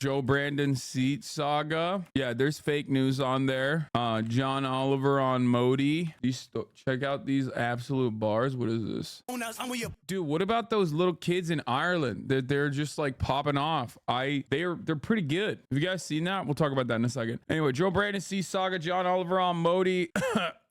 Joe Brandon seat saga. Yeah, there's fake news on there. John Oliver on Modi. Check out these absolute bars. What is this? Dude, what about those little kids in Ireland? They're just like popping off. They're pretty good. Have you guys seen that? We'll talk about that in a second. Anyway, Joe Brandon seat saga. John Oliver on Modi.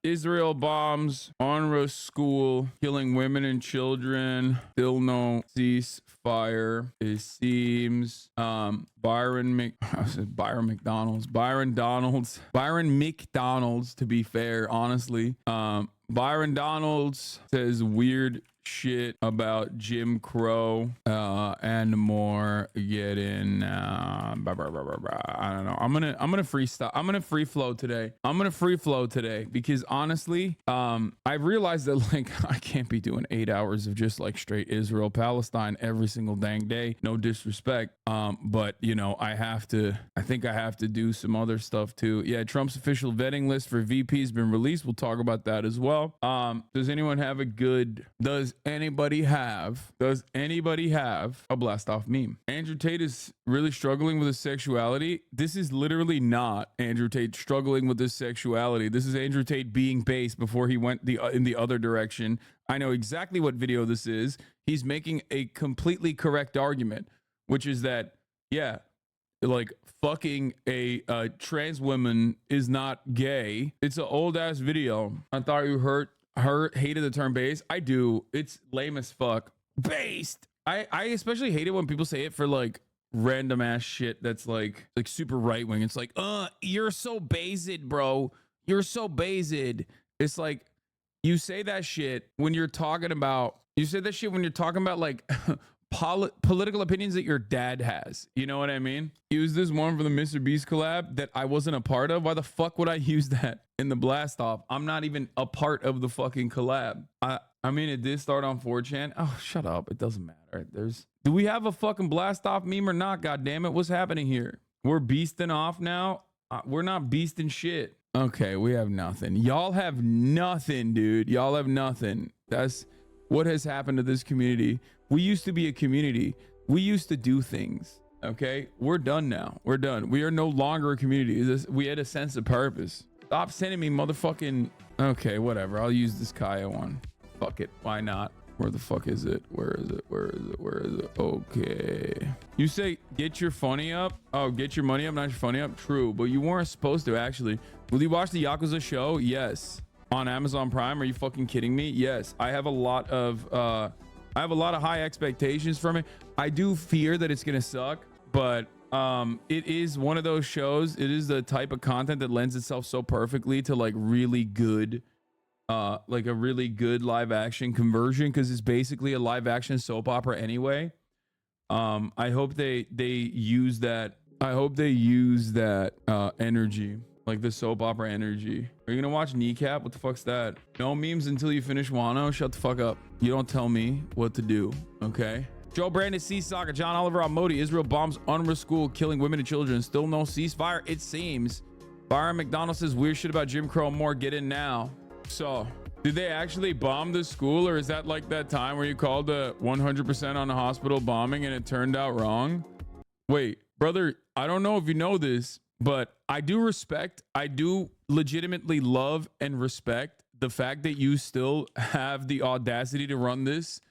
Israel bombs UNRWA school, killing women and children. Still no ceasefire. It seems. Byron McDonald's, to be fair, honestly. Byron Donalds says weird shit about Jim Crow and more. Get in. I don't know. I'm gonna freestyle. I'm gonna free flow today because honestly, I realized that like I can't be doing 8 hours of just like straight Israel Palestine every single dang day. No disrespect, but you know I think I have to do some other stuff too. Yeah, Trump's official vetting list for VP has been released. We'll talk about that as well. Does anybody have a blast off meme? Andrew Tate is really struggling with his sexuality. This is literally not Andrew Tate struggling with his sexuality. This is Andrew Tate being base before he went in the other direction. I know exactly what video this is. He's making a completely correct argument, which is that, yeah, like fucking a trans woman is not gay. It's an old ass video. I thought you hated the term base. I do. It's lame as fuck. Based. I especially hate it when people say it for like random ass shit that's like super right wing. It's like, you're so based, bro. You're so based. It's like you say that shit when you're talking about like political opinions that your dad has. You know what I mean? Use this one for the Mr. Beast collab that I wasn't a part of. Why the fuck would I use that in the blast off? I'm not even a part of the fucking collab. I mean, it did start on 4chan. Oh, shut up. It doesn't matter. Do we have a fucking blast off meme or not? God damn it. What's happening here? We're beasting off now. We're not beasting shit. Okay, we have nothing. Y'all have nothing, dude. Y'all have nothing. That's what has happened to this community. We used to be a community. We used to do things. Okay, we're done now. We're done. We are no longer a community. We had a sense of purpose. Stop sending me motherfucking. Okay, whatever. I'll use this Kaya one. Fuck it. Why not? Where the fuck is it? Where is it? Okay. You say get your funny up. Oh, get your money up, not your funny up. True, but you weren't supposed to actually. Will you watch the Yakuza show? Yes. On Amazon Prime? Are you fucking kidding me? Yes. I have a lot of high expectations from it. I do fear that it's gonna suck, but it is one of those shows. It is the type of content that lends itself so perfectly to like really good like a really good live action conversion, because it's basically a live action soap opera anyway. I hope they use that. I hope they use that energy, like the soap opera energy. Are you gonna watch Kneecap? What the fuck's that? No memes until you finish Wano. Shut the fuck up. You don't tell me what to do, okay? Joe Brandon C. Saga. John Oliver on Modi. Israel bombs UNRWA school, killing women and children. Still no ceasefire, it seems. Byron McDonald says weird shit about Jim Crow. More. Get in now. So, did they actually bomb the school, or is that like that time where you called the 100% on a hospital bombing and it turned out wrong? Wait, brother, I don't know if you know this, but I do legitimately love and respect the fact that you still have the audacity to run this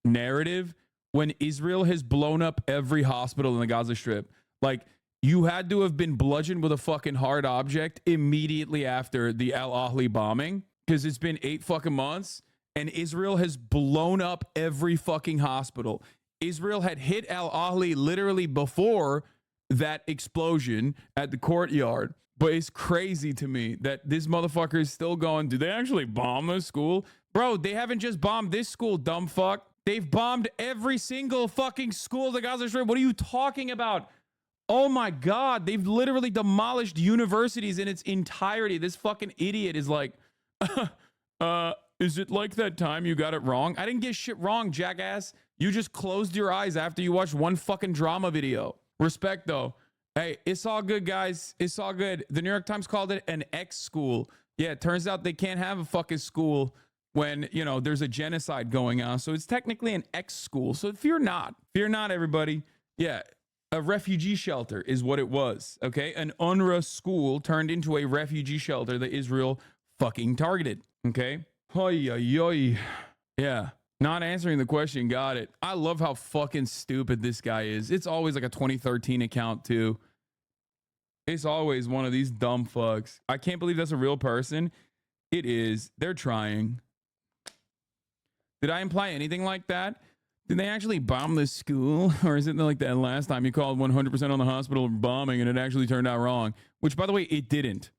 narrative when Israel has blown up every hospital in the Gaza Strip. Like, you had to have been bludgeoned with a fucking hard object immediately after the Al Ahly bombing, because it's been 8 fucking months and Israel has blown up every fucking hospital. Israel had hit Al Ahly literally before that explosion at the courtyard. But it's crazy to me that this motherfucker is still going, did they actually bomb this school? Bro, they haven't just bombed this school, dumb fuck. They've bombed every single fucking school in the Gaza Strip. What are you talking about? Oh my God, they've literally demolished universities in its entirety. This fucking idiot is like, is it like that time you got it wrong? I didn't get shit wrong, jackass. You just closed your eyes after you watched one fucking drama video. Respect though. Hey, it's all good, guys. It's all good. The New York Times called it an X school. Yeah, it turns out they can't have a fucking school when, you know, there's a genocide going on. So it's technically an X school. So fear not, everybody. Yeah. A refugee shelter is what it was. Okay. An UNRWA school turned into a refugee shelter that Israel fucking targeted. Okay. Oy, oy, oy. Yeah. Not answering the question. Got it. I love how fucking stupid this guy is. It's always like a 2013 account too. It's always one of these dumb fucks. I can't believe that's a real person. It is. They're trying. Did I imply anything like that? Did they actually bomb this school? Or is it like that last time you called 100% on the hospital bombing and it actually turned out wrong? Which, by the way, it didn't.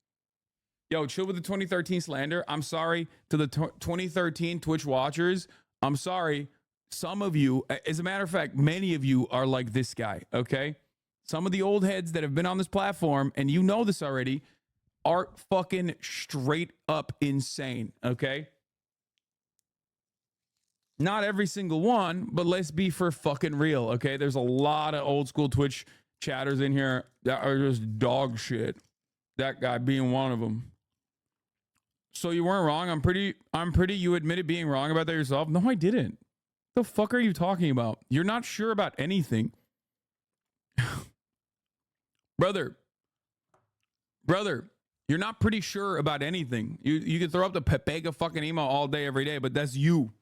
Yo, chill with the 2013 slander. I'm sorry to the 2013 Twitch watchers. I'm sorry. Some of you, as a matter of fact, many of you are like this guy, okay? Some of the old heads that have been on this platform, and you know this already, are fucking straight up insane, okay? Not every single one, but let's be for fucking real, okay? There's a lot of old school Twitch chatters in here that are just dog shit. That guy being one of them. So you weren't wrong. I'm pretty you admitted being wrong about that yourself. No, I didn't. The fuck are you talking about? You're not sure about anything. Brother, you're not pretty sure about anything. You can throw up the Pepega fucking email all day, every day, but that's you.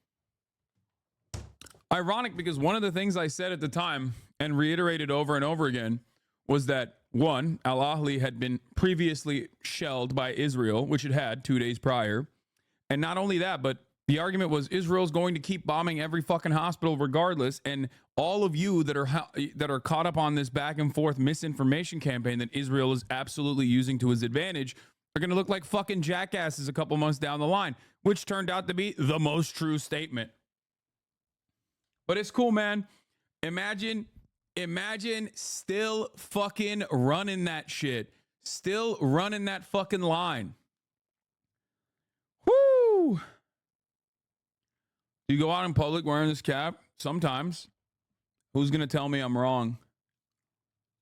Ironic, because one of the things I said at the time and reiterated over and over again was that, one, Al Ahly had been previously shelled by Israel, which it had 2 days prior. And not only that, but the argument was Israel's going to keep bombing every fucking hospital regardless. And all of you that are caught up on this back and forth misinformation campaign that Israel is absolutely using to its advantage are going to look like fucking jackasses a couple months down the line, which turned out to be the most true statement. But it's cool, man. Imagine still fucking running that shit. Still running that fucking line. Woo! You go out in public wearing this cap? Sometimes. Who's going to tell me I'm wrong?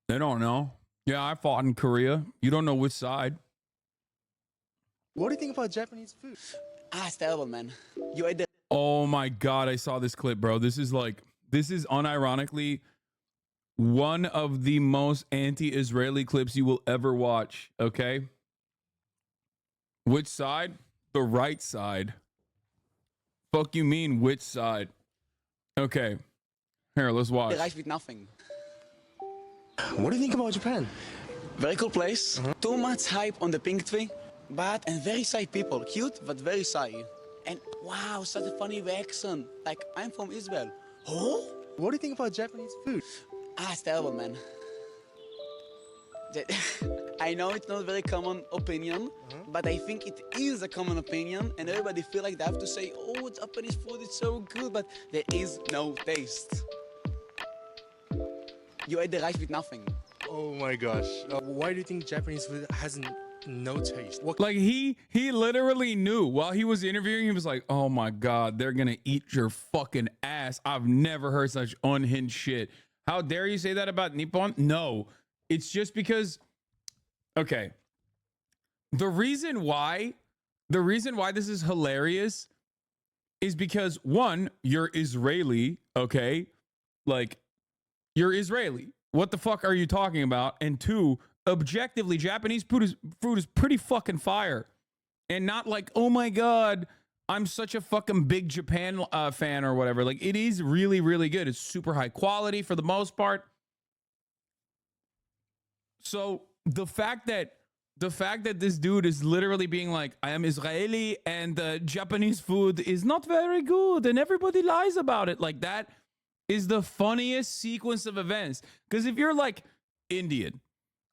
They don't know. Yeah, I fought in Korea. You don't know which side. What do you think about Japanese food? It's terrible, man. You ate the... Oh my God, I saw this clip, bro. This is unironically one of the most anti-Israeli clips you will ever watch, okay? Which side? The right side. Fuck you mean which side? Okay. Here, let's watch. rice with nothing. What do you think about Japan? Very cool place. Too much hype on the pink tree, and very shy people. Cute, but very shy. And wow, such a funny reaction. Like, I'm from Israel. Oh? What do you think about Japanese food? It's terrible, man. I know it's not a very common opinion, but I think it is a common opinion, and everybody feel like they have to say, oh, Japanese food is so good, but there is no taste. You ate the rice with nothing. Oh my gosh. Why do you think Japanese food has no taste? What? Like he literally knew while he was interviewing. He was like, "Oh my God, they're gonna eat your fucking ass." I've never heard such unhinged shit. How dare you say that about Nippon? No, it's just because. Okay, the reason why this is hilarious is because, one, you're Israeli, okay? Like, you're Israeli. What the fuck are you talking about? And two, objectively, Japanese food is pretty fucking fire. And not like, oh my God, I'm such a fucking big Japan fan or whatever. Like, it is really, really good. It's super high quality for the most part. So the fact that this dude is literally being like, I am Israeli and Japanese food is not very good and everybody lies about it, like, that is the funniest sequence of events. Because if you're like Indian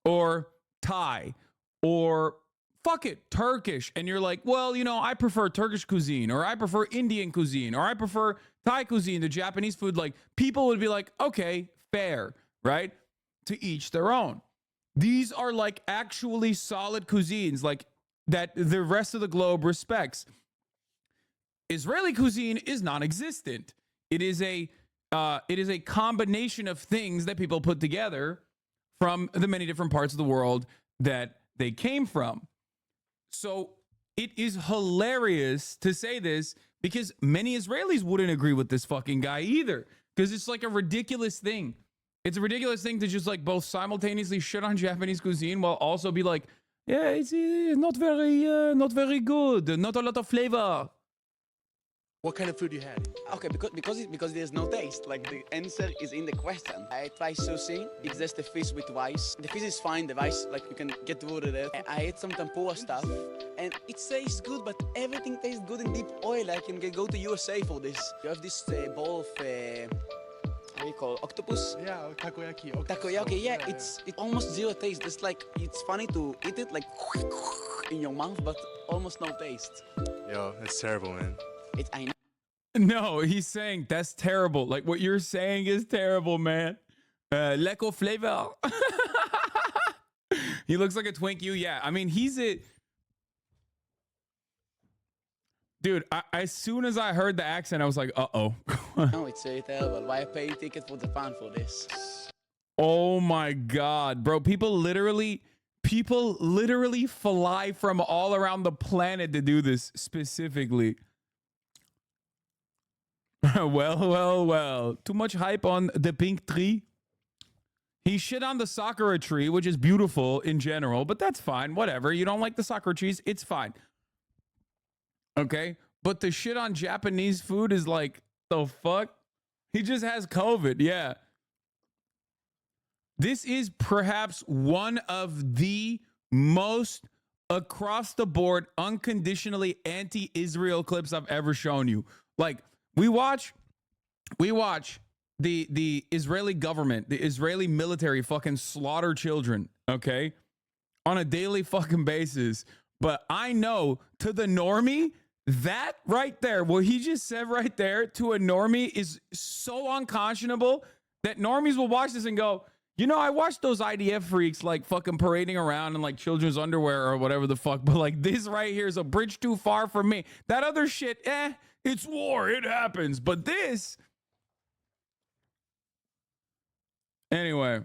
or Thai or fuck it, Turkish, and you're like, well, you know, I prefer Turkish cuisine, or I prefer Indian cuisine, or I prefer Thai cuisine, the Japanese food, like, people would be like, okay, fair, right? To each their own. These are like actually solid cuisines, like, that the rest of the globe respects. Israeli cuisine is non-existent. It is a combination of things that people put together from the many different parts of the world that they came from. So it is hilarious to say this because many Israelis wouldn't agree with this fucking guy either, because it's like a ridiculous thing. It's a ridiculous thing to just like both simultaneously shit on Japanese cuisine while also be like, yeah, it's not very good, not a lot of flavor. What kind of food you had? Okay, because there's no taste. Like the answer is in the question. I tried sushi. It's just the fish with rice. The fish is fine. The rice, like you can get rid of it. I ate some tempura stuff, and it tastes good. But everything tastes good in deep oil. I can go to USA for this. You have this bowl of how do you call it? Octopus? Yeah, takoyaki. Okay. Takoyaki. Yeah, it's almost zero taste. It's like it's funny to eat it like in your mouth, but almost no taste. Yo, that's terrible, man. I know. No, he's saying that's terrible. Like what you're saying is terrible, man. Lack of flavor. He looks like a twink you. Yeah, I mean, he's a dude. As soon as I heard the accent, I was like, uh-oh. No, it's very terrible. Why pay a ticket for Japan for this? Oh my God, bro. People literally fly from all around the planet to do this specifically. Well. Too much hype on the pink tree. He shit on the sakura tree, which is beautiful in general, but that's fine. Whatever. You don't like the sakura trees, it's fine. Okay? But the shit on Japanese food is like, the fuck? He just has COVID. Yeah. This is perhaps one of the most across the board, unconditionally anti-Israel clips I've ever shown you. Like, we watch the Israeli government, the Israeli military fucking slaughter children, okay, on a daily fucking basis. But I know to the normie, that right there, what he just said right there to a normie is so unconscionable that normies will watch this and go, you know, I watched those IDF freaks like fucking parading around in like children's underwear or whatever the fuck, but like this right here is a bridge too far for me. That other shit, it's war, it happens. But this, anyway,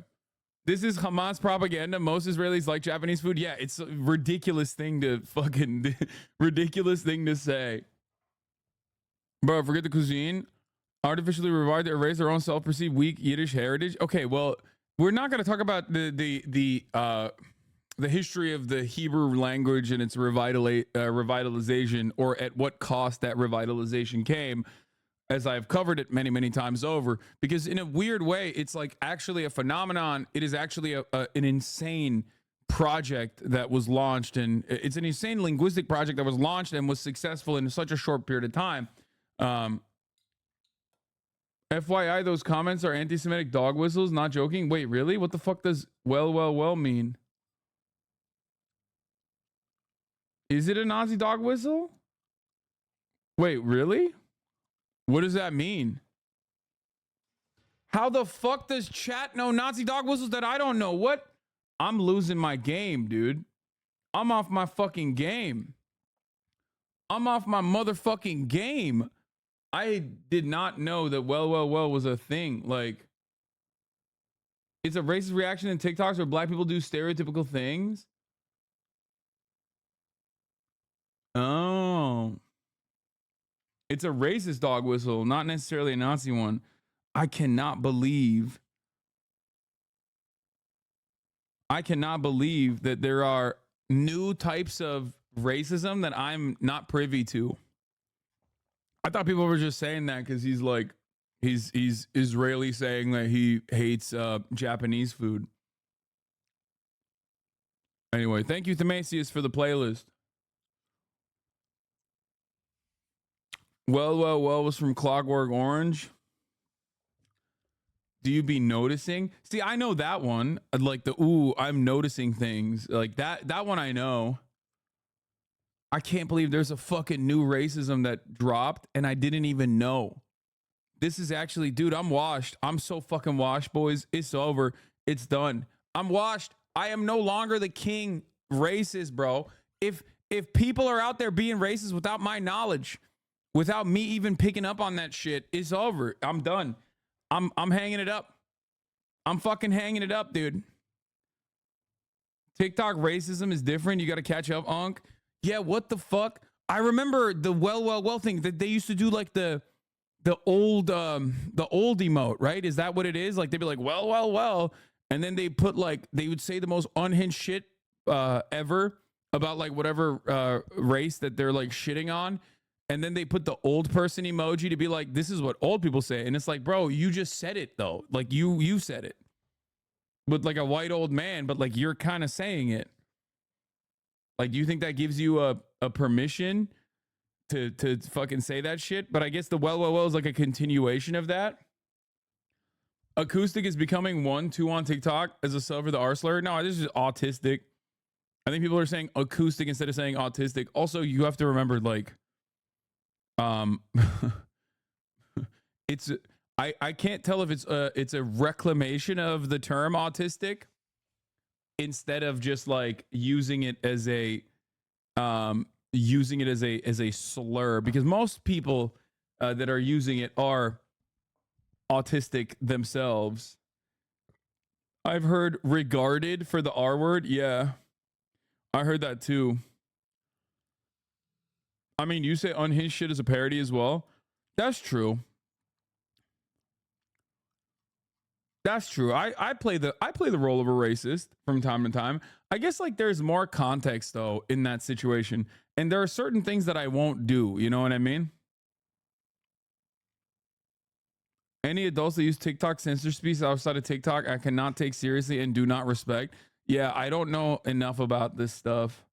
this is Hamas propaganda. Most Israelis like Japanese food. Yeah, it's a ridiculous thing to fucking, ridiculous thing to say. Bro, forget the cuisine. Artificially revived to erase their own self-perceived weak Yiddish heritage. Okay, well, we're not going to talk about the history of the Hebrew language and its revitalization, or at what cost that revitalization came, as I've covered it many, many times over, because in a weird way, it's like actually a phenomenon. It is actually an insane project that was launched, and it's an insane linguistic project that was launched and was successful in such a short period of time. FYI, those comments are anti-Semitic dog whistles, not joking. Wait, really? What the fuck does well mean? Is it a Nazi dog whistle? Wait, really? What does that mean? How the fuck does chat know Nazi dog whistles that I don't know? What? I'm losing my game, dude. I'm off my fucking game. I'm off my motherfucking game. I did not know that well was a thing. Like, it's a racist reaction in TikToks where black people do stereotypical things. Oh. It's a racist dog whistle, not necessarily a Nazi one. I cannot believe that there are new types of racism that I'm not privy to. I thought people were just saying that because he's Israeli saying that he hates Japanese food. Anyway, thank you, Themasius, for the playlist. Well was from Clockwork Orange. Do you be noticing? See, I know that one. Like the I'm noticing things. Like that one I know. I can't believe there's a fucking new racism that dropped and I didn't even know. This is actually, dude, I'm washed. I'm so fucking washed, boys. It's over. It's done. I'm washed. I am no longer the king racist, bro. If people are out there being racist without my knowledge, without me even picking up on that shit, it's over. I'm done. I'm hanging it up. I'm fucking hanging it up, dude. TikTok racism is different. You got to catch up, Unc. Yeah, what the fuck? I remember the well thing that they used to do, like the the old emote, right? Is that what it is? Like they'd be like, well, and then they put like they would say the most unhinged shit ever about like whatever race that they're like shitting on, and then they put the old person emoji to be like, this is what old people say, and it's like, bro, you just said it though, like you said it with like a white old man, but like you're kind of saying it. Like, do you think that gives you a permission to fucking say that shit? But I guess the well is like a continuation of that. Acoustic is becoming 1-2 on TikTok as a sub for the R slur. No, this is autistic. I think people are saying acoustic instead of saying autistic. Also, you have to remember, like, it's I can't tell if it's a reclamation of the term autistic instead of just like using it as a slur, because most people that are using it are autistic themselves. I've heard regarded for the R word. Yeah, I heard that too. I mean, you say unhinged shit as a parody as well. That's true. That's true. I play the role of a racist from time to time. I guess like there's more context though in that situation, and there are certain things that I won't do. You know what I mean? Any adults that use TikTok censor speech outside of TikTok, I cannot take seriously and do not respect. Yeah, I don't know enough about this stuff.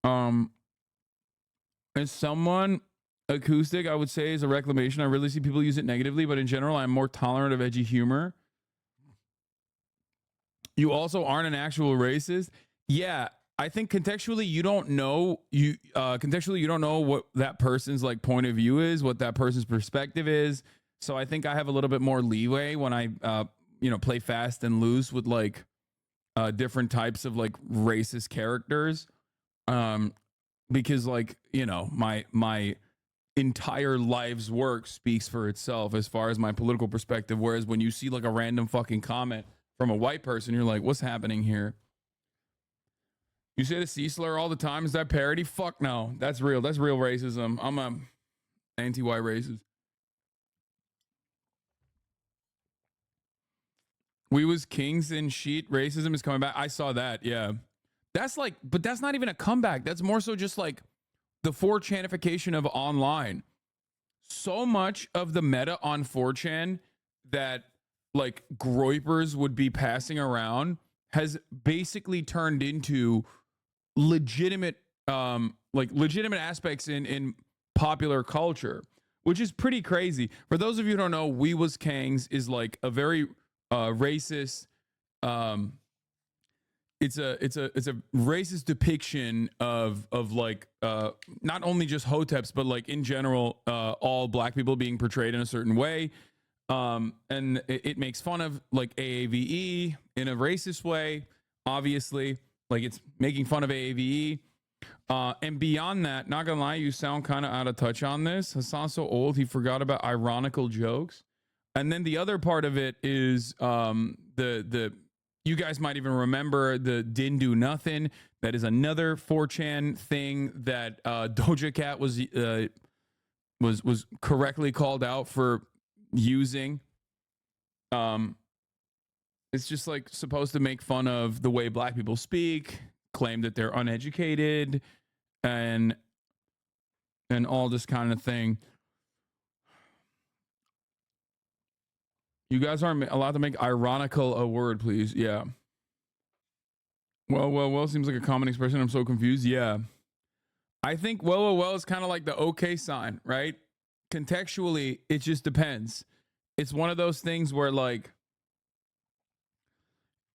And someone acoustic, I would say, is a reclamation. I really see people use it negatively, but in general, I'm more tolerant of edgy humor. You also aren't an actual racist. Yeah, I think contextually you don't know what that person's like point of view is, what that person's perspective is. So I think I have a little bit more leeway when I play fast and loose with like different types of like racist characters. Because like, my entire life's work speaks for itself as far as my political perspective. Whereas when you see like a random fucking comment from a white person, you're like, what's happening here? You say the C slur all the time. Is that parody? Fuck no. That's real. That's real racism. I'm a anti-white racist. We was kings in sheet. Racism is coming back. I saw that. Yeah. That's like, but that's not even a comeback. That's more so just like the 4chanification of online. So much of the meta on 4chan that like groypers would be passing around has basically turned into legitimate aspects in popular culture, which is pretty crazy. For those of you who don't know, We Was Kangs is like a very racist it's a racist depiction of like not only just hoteps but like in general all black people being portrayed in a certain way, and it makes fun of like AAVE in a racist way. Obviously, like it's making fun of AAVE, and beyond that, not gonna lie, you sound kind of out of touch on this. Hassan's so old he forgot about ironical jokes. And then the other part of it is the you guys might even remember the Didn't Do Nothing. That is another 4chan thing that Doja Cat was correctly called out for using. It's just like supposed to make fun of the way black people speak, claim that they're uneducated, and all this kind of thing. You guys aren't allowed to make ironical a word, please. Yeah. Well, seems like a common expression. I'm so confused. Yeah. I think well is kind of like the okay sign, right? Contextually, it just depends. It's one of those things where like,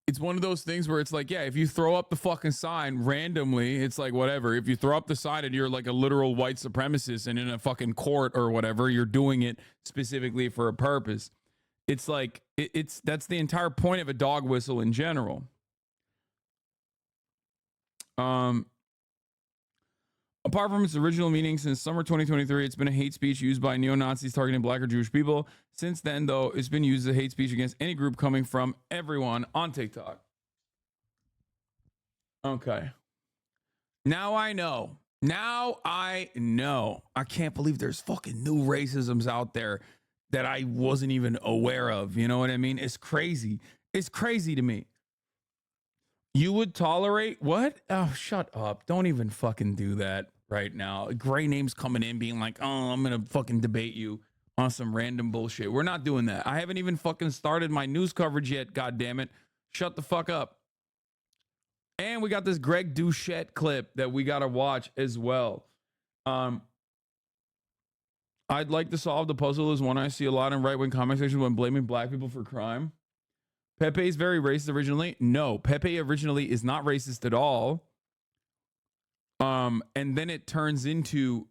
yeah, if you throw up the fucking sign randomly, it's like whatever. If you throw up the sign and you're like a literal white supremacist and in a fucking court or whatever, you're doing it specifically for a purpose. It's like that's the entire point of a dog whistle in general. Apart from its original meaning, since summer 2023, it's been a hate speech used by neo-Nazis targeting black or Jewish people. Since then, though, it's been used as a hate speech against any group coming from everyone on TikTok. Okay. Now I know. Now I know. I can't believe there's fucking new racisms out there that I wasn't even aware of. You know what I mean? It's crazy. It's crazy to me. You would tolerate what? Oh, shut up. Don't even fucking do that right now. Gray names coming in being like, oh, I'm going to fucking debate you on some random bullshit. We're not doing that. I haven't even fucking started my news coverage yet. God damn it. Shut the fuck up. And we got this Greg Doucette clip that we got to watch as well. I'd like to solve the puzzle is one I see a lot in right-wing comment sections when blaming black people for crime. Pepe is very racist originally. No, Pepe originally is not racist at all. And then it turns into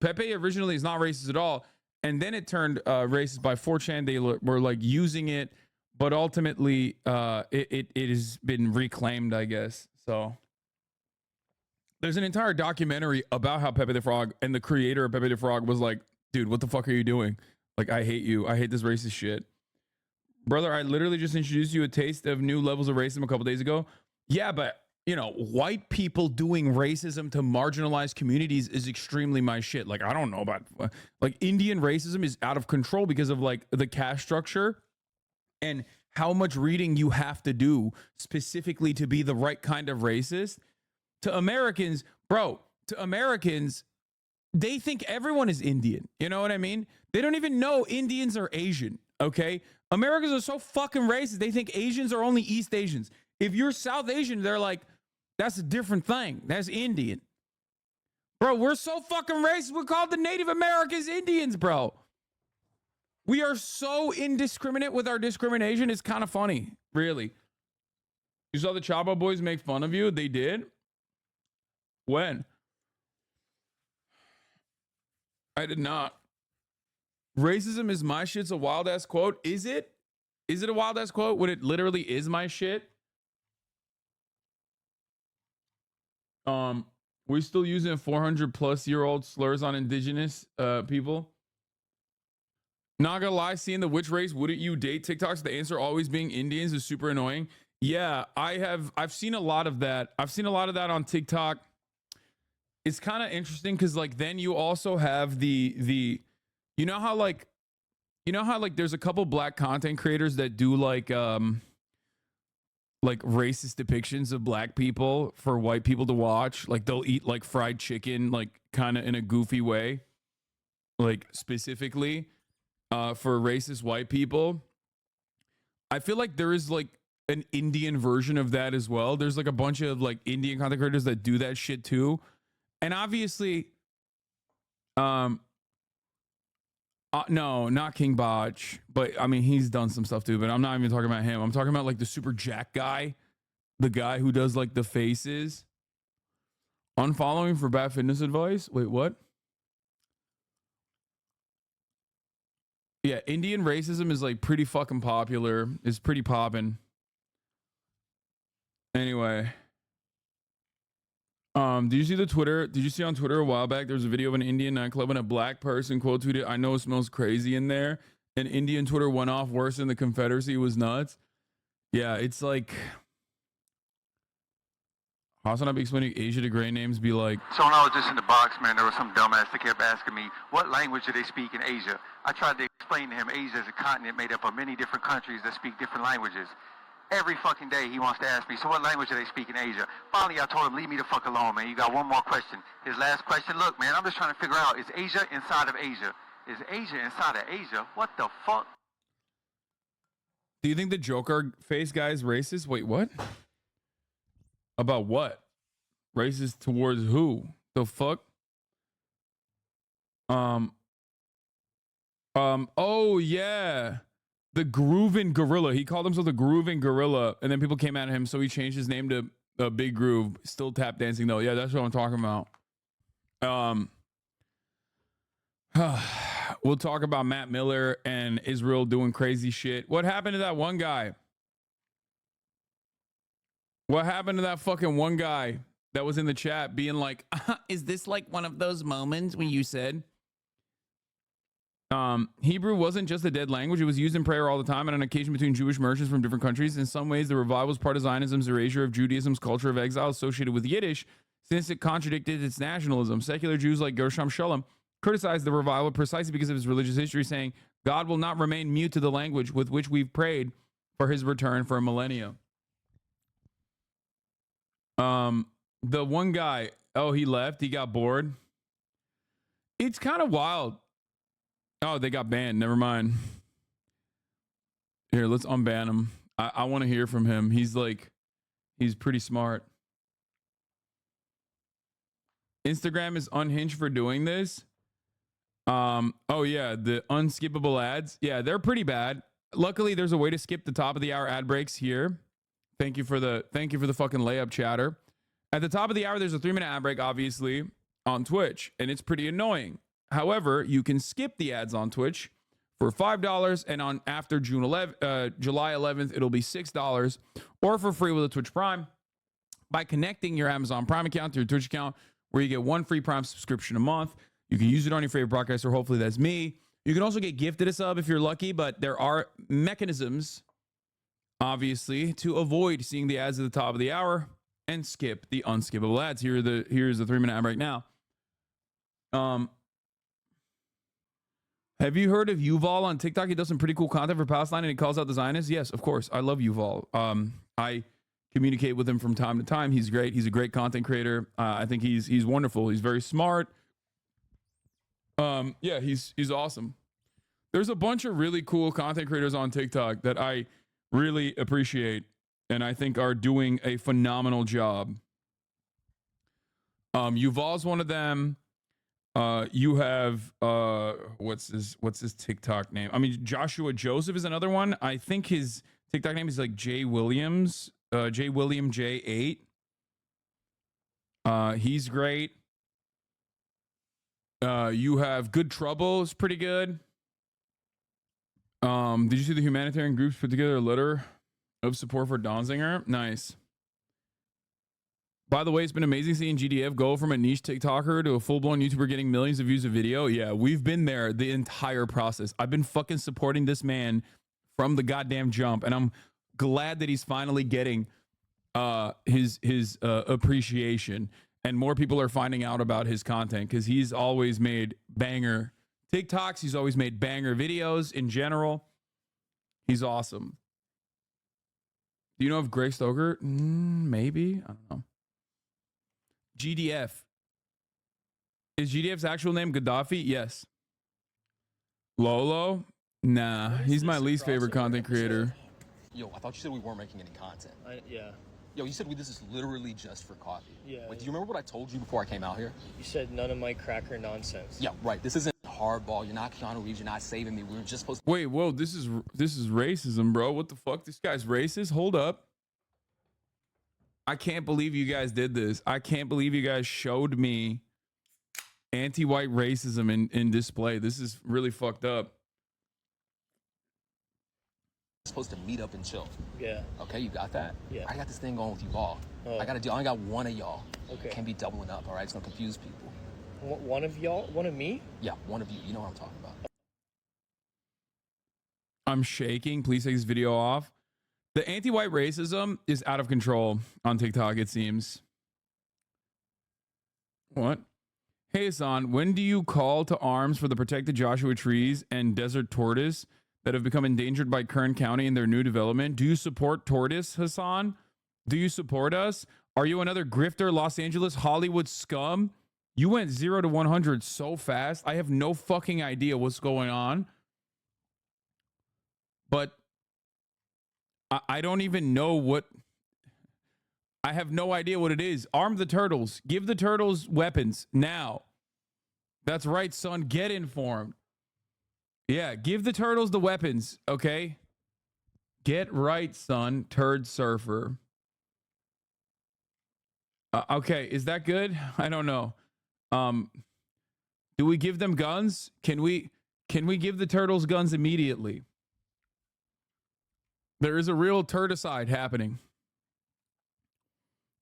Pepe originally is not racist at all. And then it turned racist by 4chan. They were like using it, but ultimately it has been reclaimed, I guess. So there's an entire documentary about how Pepe the Frog and the creator of Pepe the Frog was like, dude, what the fuck are you doing? Like, I hate you. I hate this racist shit. Brother, I literally just introduced you a taste of new levels of racism a couple days ago. Yeah, but, you know, white people doing racism to marginalized communities is extremely my shit. Like, I don't know about, like, Indian racism is out of control because of, like, the caste structure and how much reading you have to do specifically to be the right kind of racist. To Americans, bro, to Americans, they think everyone is Indian. You know what I mean? They don't even know Indians are Asian, okay? Americans are so fucking racist. They think Asians are only East Asians. If you're South Asian, they're like, that's a different thing. That's Indian. Bro, we're so fucking racist. We're called the Native Americans Indians, bro. We are so indiscriminate with our discrimination. It's kind of funny, really. You saw the Chavo Boys make fun of you? They did? When? I did not. Racism is my shit's a wild ass quote. Is it? Is it a wild ass quote when it literally is my shit? We're still using 400+ slurs on indigenous people. Not gonna lie, seeing the which race wouldn't you date TikToks, the answer always being Indians is super annoying. Yeah, I've seen a lot of that. I've seen a lot of that on TikTok. It's kind of interesting because like then you also have the you know how like there's a couple black content creators that do like racist depictions of black people for white people to watch. Like they'll eat like fried chicken, like kind of in a goofy way, like specifically for racist white people. I feel like there is like an Indian version of that as well. There's like a bunch of like Indian content creators that do that shit too. And obviously, no, not King Botch, but I mean, he's done some stuff too, but I'm not even talking about him. I'm talking about like the Super Jack guy, the guy who does like the faces. Unfollowing for bad fitness advice? Wait, what? Yeah, Indian racism is like pretty fucking popular. It's pretty poppin'. Anyway. Did you see the Twitter? Did you see on Twitter a while back? There was a video of an Indian nightclub and a black person quote tweeted, "I know it smells crazy in there." And Indian Twitter went off worse than the Confederacy. Was nuts. Yeah, it's like Hasanabi explaining Asia to gray names be like. So when I was just in the box, man, there was some dumbass that kept asking me, what language do they speak in Asia? I tried to explain to him Asia is a continent made up of many different countries that speak different languages. Every fucking day he wants to ask me, so what language do they speak in Asia? Finally, I told him, leave me the fuck alone, man. You got one more question. His last question, look, man, I'm just trying to figure out, is Asia inside of Asia? Is Asia inside of Asia? What the fuck? Do you think the Joker face guy is racist? Wait, what? About what? Racist towards who? The fuck? Oh yeah. The Groovin' Gorilla. He called himself the Groovin' Gorilla, and then people came at him, so he changed his name to Big Groove. Still tap dancing though. Yeah, that's what I'm talking about. We'll talk about Matt Miller and Israel doing crazy shit. What happened to that one guy? What happened to that fucking one guy that was in the chat being like, is this like one of those moments when you said Hebrew wasn't just a dead language, it was used in prayer all the time and on occasion between Jewish merchants from different countries. In some ways, the revival was part of Zionism's erasure of Judaism's culture of exile associated with Yiddish. since it contradicted its nationalism. Secular Jews like Gershom Scholem criticized the revival precisely because of his religious history, saying, God will not remain mute to the language with which we've prayed for his return for a millennia. The one guy, oh, he left. He got bored. It's kind of wild. Oh, they got banned. Never mind. Here, let's unban him. I want to hear from him. He's pretty smart. Instagram is unhinged for doing this. Oh yeah, the unskippable ads. Yeah, they're pretty bad. Luckily, there's a way to skip the top of the hour ad breaks here. Thank you for the fucking layup, chatter. At the top of the hour, there's a 3-minute ad break, obviously, on Twitch, and it's pretty annoying. However, you can skip the ads on Twitch for $5, and on after July 11th, it'll be $6, or for free with a Twitch Prime by connecting your Amazon Prime account to your Twitch account, where you get 1 free Prime subscription a month. You can use it on your favorite broadcaster. Hopefully, that's me. You can also get gifted a sub if you're lucky, but there are mechanisms, obviously, to avoid seeing the ads at the top of the hour and skip the unskippable ads. Here's the 3-minute ad right now. Have you heard of Yuval on TikTok? He does some pretty cool content for Palestine and he calls out the Zionists. Yes, of course. I love Yuval. I communicate with him from time to time. He's great. He's a great content creator. I think he's wonderful. He's very smart. Yeah, he's awesome. There's a bunch of really cool content creators on TikTok that I really appreciate and I think are doing a phenomenal job. Yuval's one of them. You have what's his TikTok name? I mean, Joshua Joseph is another one. I think his TikTok name is like J Williams, J William J8. He's great. You have Good Trouble is pretty good. Did you see the humanitarian groups put together a letter of support for Donziger? Nice. By the way, it's been amazing seeing GDF go from a niche TikToker to a full-blown YouTuber getting millions of views of video. Yeah, we've been there the entire process. I've been fucking supporting this man from the goddamn jump, and I'm glad that he's finally getting his appreciation, and more people are finding out about his content because he's always made banger TikToks. He's always made banger videos in general. He's awesome. Do you know of Greg Stoker? Maybe. I don't know. GDF. Is GDF's actual name Gaddafi? Yes. Lolo? Nah, he's my least favorite content creator. Yo, I thought you said we weren't making any content. Yeah. Yo, you said this is literally just for coffee. Yeah. Wait, do you remember what I told you before I came out here? You said none of my cracker nonsense. Yeah, right. This isn't hardball. You're not Keanu Reeves. You're not saving me. We were just supposed to... Wait, whoa, this is racism, bro. What the fuck? This guy's racist? Hold up. I can't believe you guys did this. I can't believe you guys showed me anti-white racism in display. This is really fucked up. Supposed to meet up and chill. Yeah. Okay, you got that? Yeah. I got this thing going with you all. Oh. I only got one of y'all. Okay. Can't be doubling up, all right? It's gonna confuse people. One of y'all? One of me? Yeah, one of you. You know what I'm talking about. I'm shaking. Please take this video off. The anti-white racism is out of control on TikTok, it seems. What? Hey, Hassan, when do you call to arms for the protected Joshua trees and desert tortoise that have become endangered by Kern County in their new development? Do you support tortoise, Hassan? Do you support us? Are you another grifter, Los Angeles, Hollywood scum? You went 0 to 100 so fast. I have no fucking idea what's going on. But I don't even know what. I have no idea what it is. Arm the turtles. Give the turtles weapons now. That's right, son. Get informed. Yeah, give the turtles the weapons, okay? Get right, son. Turd surfer. Okay, is that good? I don't know. Do we give them guns? Can we give the turtles guns immediately? There is a real turticide happening.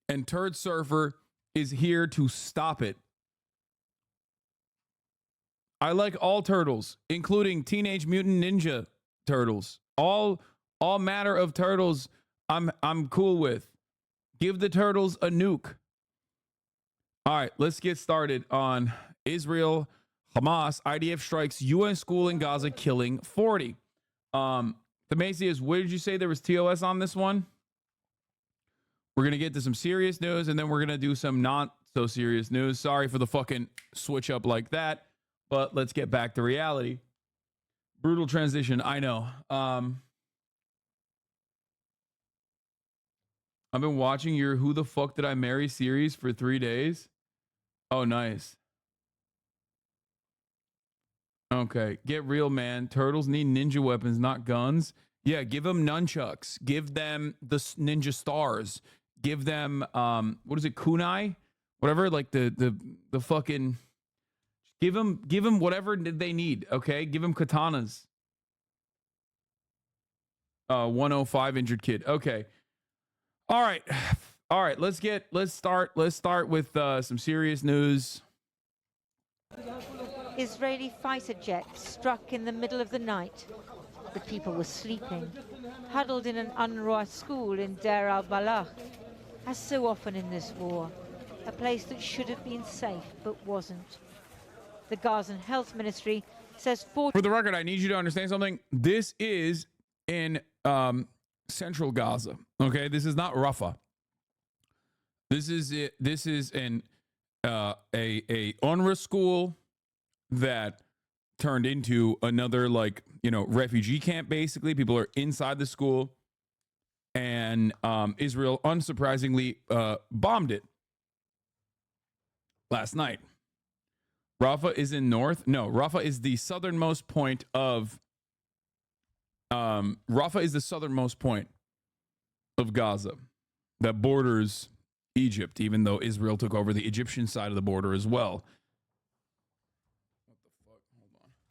And Turd Surfer is here to stop it. I like all turtles, including Teenage Mutant Ninja Turtles. All matter of turtles I'm cool with. Give the turtles a nuke. All right, let's get started on Israel, Hamas, IDF strikes UN school in Gaza, killing 40. Themasius, what did you say there was TOS on this one? We're going to get to some serious news, and then we're going to do some not so serious news. Sorry for the fucking switch up like that, but let's get back to reality. Brutal transition, I know. I've been watching your Who the Fuck Did I Marry series for 3 days. Oh, nice. Okay, get real, man. Turtles need ninja weapons, not guns. Yeah, give them nunchucks. Give them the ninja stars. Give them what is it, kunai? Whatever, like the fucking. Give them whatever they need. Okay, give them katanas. 105 injured kid. Okay. All right. Let's start with some serious news. Israeli fighter jets struck in the middle of the night. The people were sleeping, huddled in an UNRWA school in Deir al-Balach. As so often in this war, a place that should have been safe but wasn't. The Gazan Health Ministry says For the record, I need you to understand something. This is in central Gaza. Okay, this is not Rafah. This is it. This is an a UNRWA school that turned into another, like, refugee camp. Basically, people are inside the school, and Israel, unsurprisingly, bombed it last night. Rafah is in north. No, Rafah is the southernmost point of. Rafah is the southernmost point of Gaza that borders Egypt, even though Israel took over the Egyptian side of the border as well.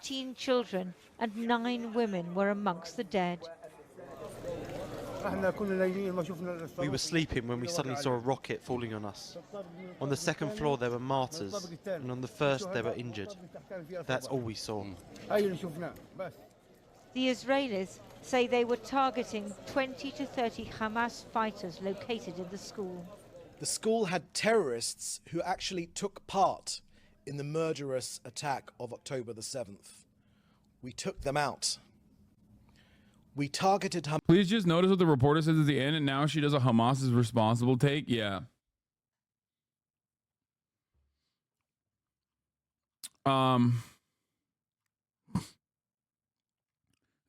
14 children and 9 women were amongst the dead. We were sleeping when we suddenly saw a rocket falling on us. On the second floor there were martyrs, and on the first they were injured. That's all we saw. The Israelis say they were targeting 20 to 30 Hamas fighters located in the school. The school had terrorists who actually took part in the murderous attack of October the 7th. We took them out. We targeted Hamas. Please just notice what the reporter says at the end, and now she does a Hamas is responsible take. Yeah.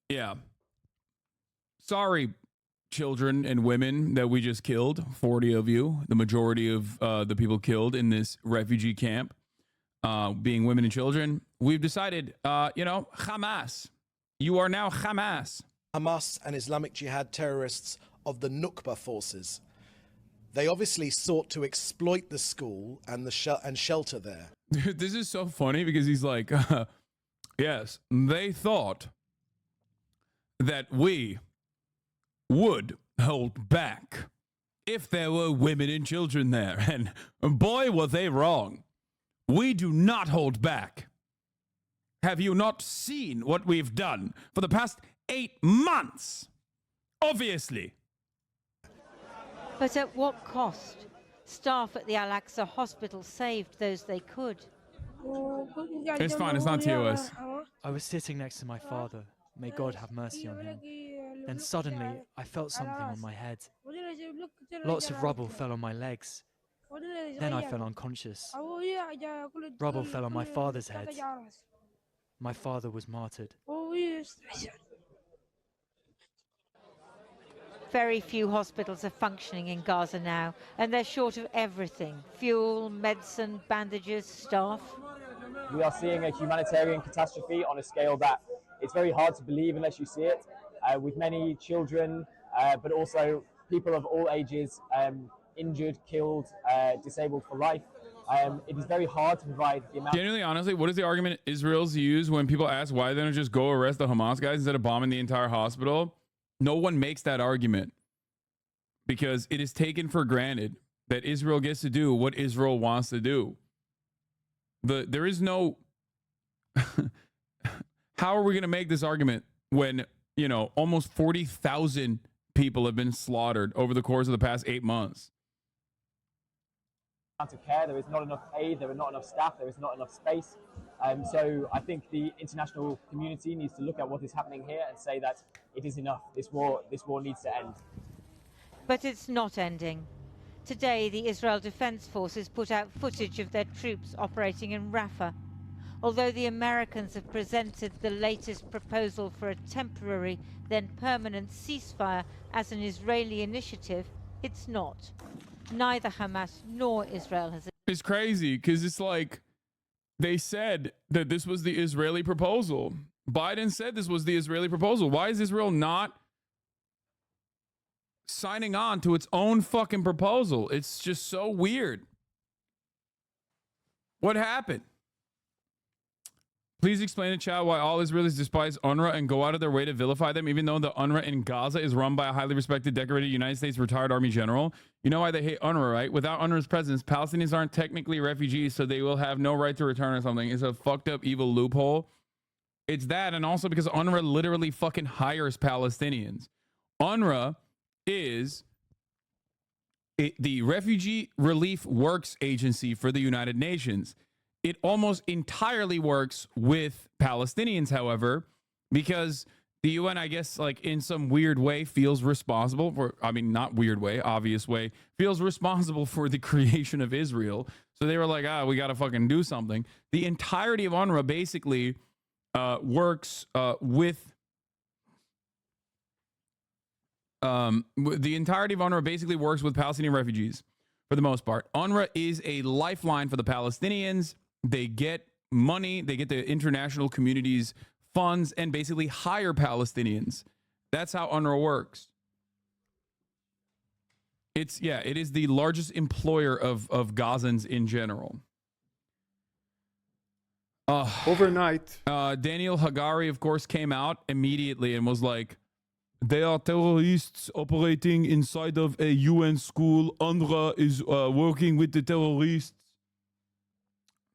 Yeah. Sorry, children and women that we just killed. 40 of you, the majority of the people killed in this refugee camp, being women and children. We've decided, Hamas. You are now Hamas. Hamas and Islamic Jihad terrorists of the Nukba forces. They obviously sought to exploit the school and shelter there. This is so funny because he's like, yes, they thought that we would hold back if there were women and children there. And boy, were they wrong. We do not hold back. Have you not seen what we've done for the past 8 months? Obviously. But at what cost? Staff at the Al-Aqsa hospital saved those they could. It's fine, it's not TOS. I was sitting next to my father. May God have mercy on him. Then suddenly, I felt something on my head. Lots of rubble fell on my legs. Then I fell unconscious. Rubble fell on my father's head. My father was martyred. Very few hospitals are functioning in Gaza now, and they're short of everything: fuel, medicine, bandages, staff. We are seeing a humanitarian catastrophe on a scale that it's very hard to believe unless you see it, with many children, but also people of all ages injured, killed, disabled for life. It is very hard to provide the amount. Genuinely, honestly, what is the argument Israel's use when people ask why they don't just go arrest the Hamas guys instead of bombing the entire hospital? No one makes that argument because it is taken for granted that Israel gets to do what Israel wants to do. There is no... How are we going to make this argument when, almost 40,000 people have been slaughtered over the course of the past 8 months? amount of care, there is not enough aid, there are not enough staff, there is not enough space. So I think the international community needs to look at what is happening here and say that it is enough. This war needs to end. But it's not ending. Today, the Israel Defense Forces put out footage of their troops operating in Rafah. Although the Americans have presented the latest proposal for a temporary, then permanent ceasefire as an Israeli initiative, it's not. Neither Hamas nor Israel has. It's crazy because it's like they said that this was the Israeli proposal. Biden said this was the Israeli proposal. Why is Israel not signing on to its own fucking proposal? It's just so weird. What happened? Please explain to chat why all Israelis despise UNRWA and go out of their way to vilify them, even though the UNRWA in Gaza is run by a highly respected, decorated United States retired Army general. You know why they hate UNRWA, right? Without UNRWA's presence, Palestinians aren't technically refugees, so they will have no right to return or something. It's a fucked up, evil loophole. It's that, and also because UNRWA literally fucking hires Palestinians. UNRWA is the Refugee Relief Works Agency for the United Nations. It almost entirely works with Palestinians, however, because the UN, I guess, like in some weird way, feels responsible for, I mean, not weird way, obvious way, feels responsible for the creation of Israel. So they were like, we got to fucking do something. The entirety of UNRWA basically works with the entirety of UNRWA basically works with Palestinian refugees for the most part. UNRWA is a lifeline for the Palestinians. They get money, they get the international community's funds, and basically hire Palestinians. That's how UNRWA works. It is the largest employer of Gazans in general. Overnight, Daniel Hagari, of course, came out immediately and was like, they are terrorists operating inside of a UN school. UNRWA is working with the terrorists.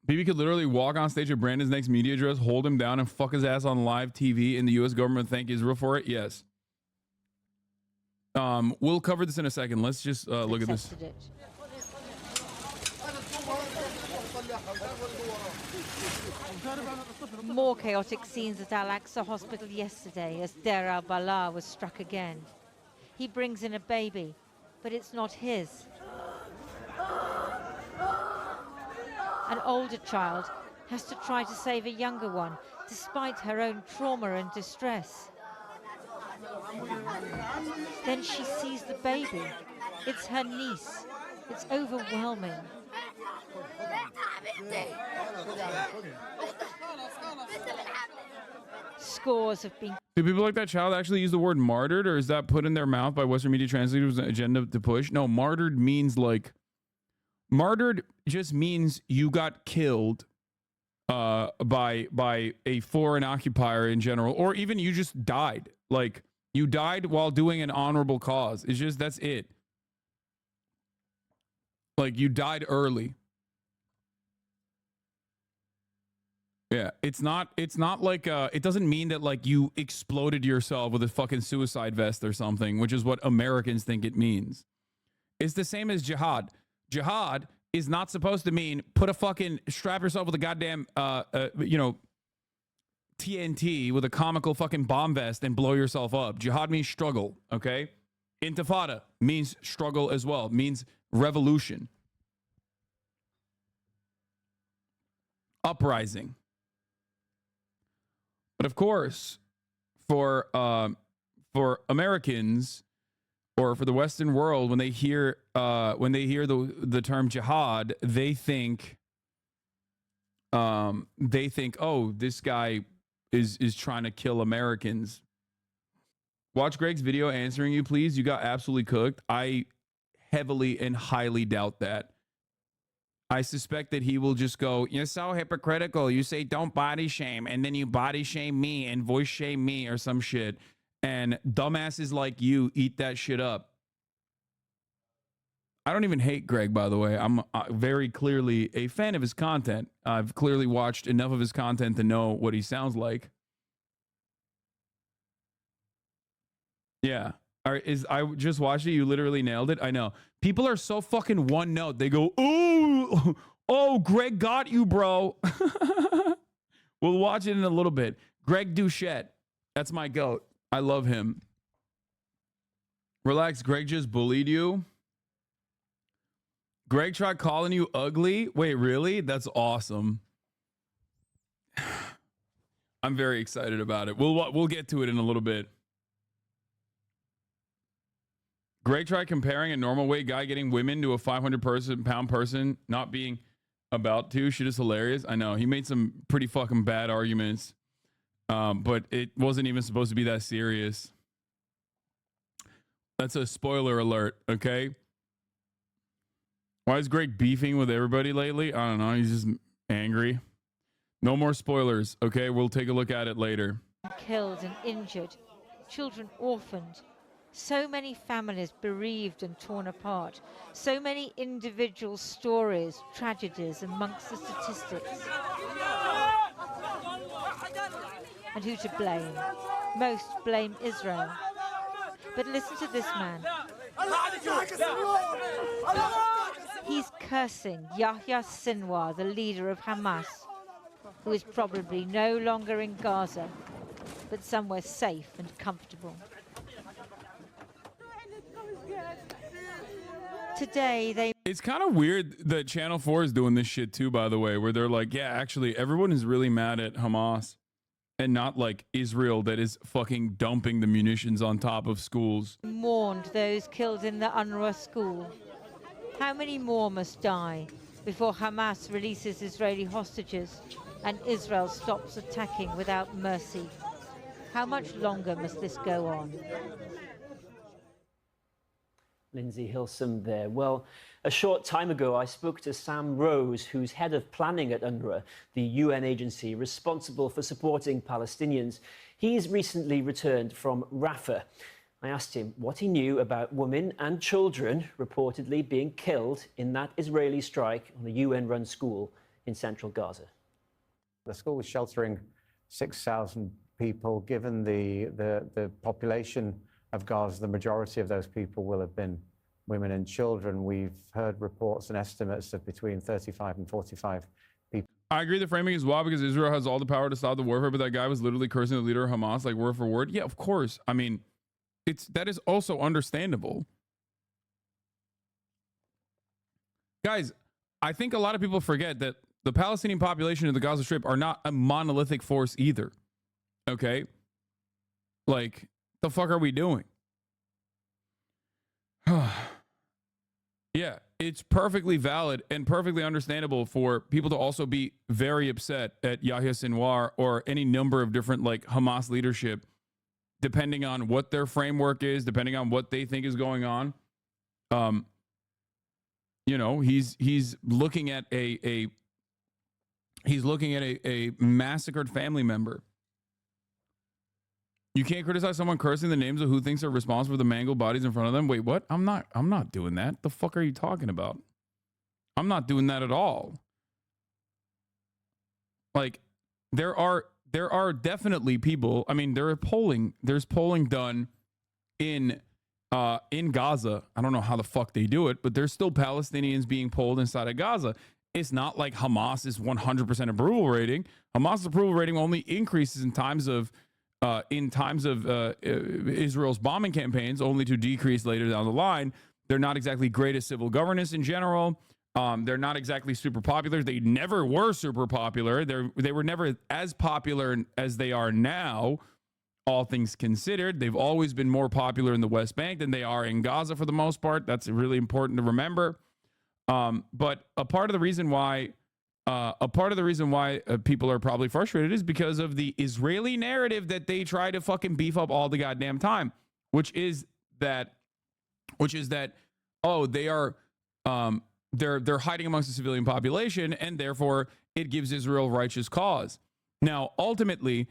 BB could literally walk on stage at Brandon's next media address, hold him down, and fuck his ass on live TV, and the U.S. government thank Israel for it. Yes. We'll cover this in a second. Let's just look at this. More chaotic scenes at Al-Aqsa Hospital yesterday as Deir al-Balah was struck again. He brings in a baby, but it's not his. An older child has to try to save a younger one, despite her own trauma and distress. Then she sees the baby. It's her niece. It's overwhelming. Scores have been. Do people like that child actually use the word martyred, or is that put in their mouth by Western media translators with an agenda to push? No, martyred means like, martyred just means you got killed by a foreign occupier in general, or even you just died. Like, you died while doing an honorable cause. It's just, that's it. Like, you died early. Yeah, it's not like it doesn't mean that like you exploded yourself with a fucking suicide vest or something, which is what Americans think it means. It's the same as jihad. Jihad is not supposed to mean put a fucking strap yourself with a goddamn TNT with a comical fucking bomb vest and blow yourself up. Jihad means struggle, okay? Intifada means struggle as well. It means revolution. Uprising. But of course, for Americans or for the Western world, when they hear the term jihad, they think, oh, this guy is trying to kill Americans. Watch Greg's video answering you, please. You got absolutely cooked. I heavily and highly doubt that. I suspect that he will just go, you're so hypocritical. You say don't body shame, and then you body shame me and voice shame me or some shit. And dumbasses like you eat that shit up. I don't even hate Greg, by the way. I'm very clearly a fan of his content. I've clearly watched enough of his content to know what he sounds like. Yeah. All right, I just watched it. You literally nailed it. I know. People are so fucking one note. They go, oh, Oh, Greg got you, bro. We'll watch it in a little bit. Greg Douchette. That's my goat. I love him. Relax, Greg just bullied you. Greg tried calling you ugly. Wait, really? That's awesome. I'm very excited about it. We'll get to it in a little bit. Greg tried comparing a normal weight guy getting women to a 500-pound person not being about to. Shit is hilarious. I know. He made some pretty fucking bad arguments. But it wasn't even supposed to be that serious. That's a spoiler alert, okay? Why is Greg beefing with everybody lately? I don't know. He's just angry. No more spoilers, okay? We'll take a look at it later. Killed and injured, children orphaned, so many families bereaved and torn apart, so many individual stories, tragedies amongst the statistics. And who to blame? Most blame Israel. But listen to this man. He's cursing Yahya Sinwar, the leader of Hamas, who is probably no longer in Gaza, but somewhere safe and comfortable. Today, It's kind of weird that Channel 4 is doing this shit too, by the way, where they're like, yeah, actually, everyone is really mad at Hamas and not like Israel that is fucking dumping the munitions on top of schools. Mourned those killed in the UNRWA school. How many more must die before Hamas releases Israeli hostages and Israel stops attacking without mercy? How much longer must this go on? Lindsay Hilsum there. Well, a short time ago, I spoke to Sam Rose, who's head of planning at UNRWA, the UN agency responsible for supporting Palestinians. He's recently returned from Rafah. I asked him what he knew about women and children reportedly being killed in that Israeli strike on a UN-run school in central Gaza. The school was sheltering 6,000 people. Given the population of Gaza, the majority of those people will have been women and children. We've heard reports and estimates of between 35 and 45 people. I agree the framing is wild because Israel has all the power to stop the warfare, but that guy was literally cursing the leader of Hamas like word for word. Yeah, of course. I mean, that is also understandable. Guys, I think a lot of people forget that the Palestinian population of the Gaza Strip are not a monolithic force either. Okay? Like, the fuck are we doing? Yeah, it's perfectly valid and perfectly understandable for people to also be very upset at Yahya Sinwar or any number of different like Hamas leadership, depending on what their framework is, depending on what they think is going on. You know, he's looking at a massacred family member. You can't criticize someone cursing the names of who thinks are responsible for the mangled bodies in front of them. Wait, what? I'm not doing that. The fuck are you talking about? I'm not doing that at all. Like, there are definitely people. I mean, there's polling done in Gaza. I don't know how the fuck they do it, but there's still Palestinians being polled inside of Gaza. It's not like Hamas is 100% approval rating. Hamas' approval rating only increases in times of Israel's bombing campaigns, only to decrease later down the line. They're not exactly great at civil governance in general. They're not exactly super popular. They never were super popular. They were never as popular as they are now, all things considered. They've always been more popular in the West Bank than they are in Gaza for the most part. That's really important to remember. But a part of the reason why people are probably frustrated is because of the Israeli narrative that they try to fucking beef up all the goddamn time, which is that oh, they are they're hiding amongst the civilian population and therefore it gives Israel righteous cause. Now, ultimately,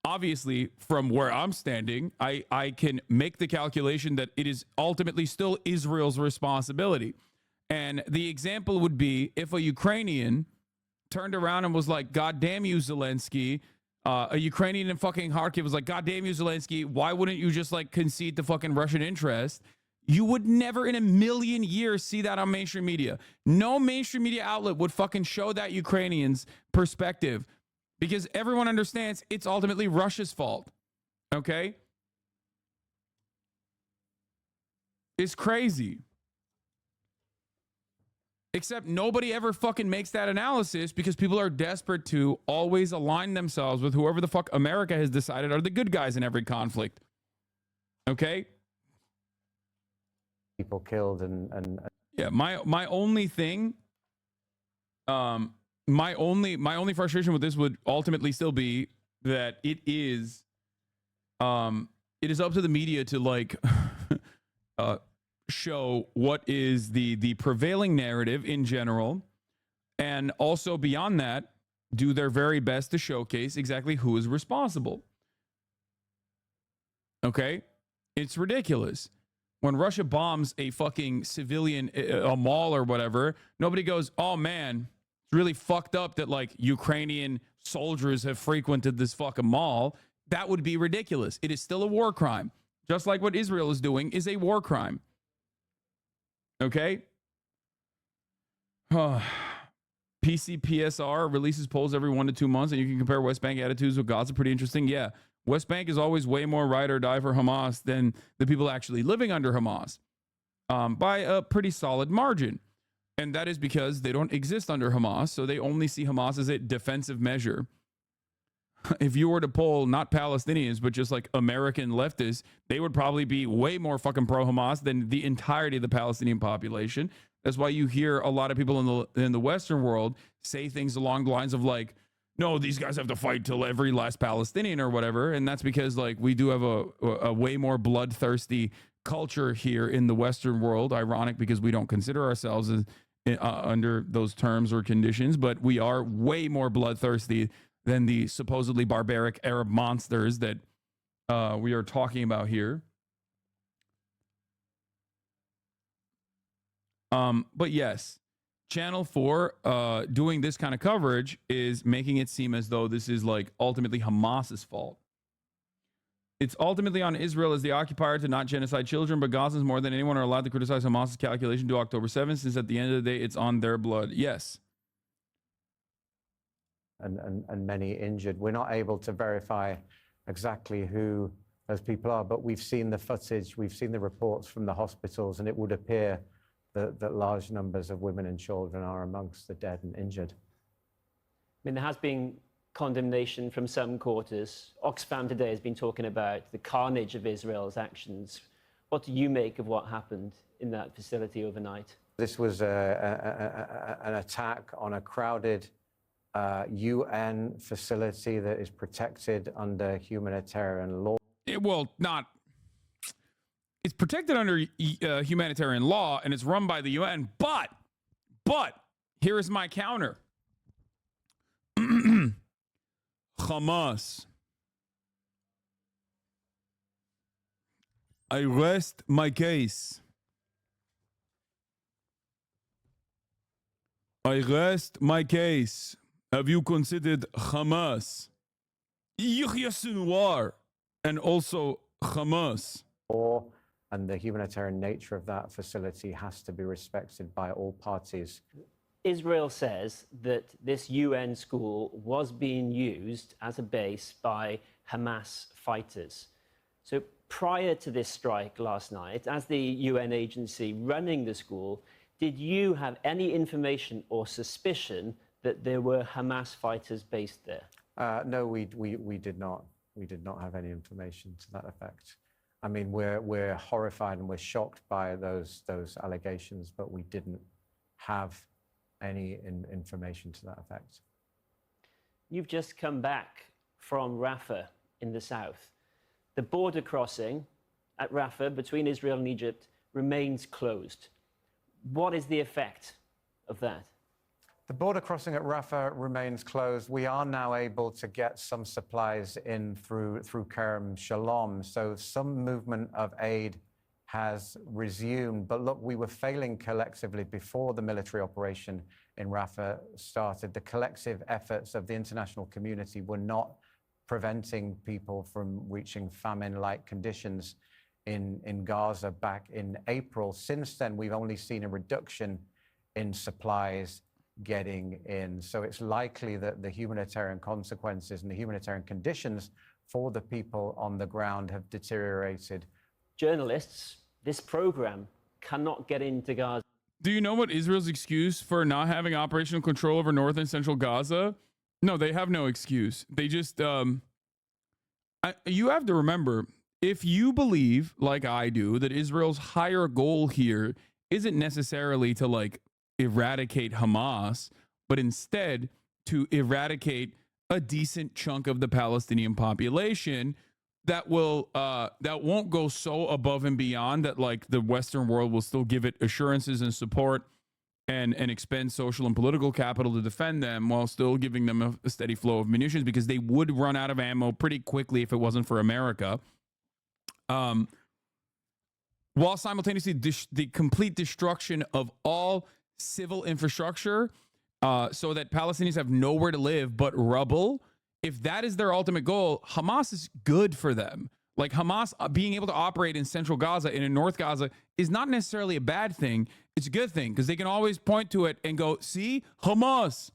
obviously, from where I'm standing, I can make the calculation that it is ultimately still Israel's responsibility. And the example would be if a Ukrainian turned around and was like, God damn you, Zelensky. A Ukrainian in fucking Kharkiv was like, God damn you, Zelensky. Why wouldn't you just like concede to fucking Russian interest? You would never in a million years see that on mainstream media. No mainstream media outlet would fucking show that Ukrainians' perspective because everyone understands it's ultimately Russia's fault. Okay? It's crazy. Except nobody ever fucking makes that analysis because people are desperate to always align themselves with whoever the fuck America has decided are the good guys in every conflict. Okay? People killed and yeah, my only thing, my only frustration with this would ultimately still be that it is up to the media to like show what is the prevailing narrative in general, and also beyond that, do their very best to showcase exactly who is responsible. Okay, it's ridiculous. When Russia bombs a fucking civilian, a mall or whatever, nobody goes, oh man, it's really fucked up that like Ukrainian soldiers have frequented this fucking mall. That would be ridiculous. It is still a war crime. Just like what Israel is doing is a war crime. Okay? PCPSR releases polls every 1 to 2 months, and you can compare West Bank attitudes with Gaza. Pretty interesting. Yeah. West Bank is always way more ride or die for Hamas than the people actually living under Hamas by a pretty solid margin. And that is because they don't exist under Hamas, so they only see Hamas as a defensive measure. If you were to poll not Palestinians, but just like American leftists, they would probably be way more fucking pro-Hamas than the entirety of the Palestinian population. That's why you hear a lot of people in the Western world say things along the lines of like, no, these guys have to fight till every last Palestinian or whatever. And that's because like we do have a way more bloodthirsty culture here in the Western world. Ironic because we don't consider ourselves as, under those terms or conditions, but we are way more bloodthirsty than the supposedly barbaric Arab monsters that we are talking about here. But yes, Channel 4 doing this kind of coverage is making it seem as though this is like ultimately Hamas's fault. It's ultimately on Israel as the occupier to not genocide children, but Gazans more than anyone are allowed to criticize Hamas's calculation to October 7th, since at the end of the day, it's on their blood. Yes. And many injured. We're not able to verify exactly who those people are, but we've seen the footage, we've seen the reports from the hospitals, and it would appear that large numbers of women and children are amongst the dead and injured. I mean, there has been condemnation from some quarters. Oxfam today has been talking about the carnage of Israel's actions. What do you make of what happened in that facility overnight? This was an attack on a crowded UN facility that is protected under humanitarian law. It's protected under humanitarian law and it's run by the UN, but here is my counter. Hamas. I rest my case. I rest my case. Have you considered Hamas? Yahya Sinwar and also Hamas. And the humanitarian nature of that facility has to be respected by all parties. Israel says that this UN school was being used as a base by Hamas fighters. So prior to this strike last night, as the UN agency running the school, did you have any information or suspicion that there were Hamas fighters based there? No, we did not. We did not have any information to that effect. I mean, we're horrified and we're shocked by those allegations, but we didn't have any information to that effect. You've just come back from Rafah in the south. The border crossing at Rafah between Israel and Egypt remains closed. What is the effect of that? The border crossing at Rafah remains closed. We are now able to get some supplies in through Kerem Shalom, so some movement of aid has resumed. But look, we were failing collectively before the military operation in Rafah started. The collective efforts of the international community were not preventing people from reaching famine-like conditions in Gaza back in April. Since then, we've only seen a reduction in supplies getting in. So it's likely that the humanitarian consequences and the humanitarian conditions for the people on the ground have deteriorated. Journalists, this program cannot get into Gaza. Do you know what Israel's excuse for not having operational control over north and central Gaza? No, they have no excuse. They just, you have to remember, if you believe, like I do, that Israel's higher goal here isn't necessarily to like eradicate Hamas, but instead to eradicate a decent chunk of the Palestinian population that won't go so above and beyond that like the Western world will still give it assurances and support and expend social and political capital to defend them while still giving them a steady flow of munitions, because they would run out of ammo pretty quickly if it wasn't for America. While simultaneously the complete destruction of all civil infrastructure so that Palestinians have nowhere to live but rubble. If that is their ultimate goal, Hamas is good for them. Like Hamas being able to operate in central Gaza and in North Gaza is not necessarily a bad thing. It's a good thing because they can always point to it and go, see, Hamas.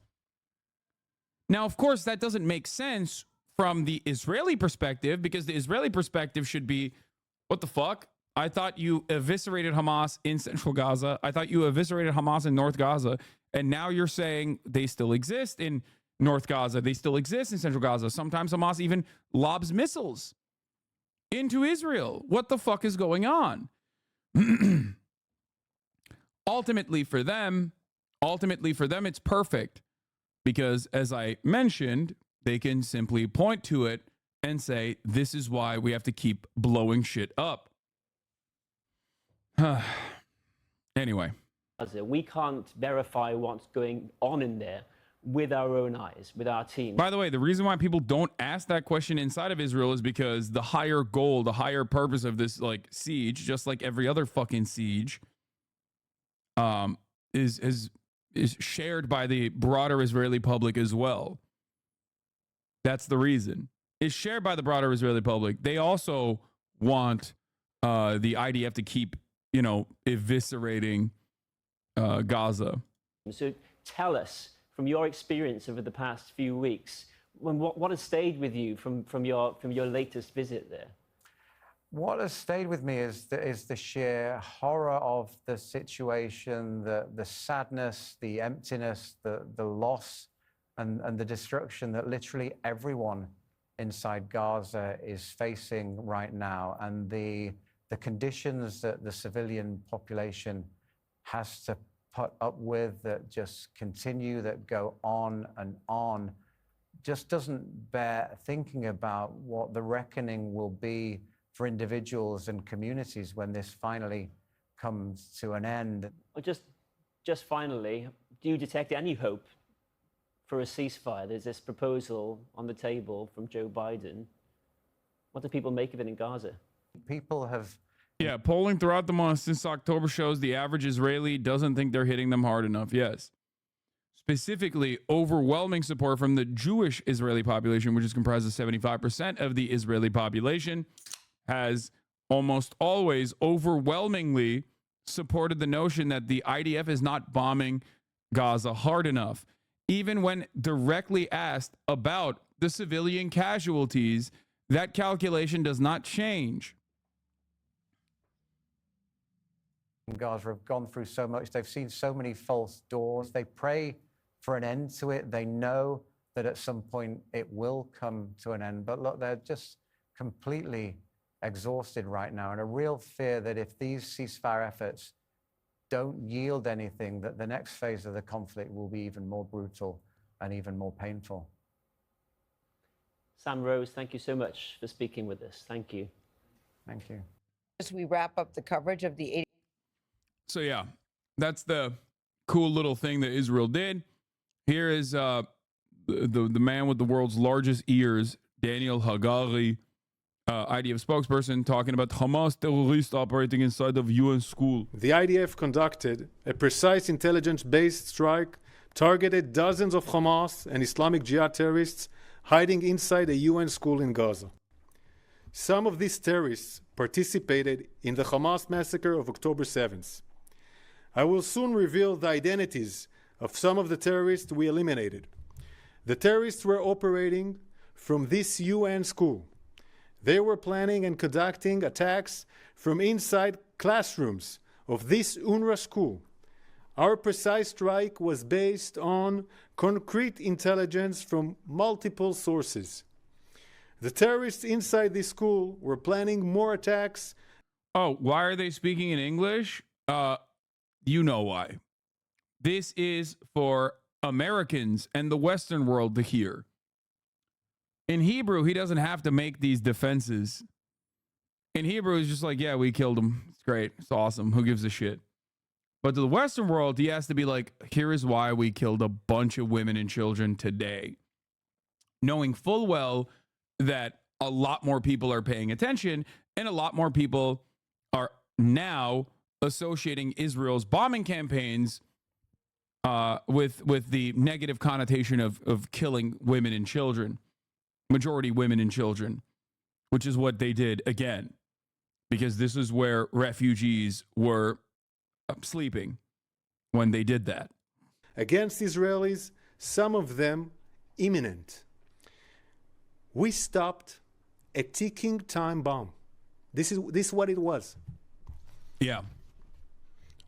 Now, of course, that doesn't make sense from the Israeli perspective, because the Israeli perspective should be, what the fuck? I thought you eviscerated Hamas in central Gaza. I thought you eviscerated Hamas in North Gaza. And now you're saying they still exist in North Gaza. They still exist in central Gaza. Sometimes Hamas even lobs missiles into Israel. What the fuck is going on? Ultimately for them, it's perfect, because as I mentioned, they can simply point to it and say, this is why we have to keep blowing shit up. Anyway. We can't verify what's going on in there with our own eyes, with our team. By the way, the reason why people don't ask that question inside of Israel is because the higher goal, the higher purpose of this like siege, just like every other fucking siege, is shared by the broader Israeli public as well. That's the reason. It's shared by the broader Israeli public. They also want the IDF to keep, eviscerating Gaza. So tell us, from your experience over the past few weeks, what has stayed with you from your latest visit there? What has stayed with me is the sheer horror of the situation, the sadness, the emptiness, the loss, and the destruction that literally everyone inside Gaza is facing right now, and the conditions that the civilian population has to put up with, that just continue, that go on and on, just doesn't bear thinking about what the reckoning will be for individuals and communities when this finally comes to an end. Just finally, do you detect any hope for a ceasefire? There's this proposal on the table from Joe Biden. What do people make of it in Gaza? People have... Yeah, polling throughout the month since October shows the average Israeli doesn't think they're hitting them hard enough. Yes. Specifically, overwhelming support from the Jewish Israeli population, which is comprised of 75% of the Israeli population, has almost always overwhelmingly supported the notion that the IDF is not bombing Gaza hard enough. Even when directly asked about the civilian casualties, that calculation does not change. Gaza have gone through so much. They've seen so many false doors. They pray for an end to it. They know that at some point it will come to an end. But look, they're just completely exhausted right now, and a real fear that if these ceasefire efforts don't yield anything, that the next phase of the conflict will be even more brutal and even more painful. Sam Rose, thank you so much for speaking with us. Thank you. Thank you. As we wrap up the coverage of the 80. So yeah, that's the cool little thing that Israel did. Here is the man with the world's largest ears, Daniel Hagari, IDF spokesperson, talking about Hamas terrorists operating inside of UN school. The IDF conducted a precise intelligence-based strike, targeted dozens of Hamas and Islamic Jihad terrorists hiding inside a UN school in Gaza. Some of these terrorists participated in the Hamas massacre of October 7th. I will soon reveal the identities of some of the terrorists we eliminated. The terrorists were operating from this UN school. They were planning and conducting attacks from inside classrooms of this UNRWA school. Our precise strike was based on concrete intelligence from multiple sources. The terrorists inside this school were planning more attacks. Oh, why are they speaking in English? You know why. This is for Americans and the Western world to hear. In Hebrew, he doesn't have to make these defenses. In Hebrew, he's just like, yeah, we killed him. It's great. It's awesome. Who gives a shit? But to the Western world, he has to be like, here is why we killed a bunch of women and children today. Knowing full well that a lot more people are paying attention and a lot more people are now associating Israel's bombing campaigns with the negative connotation of killing women and children. Majority women and children, which is what they did again, because this is where refugees were sleeping when they did that. Against Israelis, some of them imminent. We stopped a ticking time bomb. This is what it was. Yeah.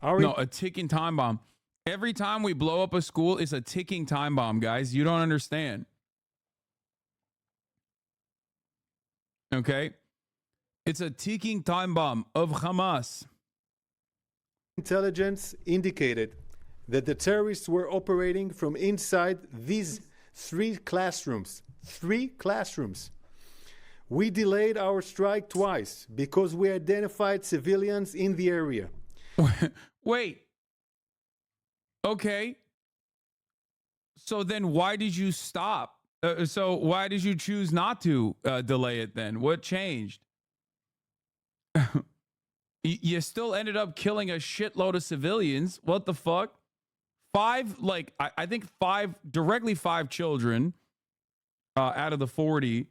No, a ticking time bomb. Every time we blow up a school, it's a ticking time bomb, guys. You don't understand. Okay? It's a ticking time bomb of Hamas. Intelligence indicated that the terrorists were operating from inside these three classrooms. 3 classrooms. We delayed our strike twice because we identified civilians in the area. Wait. Okay. So then why did you stop? So why did you choose not to delay it then? What changed? You still ended up killing a shitload of civilians. What the fuck? I think directly five children out of the 40,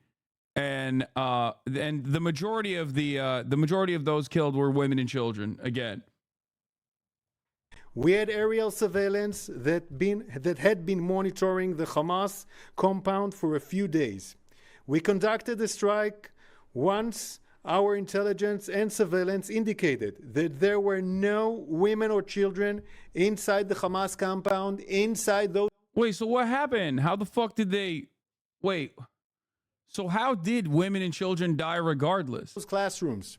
and the majority of those killed were women and children. Again, we had aerial surveillance that had been monitoring the Hamas compound for a few days. We conducted the strike once our intelligence and surveillance indicated that there were no women or children inside the Hamas compound, inside those... Wait, so what happened? How the fuck did they... Wait, so how did women and children die regardless? Those classrooms.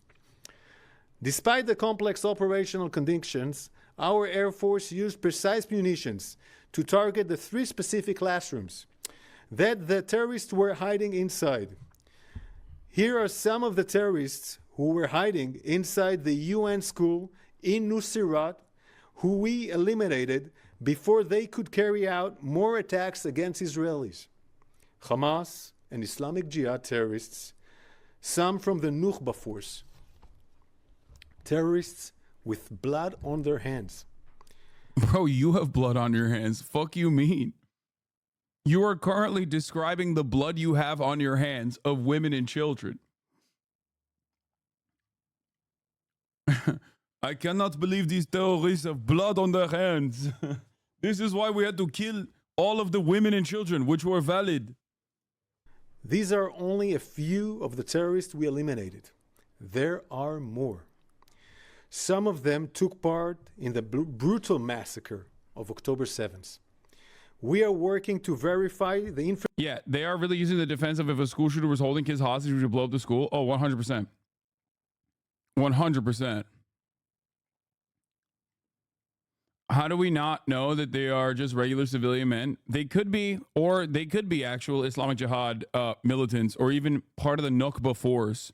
Despite the complex operational conditions, our Air Force used precise munitions to target the 3 specific classrooms that the terrorists were hiding inside. Here are some of the terrorists who were hiding inside the UN school in Nuseirat, who we eliminated before they could carry out more attacks against Israelis. Hamas and Islamic Jihad terrorists, some from the Nukhba force. Terrorists with blood on their hands. Bro, you have blood on your hands. Fuck you mean? You are currently describing the blood you have on your hands of women and children. I cannot believe these terrorists have blood on their hands. This is why we had to kill all of the women and children, which were valid. These are only a few of the terrorists we eliminated. There are more. Some of them took part in the brutal massacre of October 7th. We are working to verify the information. Yeah, they are really using the defense of if a school shooter was holding kids hostage, would you blow up the school? Oh, 100%. 100%. How do we not know that they are just regular civilian men? They could be, or they could be actual Islamic Jihad militants, or even part of the Nukhba force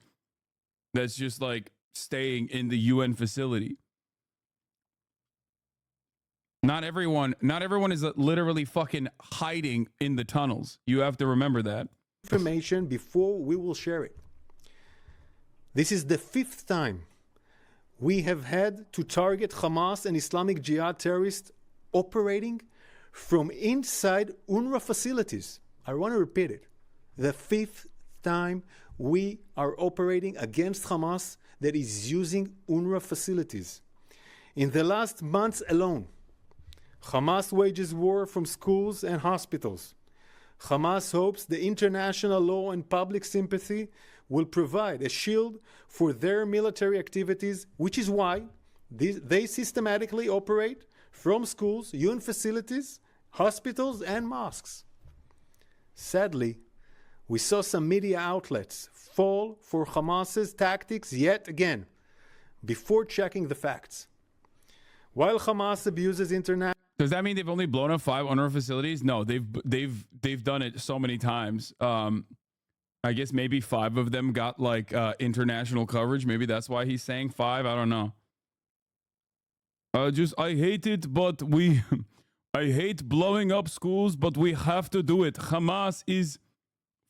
that's just like staying in the UN facility. Not everyone is literally fucking hiding in the tunnels. You have to remember that. Information before we will share it. This is the 5th time we have had to target Hamas and Islamic Jihad terrorists operating from inside UNRWA facilities. I want to repeat it. The 5th time we are operating against Hamas that is using UNRWA facilities. In the last months alone, Hamas wages war from schools and hospitals. Hamas hopes the international law and public sympathy will provide a shield for their military activities, which is why they systematically operate from schools, UN facilities, hospitals, and mosques. Sadly, we saw some media outlets fall for Hamas's tactics yet again, before checking the facts. While Hamas abuses international... Does that mean they've only blown up 5 UNRWA facilities? No, they've done it so many times. I guess maybe 5 of them got like international coverage. Maybe that's why he's saying 5. I don't know. I hate it, but I hate blowing up schools, but we have to do it. Hamas is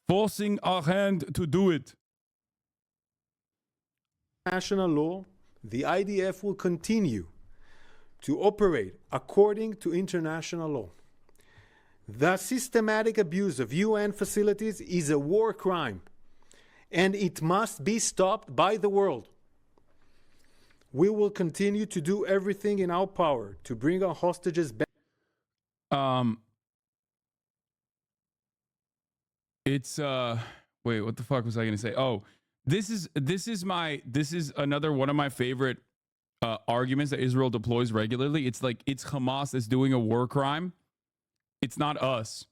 forcing our hand to do it. National law, the IDF will continue to operate according to international law. The systematic abuse of UN facilities is a war crime, and it must be stopped by the world. We will continue to do everything in our power to bring our hostages back. It's wait, what the fuck was I gonna say? Oh, this is another one of my favorite arguments that Israel deploys regularly. It's like it's Hamas that's doing a war crime. It's not us.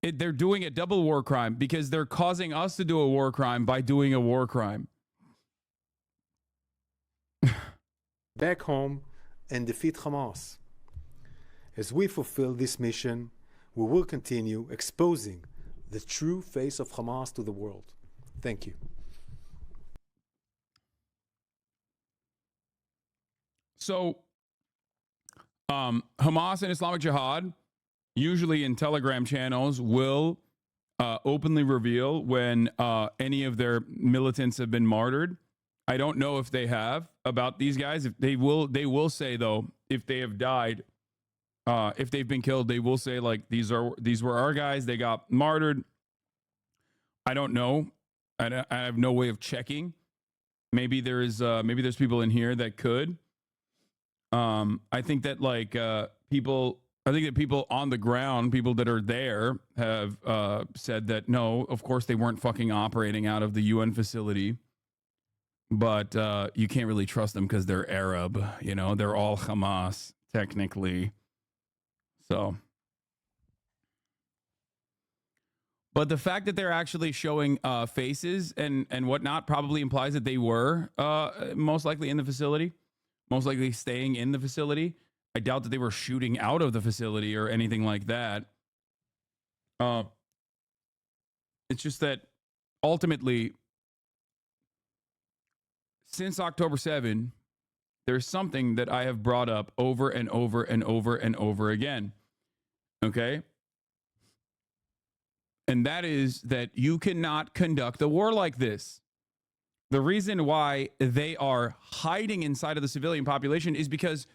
They're doing a double war crime because they're causing us to do a war crime by doing a war crime. Back home and defeat Hamas. As we fulfill this mission, we will continue exposing the true face of Hamas to the world. Thank you. So, Hamas and Islamic Jihad, usually in Telegram channels, will openly reveal when any of their militants have been martyred. I don't know if they have about these guys. If they will say though, if they have died, if they've been killed, they will say like these were our guys. They got martyred. I don't know. I have no way of checking. Maybe there's people in here that could. I think that like people on the ground, people that are there have said that no, of course they weren't fucking operating out of the UN facility. But you can't really trust them because they're Arab, you know, they're all Hamas technically. So, but the fact that they're actually showing faces and whatnot probably implies that they were most likely in the facility, most likely staying in the facility. I doubt that they were shooting out of the facility or anything like that. It's just that ultimately, since October 7, there's something that I have brought up over and over and over and over again. Okay? And that is that you cannot conduct a war like this. The reason why they are hiding inside of the civilian population is because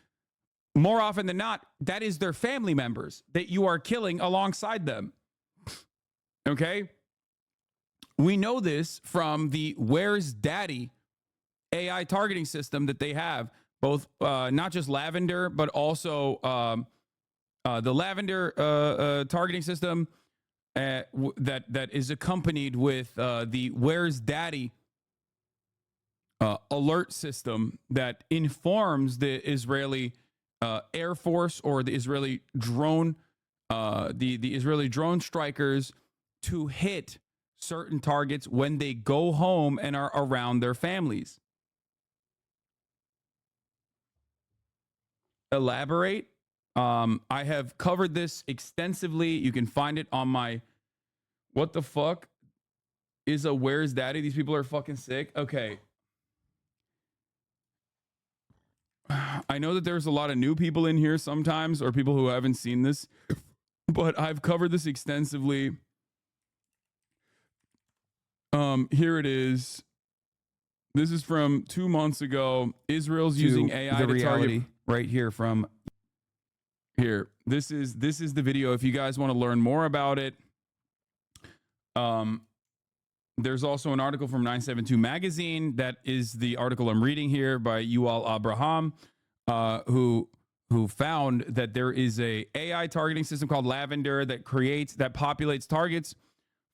more often than not, that is their family members that you are killing alongside them. Okay? We know this from the Where's Daddy AI targeting system that they have, both not just Lavender, but also the Lavender targeting system that is accompanied with the Where's Daddy alert system that informs the Israeli Air Force or the Israeli drone, the Israeli drone strikers to hit certain targets when they go home and are around their families. Elaborate. I have covered this extensively. You can find it on my what the fuck is a Where's Daddy? These people are fucking sick. Okay. I know that there's a lot of new people in here sometimes, or people who haven't seen this, but I've covered this extensively. Here it is. This is from 2 months ago. Israel's using AI to target right here from here. This is the video. If you guys want to learn more about it, There's also an article from 972 magazine that is the article I'm reading here by Yuval Abraham, who found that there is a AI targeting system called Lavender that populates targets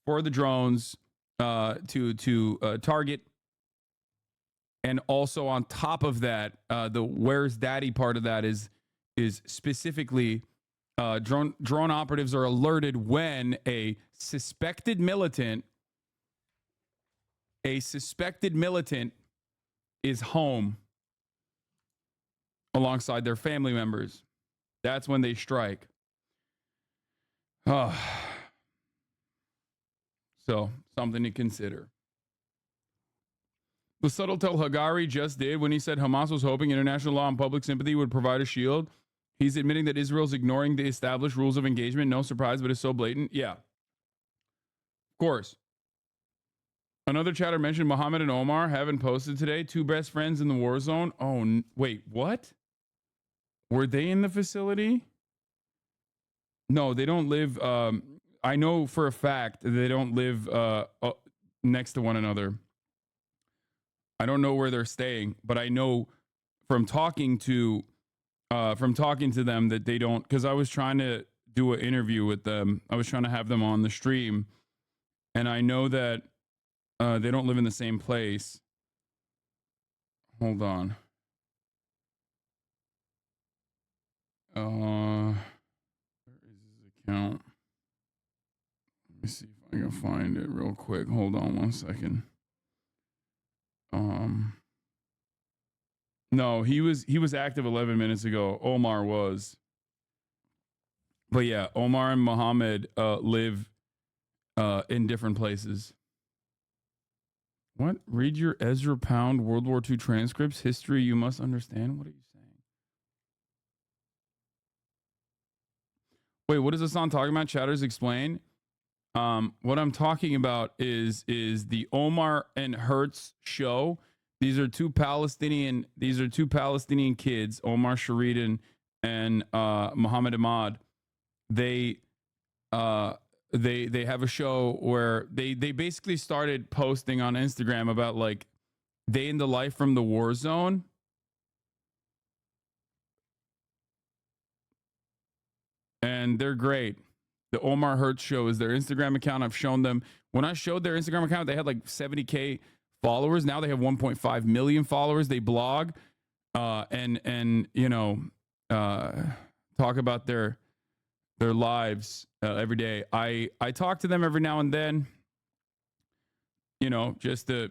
for the drones to target. And also on top of that, the where's daddy part of that is specifically drone operatives are alerted when a suspected militant is home alongside their family members. That's when they strike. So something to consider. The subtle tell Hagari just did when he said Hamas was hoping international law and public sympathy would provide a shield. He's admitting that Israel's ignoring the established rules of engagement. No surprise, but it's so blatant. Yeah. Of course. Another chatter mentioned Mohammed and Omar haven't posted today. Two best friends in the war zone. Oh, wait, what? Were they in the facility? No, they don't live. I know for a fact they don't live next to one another. I don't know where they're staying, but I know from talking to them that they don't, because I was trying to do an interview with them. I was trying to have them on the stream, and I know that they don't live in the same place. Hold on. Where is his account? Let me see if I can find it real quick. Hold on 1 second. No, he was active 11 minutes ago. Omar was. But yeah, Omar and Mohammed live in different places. What? Read your Ezra Pound World War II transcripts. History you must understand. What are you saying? Wait, what is Hassan talking about? Chatters, explain. What I'm talking about is the Omar and Hertz show. These are two Palestinian kids, Omar Sharidan and Muhammad Ahmad. They have a show where they basically started posting on Instagram about like day in the life from the war zone. And they're great. The Omar Hertz show is their Instagram account. I've shown them. When I showed their Instagram account, they had like 70K followers. Now they have 1.5 million followers. They blog and you know, talk about their lives every day. I talk to them every now and then, you know, just to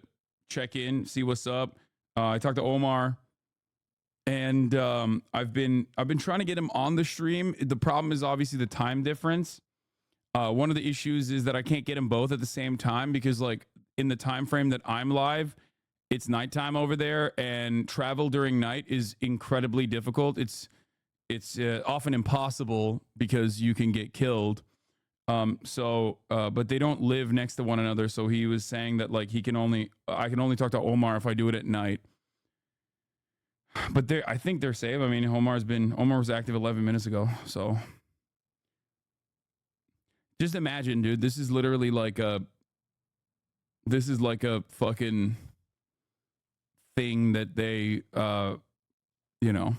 check in, see what's up. I talk to Omar, and I've been trying to get him on the stream. The problem is obviously the time difference. One of the issues is that I can't get them both at the same time because, like, in the time frame that I'm live, it's nighttime over there, and travel during night is incredibly difficult. It's often impossible because you can get killed. But they don't live next to one another. So he was saying that like I can only talk to Omar if I do it at night. But I think they're safe. I mean, Omar was active 11 minutes ago. So just imagine, dude, this is literally like a fucking thing that they, you know,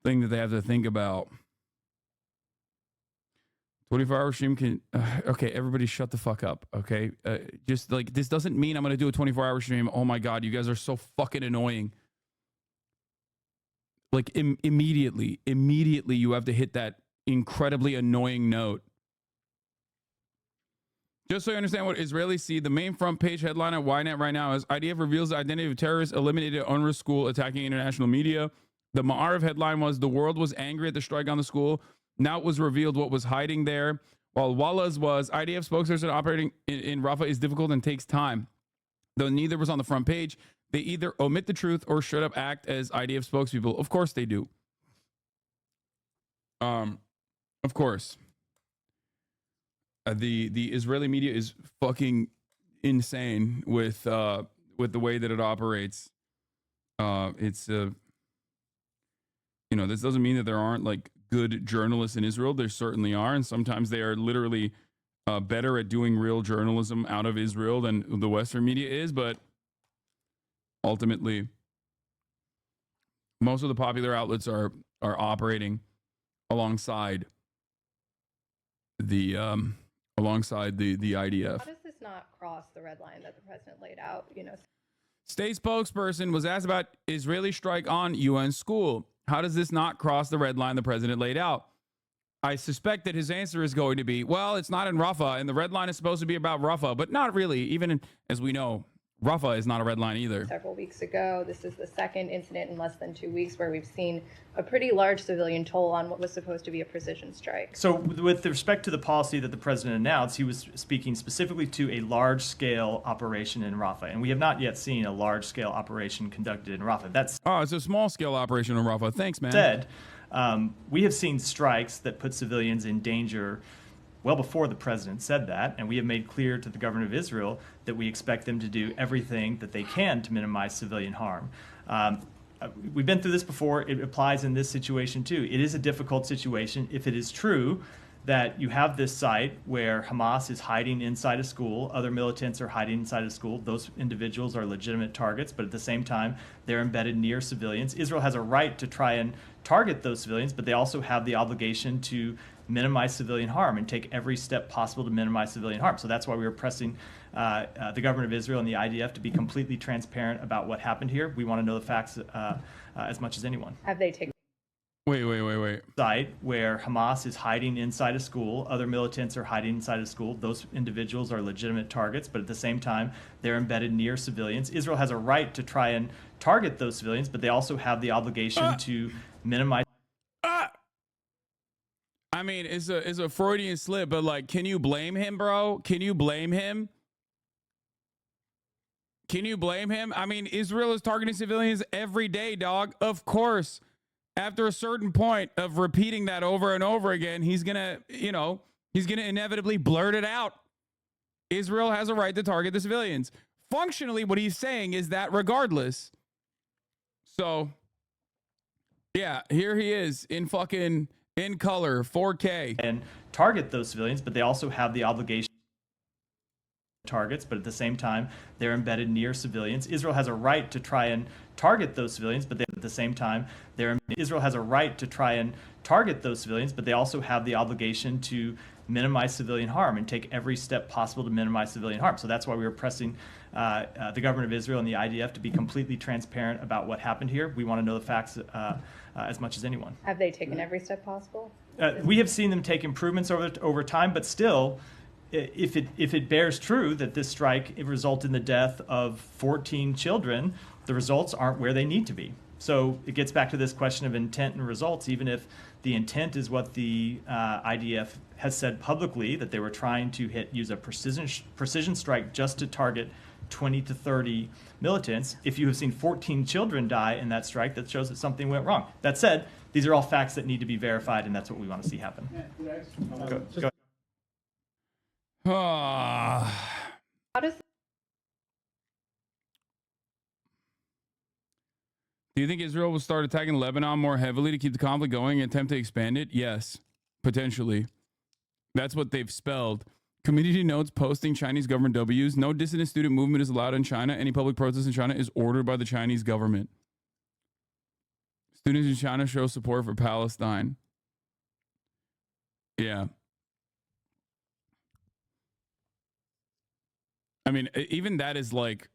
thing that they have to think about. 24-hour stream can, okay, everybody shut the fuck up, okay? Just like, this doesn't mean I'm going to do a 24-hour stream. Oh my God, you guys are so fucking annoying. Like, immediately, you have to hit that incredibly annoying note. Just so you understand what Israelis see, the main front page headline at Ynet right now is IDF reveals the identity of terrorists eliminated at UNRWA school attacking international media. The Ma'ariv headline was, the world was angry at the strike on the school. Now it was revealed what was hiding there. While Wallah's was, IDF spokesperson operating in Rafah is difficult and takes time. Though neither was on the front page, they either omit the truth or straight up act as IDF spokespeople. Of course they do. Of course. The Israeli media is fucking insane with the way that it operates. It's you know, this doesn't mean that there aren't like good journalists in Israel. There certainly are, and sometimes they are literally better at doing real journalism out of Israel than the Western media is, but ultimately, most of the popular outlets are operating alongside the IDF. How does this not cross the red line that the president laid out? State spokesperson was asked about Israeli strike on UN school. How does this not cross the red line the president laid out? I suspect that his answer is going to be, well, it's not in Rafah, and the red line is supposed to be about Rafah, but not really. Even as we know, Rafah is not a red line either. Several weeks ago, this is the second incident in less than 2 weeks where we've seen a pretty large civilian toll on what was supposed to be a precision strike. So with respect to the policy that the president announced, he was speaking specifically to a large-scale operation in Rafah, and we have not yet seen a large-scale operation conducted in Rafah. That's it's a small-scale operation in Rafah. Thanks, man. Said, we have seen strikes that put civilians in danger well before the president said that, and we have made clear to the government of Israel that we expect them to do everything that they can to minimize civilian harm. We've been through this before. It applies in this situation too. It is a difficult situation if it is true that you have this site where Hamas is hiding inside a school, other militants are hiding inside a school. Those individuals are legitimate targets, but at the same time, they're embedded near civilians. Israel has a right to try and target those civilians, but they also have the obligation to minimize civilian harm and take every step possible to minimize civilian harm. So that's why we were pressing the government of Israel and the IDF to be completely transparent about what happened here. We want to know the facts as much as anyone. Have they taken? Wait. Site where Hamas is hiding inside a school, other militants are hiding inside a school. Those individuals are legitimate targets, but at the same time, they're embedded near civilians. Israel has a right to try and target those civilians, but they also have the obligation to minimize. I mean, it's a Freudian slip, but like, can you blame him, bro? Can you blame him? Can you blame him? I mean, Israel is targeting civilians every day, dog. Of course. After a certain point of repeating that over and over again, he's gonna inevitably blurt it out. Israel has a right to target the civilians. Functionally, what he's saying is that regardless. So, yeah, here he is in color, 4K. And target those civilians, but they also have the obligation targets, but at the same time, they're embedded near civilians. Israel has a right to try and target those civilians, but at the same time, Israel has a right to try and target those civilians, but they also have the obligation to minimize civilian harm and take every step possible to minimize civilian harm. So that's why we were pressing the government of Israel and the IDF to be completely transparent about what happened here. We want to know the facts as much as anyone. Have they taken every step possible? We have seen them take improvements over time, but still, if it bears true that this strike resulted in the death of 14 children, the results aren't where they need to be. So it gets back to this question of intent and results. Even if the intent is what the IDF has said publicly, that they were trying to use a precision strike just to target 20 to 30 militants. If you have seen 14 children die in that strike, that shows that something went wrong. That said, these are all facts that need to be verified, and that's what we want to see happen. Go. How does Do you think Israel will start attacking Lebanon more heavily to keep the conflict going and attempt to expand it? Yes, potentially. That's what they've spelled. Community notes posting Chinese government W's. No dissident student movement is allowed in China. Any public protest in China is ordered by the Chinese government. Students in China show support for Palestine. Yeah. I mean, even that is like,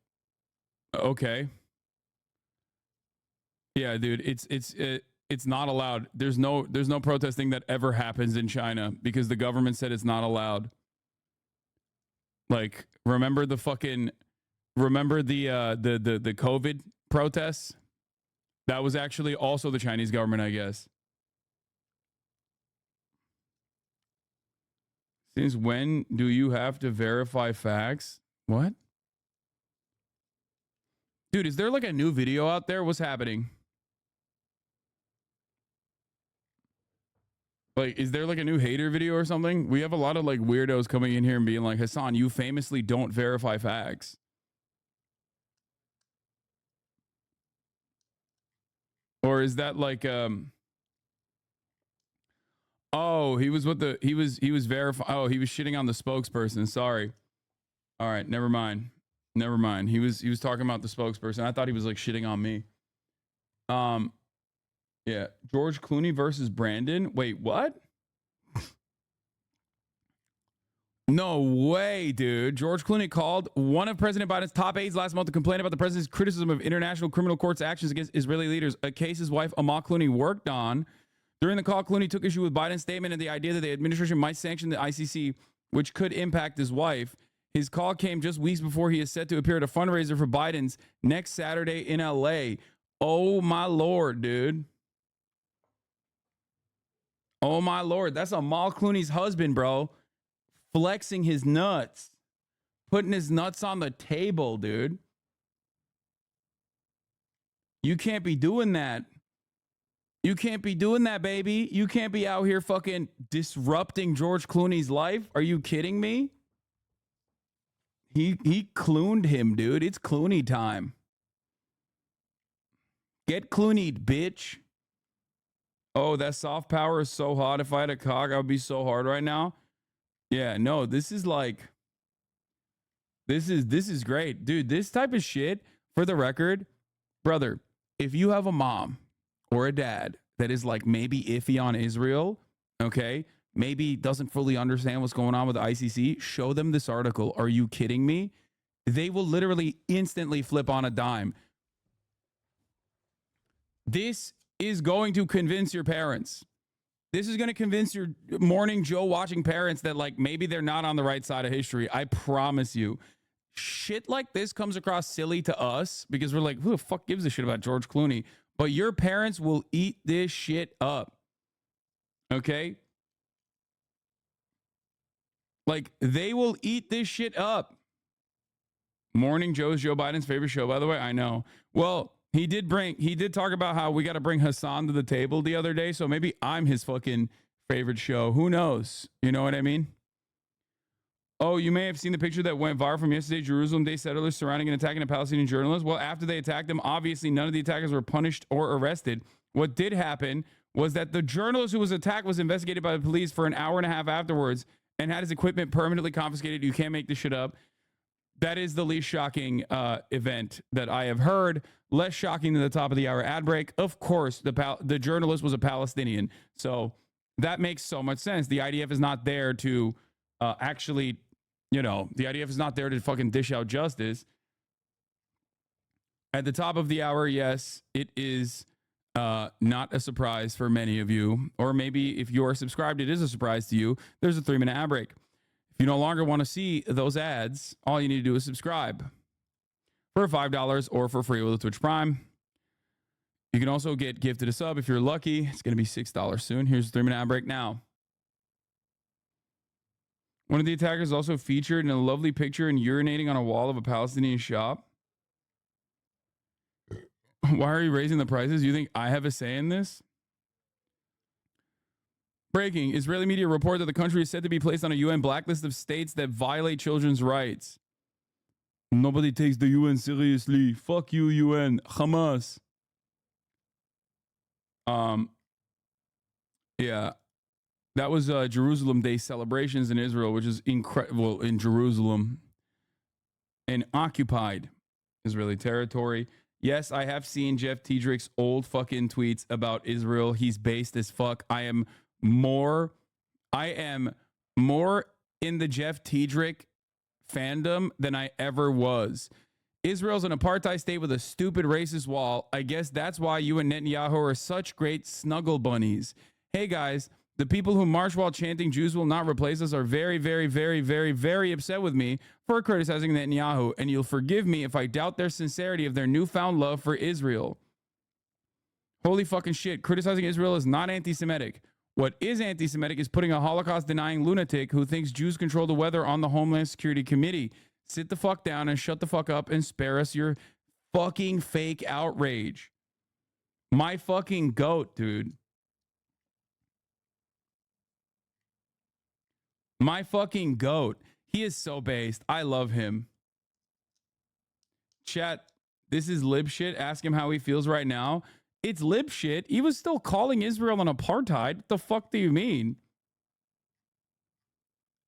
okay. Yeah, dude, it's not allowed. There's no protesting that ever happens in China because the government said it's not allowed. Like, remember the COVID protests? That was actually also the Chinese government, I guess. Since when do you have to verify facts? What? Dude, is there like a new video out there? What's happening? Like, is there like a new hater video or something? We have a lot of like weirdos coming in here and being like, Hassan, you famously don't verify facts. Or is that like, Oh, he was with the he was verifying. Oh, he was shitting on the spokesperson. Sorry. All right, never mind. Never mind. He was talking about the spokesperson. I thought he was like shitting on me. Yeah, George Clooney versus Brandon. Wait, what? No way, dude. George Clooney called one of President Biden's top aides last month to complain about the president's criticism of international criminal court's actions against Israeli leaders, a case his wife Amal Clooney worked on. During the call, Clooney took issue with Biden's statement and the idea that the administration might sanction the ICC, which could impact his wife. His call came just weeks before he is set to appear at a fundraiser for Biden's next Saturday in LA. Oh my Lord, dude. Oh my Lord. That's Amal Clooney's husband, bro. Flexing his nuts. Putting his nuts on the table, dude. You can't be doing that. You can't be doing that, baby. You can't be out here fucking disrupting George Clooney's life. Are you kidding me? He clooned him, dude. It's Clooney time. Get Clooney'd, bitch. Oh, that soft power is so hot. If I had a cock, I would be so hard right now. Yeah, no, this is like, this is great. Dude, this type of shit, for the record, brother, if you have a mom or a dad that is like maybe iffy on Israel, okay, maybe doesn't fully understand what's going on with the ICC, show them this article. Are you kidding me? They will literally instantly flip on a dime. This is going to convince your parents. This is going to convince your Morning Joe watching parents that like maybe they're not on the right side of history. I promise you. Shit like this comes across silly to us because we're like, who the fuck gives a shit about George Clooney? But your parents will eat this shit up. Okay? Like, they will eat this shit up. Morning Joe's Joe Biden's favorite show, by the way. I know. Well, he did talk about how we got to bring Hassan to the table the other day. So maybe I'm his fucking favorite show. Who knows? You know what I mean? Oh, you may have seen the picture that went viral from yesterday. Jerusalem Day settlers surrounding and attacking a Palestinian journalist. Well, after they attacked them, obviously none of the attackers were punished or arrested. What did happen was that the journalist who was attacked was investigated by the police for an hour and a half afterwards and had his equipment permanently confiscated. You can't make this shit up. That is the least shocking event that I have heard. Less shocking than the top of the hour ad break. Of course, the journalist was a Palestinian. So that makes so much sense. The IDF is not there to actually, the IDF is not there to fucking dish out justice. At the top of the hour, yes, it is not a surprise for many of you. Or maybe if you're subscribed, it is a surprise to you. There's a 3-minute ad break. If you no longer want to see those ads, all you need to do is subscribe for $5 or for free with a Twitch Prime. You can also get gifted a sub if you're lucky. It's going to be $6 soon. Here's the 3-minute ad break now. One of the attackers also featured in a lovely picture and urinating on a wall of a Palestinian shop. Why are you raising the prices? You think I have a say in this? Breaking. Israeli media report that the country is said to be placed on a UN blacklist of states that violate children's rights. Nobody takes the UN seriously. Fuck you, UN. Hamas. Yeah. That was Jerusalem Day celebrations in Israel, which is incredible in Jerusalem. In occupied Israeli territory. Yes, I have seen Jeff Tiedrick's old fucking tweets about Israel. He's based as fuck. I am more in the Jeff Tiedrick fandom than I ever was. Israel's an apartheid state with a stupid racist wall. I guess that's why you and Netanyahu are such great snuggle bunnies. Hey guys, the people who march while chanting Jews will not replace us are very, very, very, very, very upset with me for criticizing Netanyahu, and you'll forgive me if I doubt their sincerity of their newfound love for Israel. Holy fucking shit, criticizing Israel is not anti-Semitic. What is anti-Semitic is putting a Holocaust-denying lunatic who thinks Jews control the weather on the Homeland Security Committee. Sit the fuck down and shut the fuck up and spare us your fucking fake outrage. My fucking goat, dude. My fucking goat. He is so based. I love him. Chat, this is lib shit. Ask him how he feels right now. It's lib shit. He was still calling Israel an apartheid. What the fuck do you mean?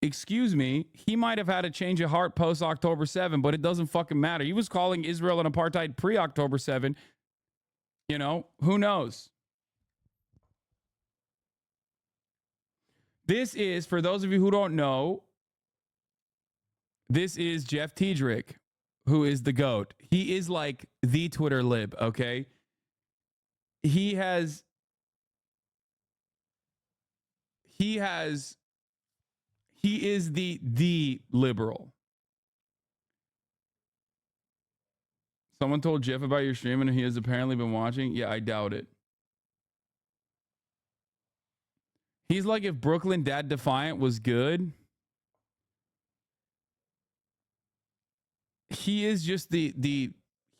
excuse me, he might have had a change of heart post October 7, but it doesn't fucking matter. He was calling Israel an apartheid pre October 7. You know, who knows? This is, for those of you who don't know, this is Jeff Tiedrich, who is the GOAT. He is like the Twitter lib, okay? He is the liberal. Someone told Jeff about your stream and he has apparently been watching. Yeah, I doubt it. He's like if Brooklyn Dad Defiant was good. He is just he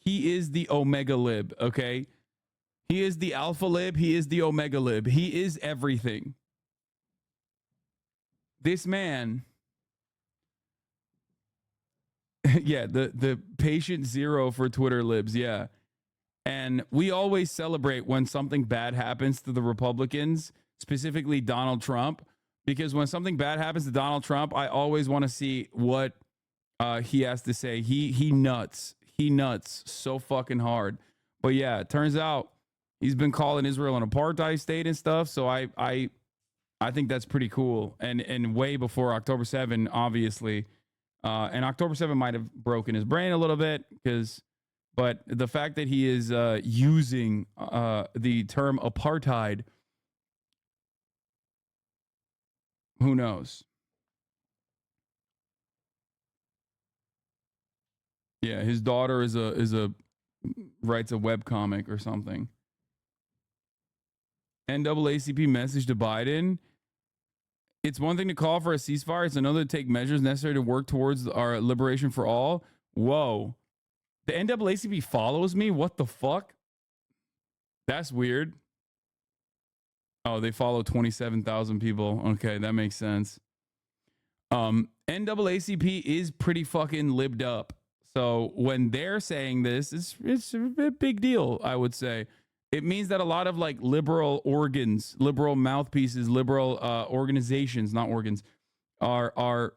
is the Omega lib, okay? He is the Alpha lib, he is the Omega lib. He is everything. This man, yeah, the patient zero for Twitter libs, yeah. And we always celebrate when something bad happens to the Republicans, specifically Donald Trump, because when something bad happens to Donald Trump, I always want to see what he has to say. He nuts so fucking hard. But yeah, it turns out he's been calling Israel an apartheid state and stuff. So I think that's pretty cool. And way before October 7, obviously. And October 7 might have broken his brain a little bit but the fact that he is using the term apartheid, who knows? Yeah, his daughter writes a webcomic or something. NAACP message to Biden. It's one thing to call for a ceasefire. It's another to take measures necessary to work towards our liberation for all. Whoa. The NAACP follows me? What the fuck? That's weird. Oh, they follow 27,000 people. Okay, that makes sense. NAACP is pretty fucking libbed up. So when they're saying this, it's a big deal, I would say. It means that a lot of like liberal organs, liberal mouthpieces, liberal organizations, not organs, are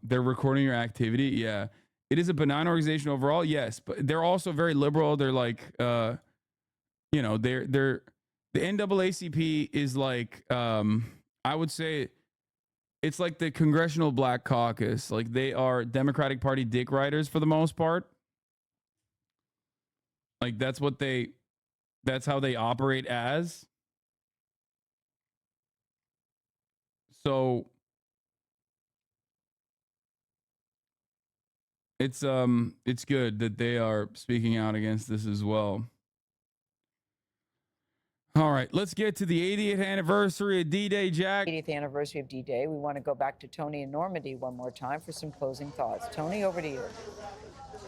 they're recording your activity. Yeah. It is a benign organization overall, yes, but they're also very liberal. They're like they're the NAACP is like I would say it's like the Congressional Black Caucus. Like they are Democratic Party dick riders for the most part. Like that's how they operate as. So it's good that they are speaking out against this as well. All right, let's get to the 80th anniversary of D-Day, Jack. 80th anniversary of D-Day. We want to go back to Tony in Normandy one more time for some closing thoughts. Tony, over to you.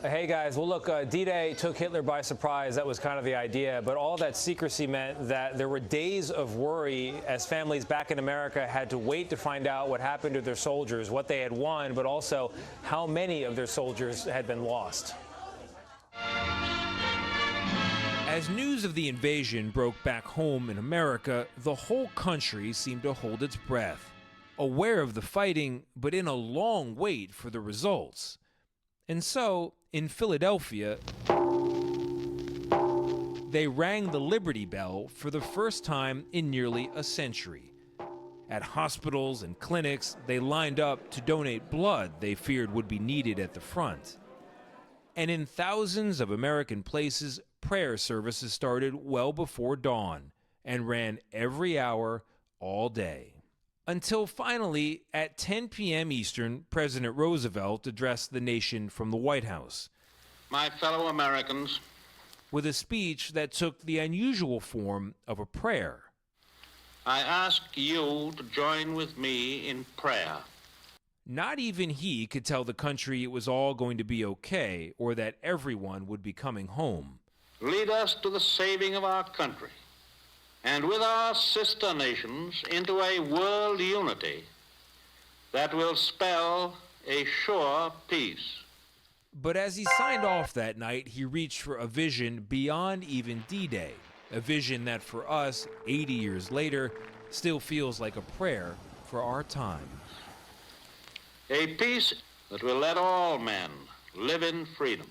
Hey, guys. Well, look, D-Day took Hitler by surprise. That was kind of the idea. But all that secrecy meant that there were days of worry as families back in America had to wait to find out what happened to their soldiers, what they had won, but also how many of their soldiers had been lost. As news of the invasion broke back home in America, the whole country seemed to hold its breath, aware of the fighting, but in a long wait for the results. And so, in Philadelphia, they rang the Liberty Bell for the first time in nearly a century. At hospitals and clinics, they lined up to donate blood they feared would be needed at the front. And in thousands of American places, prayer services started well before dawn and ran every hour all day. Until finally, at 10 p.m. Eastern, President Roosevelt addressed the nation from the White House. My fellow Americans, with a speech that took the unusual form of a prayer. I ask you to join with me in prayer. Not even he could tell the country it was all going to be okay or that everyone would be coming home. Lead us to the saving of our country, and with our sister nations into a world unity that will spell a sure peace. But as he signed off that night, he reached for a vision beyond even D-Day, a vision that for us, 80 years later, still feels like a prayer for our time. A peace that will let all men live in freedom,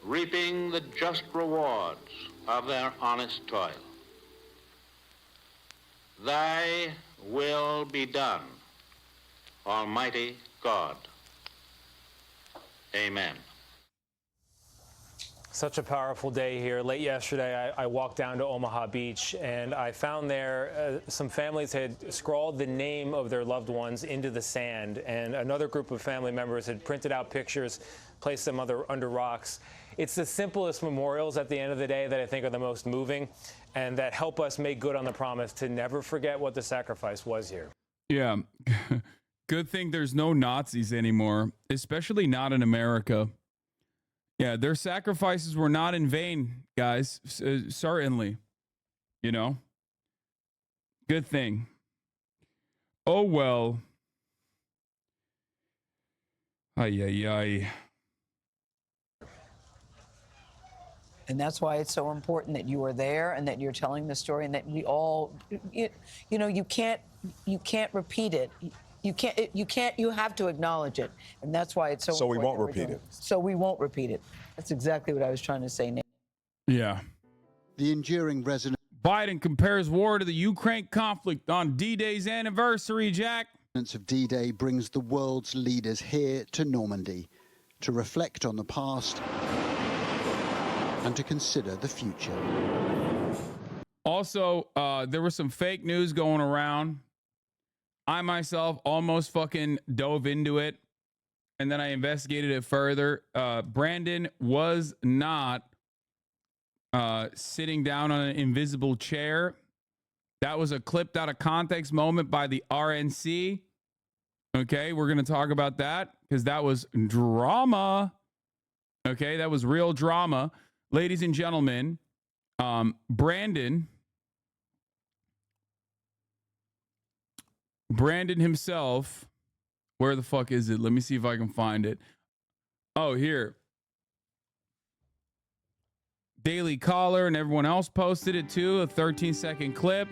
reaping the just rewards of their honest toil. Thy will be done, Almighty God. Amen. Such a powerful day here. Late yesterday, I walked down to Omaha Beach, and I found there some families had scrawled the name of their loved ones into the sand, and another group of family members had printed out pictures, placed them under rocks. It's the simplest memorials at the end of the day that I think are the most moving and that help us make good on the promise to never forget what the sacrifice was here. Yeah. Good thing there's no Nazis anymore, especially not in America. Yeah, their sacrifices were not in vain, guys. Certainly. You know? Good thing. Oh, well. Ay, ay, ay. And that's why it's so important that you are there and that you're telling the story and that we all, you know, you can't repeat it. You have to acknowledge it. And that's why it's so important. So we won't repeat it. So we won't repeat it. That's exactly what I was trying to say, Nate. Yeah. The enduring resonance. Biden compares war to the Ukraine conflict on D-Day's anniversary, Jack. Of D-Day brings the world's leaders here to Normandy to reflect on the past and to consider the future. Also, there was some fake news going around. I myself almost fucking dove into it, and then I investigated it further. Brandon was not sitting down on an invisible chair. That was a clipped out of context moment by the RNC. Okay, we're going to talk about that because that was drama. Okay, that was real drama. Ladies and gentlemen, Brandon himself, where the fuck is it? Let me see if I can find it. Oh, here. Daily Caller and everyone else posted it too, a 13-second clip.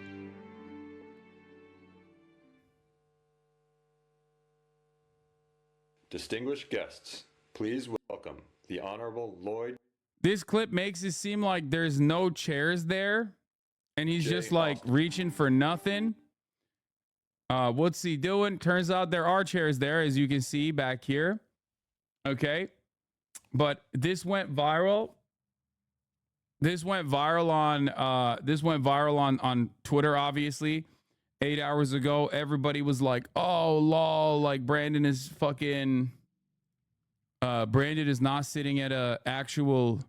Distinguished guests, please welcome the Honorable Lloyd. This clip makes it seem like there's no chairs there, and he's just like reaching for nothing. What's he doing? Turns out there are chairs there, as you can see back here. Okay, but this went viral. This went viral on Twitter, obviously. 8 hours ago, everybody was like, "Oh, lol!" Like Brandon is fucking. Brandon is not sitting at a actual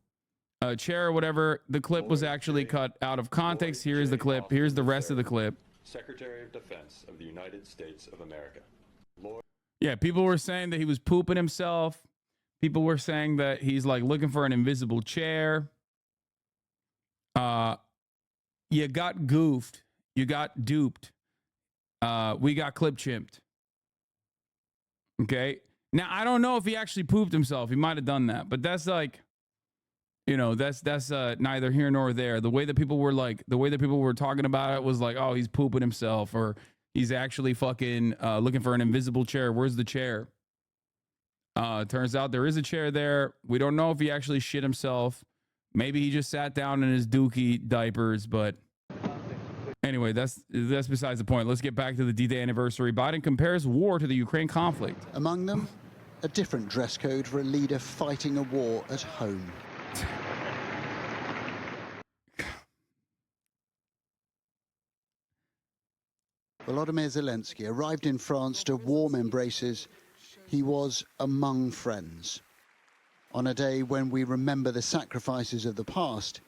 chair or whatever. The clip was actually cut out of context. Here is the clip. Here's the rest of the clip. Secretary of Defense of the United States of America. Yeah, people were saying that he was pooping himself. People were saying that he's like looking for an invisible chair. You got goofed. You got duped. We got clip chimped. Okay. Now, I don't know if he actually pooped himself. He might have done that, but that's like, you know, that's neither here nor there. The way that people were talking about it was like, oh, he's pooping himself, or he's actually fucking looking for an invisible chair. Where's the chair? Turns out there is a chair there. We don't know if he actually shit himself. Maybe he just sat down in his dookie diapers, but anyway, that's besides the point. Let's get back to the D-Day anniversary. Biden compares war to the Ukraine conflict. Among them, a different dress code for a leader fighting a war at home. Volodymyr Zelensky arrived in France to warm embraces. He was among friends. On a day when we remember the sacrifices of the past,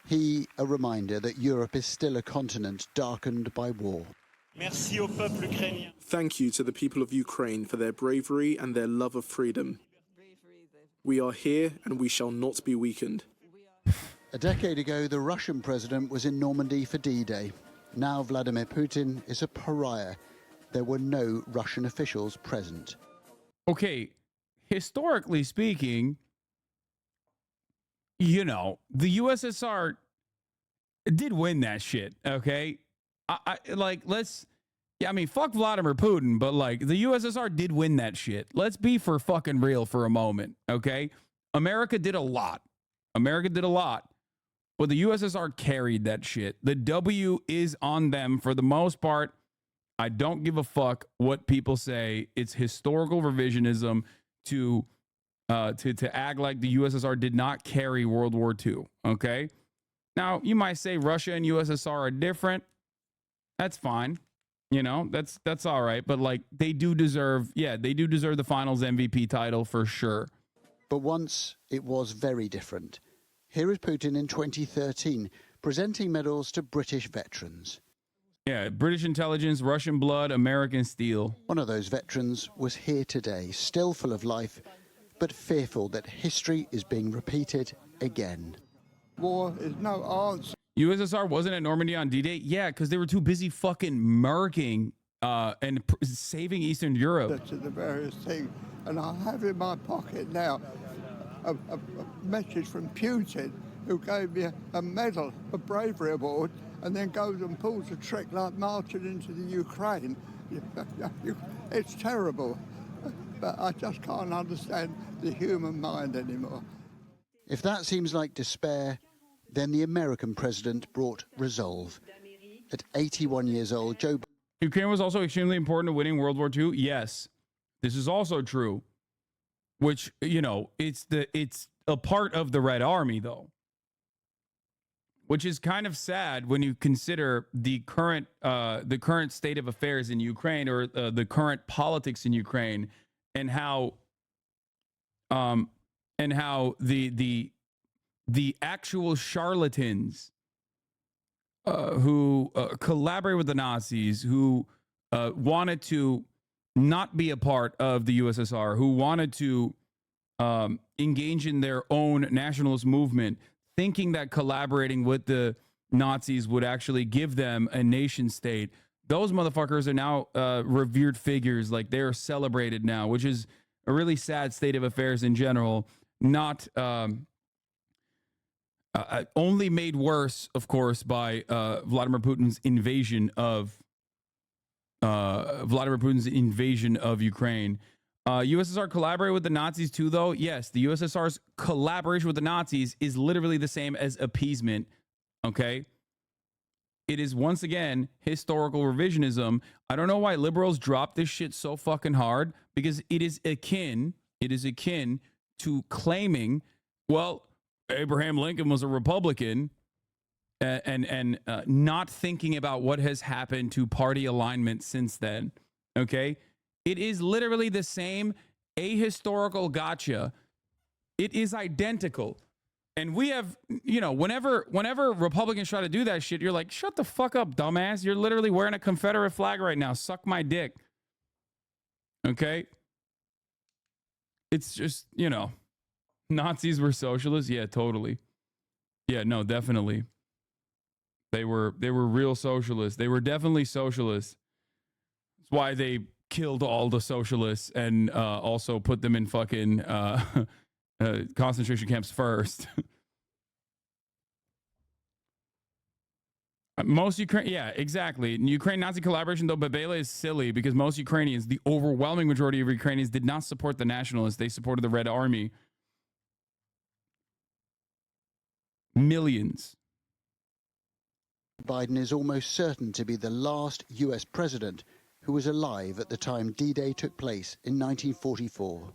he a reminder that Europe is still a continent darkened by war. Thank you to the people of Ukraine for their bravery and their love of freedom. We are here and we shall not be weakened. A decade ago, the Russian president was in Normandy for D-Day. Now Vladimir Putin is a pariah. There were no Russian officials present. Okay, historically speaking, you know, the USSR did win that shit, okay? I mean, fuck Vladimir Putin, but like the USSR did win that shit. Let's be for fucking real for a moment, okay? America did a lot. But the USSR carried that shit. The W is on them for the most part. I don't give a fuck what people say. It's historical revisionism to act like the USSR did not carry World War II, okay? Now, you might say Russia and USSR are different. That's fine. You know, that's all right. But like they do deserve the finals MVP title for sure. But once it was very different. Here is Putin in 2013 presenting medals to British veterans. Yeah, British intelligence, Russian blood, American steel. One of those veterans was here today, still full of life, but fearful that history is being repeated again. War is no answer. USSR wasn't at Normandy on D-Day? Yeah, because they were too busy fucking murking and saving Eastern Europe. That's the various things. And I have in my pocket now a message from Putin, who gave me a medal, a bravery award, and then goes and pulls a trick like marching into the Ukraine. It's terrible. But I just can't understand the human mind anymore. If that seems like despair, then the American president brought resolve. At 81 years old, Joe... Ukraine was also extremely important to winning World War II. Yes, this is also true. Which, you know, it's a part of the Red Army, though. Which is kind of sad when you consider the current state of affairs in Ukraine, or the current politics in Ukraine, and how the actual charlatans who collaborate with the Nazis, who wanted to not be a part of the USSR, who wanted to engage in their own nationalist movement, thinking that collaborating with the Nazis would actually give them a nation state. Those motherfuckers are now revered figures. Like, they're celebrated now, which is a really sad state of affairs in general. Not only made worse, of course, by Vladimir Putin's invasion of Ukraine. USSR collaborated with the Nazis too, though. Yes, the USSR's collaboration with the Nazis is literally the same as appeasement. Okay, it is once again historical revisionism. I don't know why liberals drop this shit so fucking hard, because it is akin to claiming, well, Abraham Lincoln was a Republican, and not thinking about what has happened to party alignment since then. Okay, it is literally the same ahistorical gotcha. It is identical. And we have, you know, whenever Republicans try to do that shit, you're like, shut the fuck up, dumbass. You're literally wearing a Confederate flag right now. Suck my dick. Okay? It's just, you know, Nazis were socialists. Yeah, totally. Yeah, no, definitely. They were real socialists. They were definitely socialists. That's why they killed all the socialists and also put them in fucking concentration camps first. Most Ukraine, yeah, exactly. In Ukraine Nazi collaboration, though, Babela is silly because most Ukrainians, the overwhelming majority of Ukrainians, did not support the nationalists. They supported the Red Army. Millions. Biden is almost certain to be the last US president who was alive at the time D-Day took place in 1944.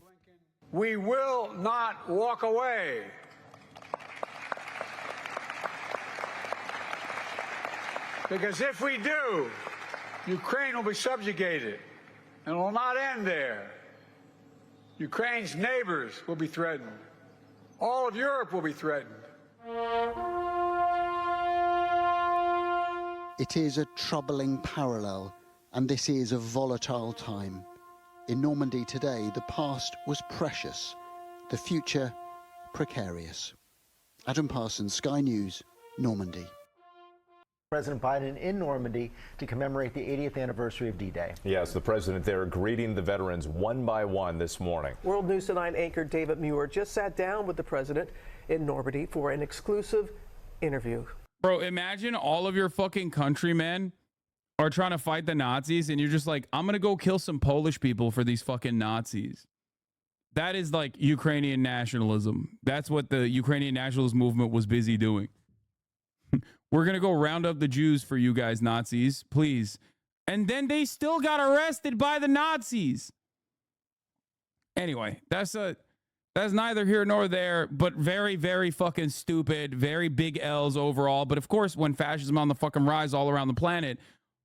We will not walk away. Because if we do, Ukraine will be subjugated, and it will not end there. Ukraine's neighbors will be threatened. All of Europe will be threatened. It is a troubling parallel, and this is a volatile time. In Normandy today, the past was precious, the future precarious. Adam Parsons, Sky News, Normandy. President Biden in Normandy to commemorate the 80th anniversary of D-Day. Yes, the president there greeting the veterans one by one this morning. World News Tonight anchor David Muir just sat down with the president in Normandy for an exclusive interview. Bro, imagine all of your fucking countrymen are trying to fight the Nazis, and you're just like, I'm gonna go kill some Polish people for these fucking Nazis. That is like Ukrainian nationalism. That's what the Ukrainian nationalist movement was busy doing. We're gonna go round up the Jews for you guys, Nazis, please. And then they still got arrested by the Nazis. Anyway, that's neither here nor there, but very, very fucking stupid, very big L's overall. But of course, when fascism on the fucking rise all around the planet,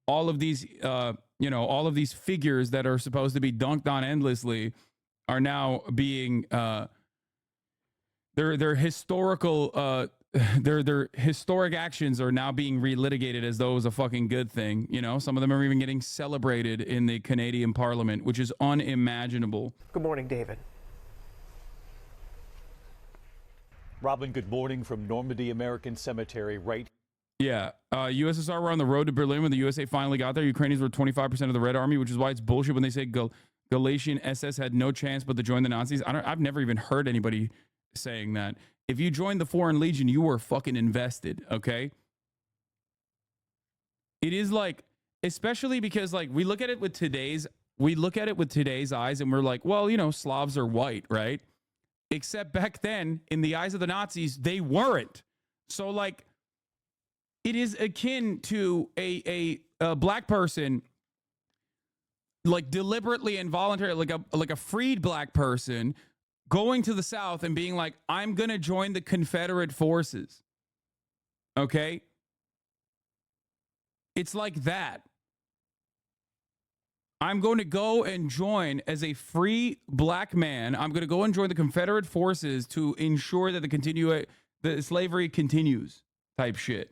all of these, all of these figures that are supposed to be dunked on endlessly are now being, their historical, their historic actions are now being relitigated as though it was a fucking good thing. You know, some of them are even getting celebrated in the Canadian Parliament, which is unimaginable. Good morning, David. Robin, good morning from Normandy American Cemetery, right? Yeah, USSR were on the road to Berlin when the USA finally got there. Ukrainians were 25% of the Red Army, which is why it's bullshit when they say Galatian SS had no chance but to join the Nazis. I've never even heard anybody saying that. If you joined the Foreign Legion, you were fucking invested, okay? It is like, especially because like we look at it with today's eyes and we're like, well, you know, Slavs are white, right? Except back then, in the eyes of the Nazis, they weren't. So like, it is akin to a black person, like deliberately involuntarily, like a freed black person going to the South and being like, I'm going to join the Confederate forces. Okay? It's like that. I'm going to go and join as a free black man. I'm going to go and join the Confederate forces to ensure that the slavery continues type shit.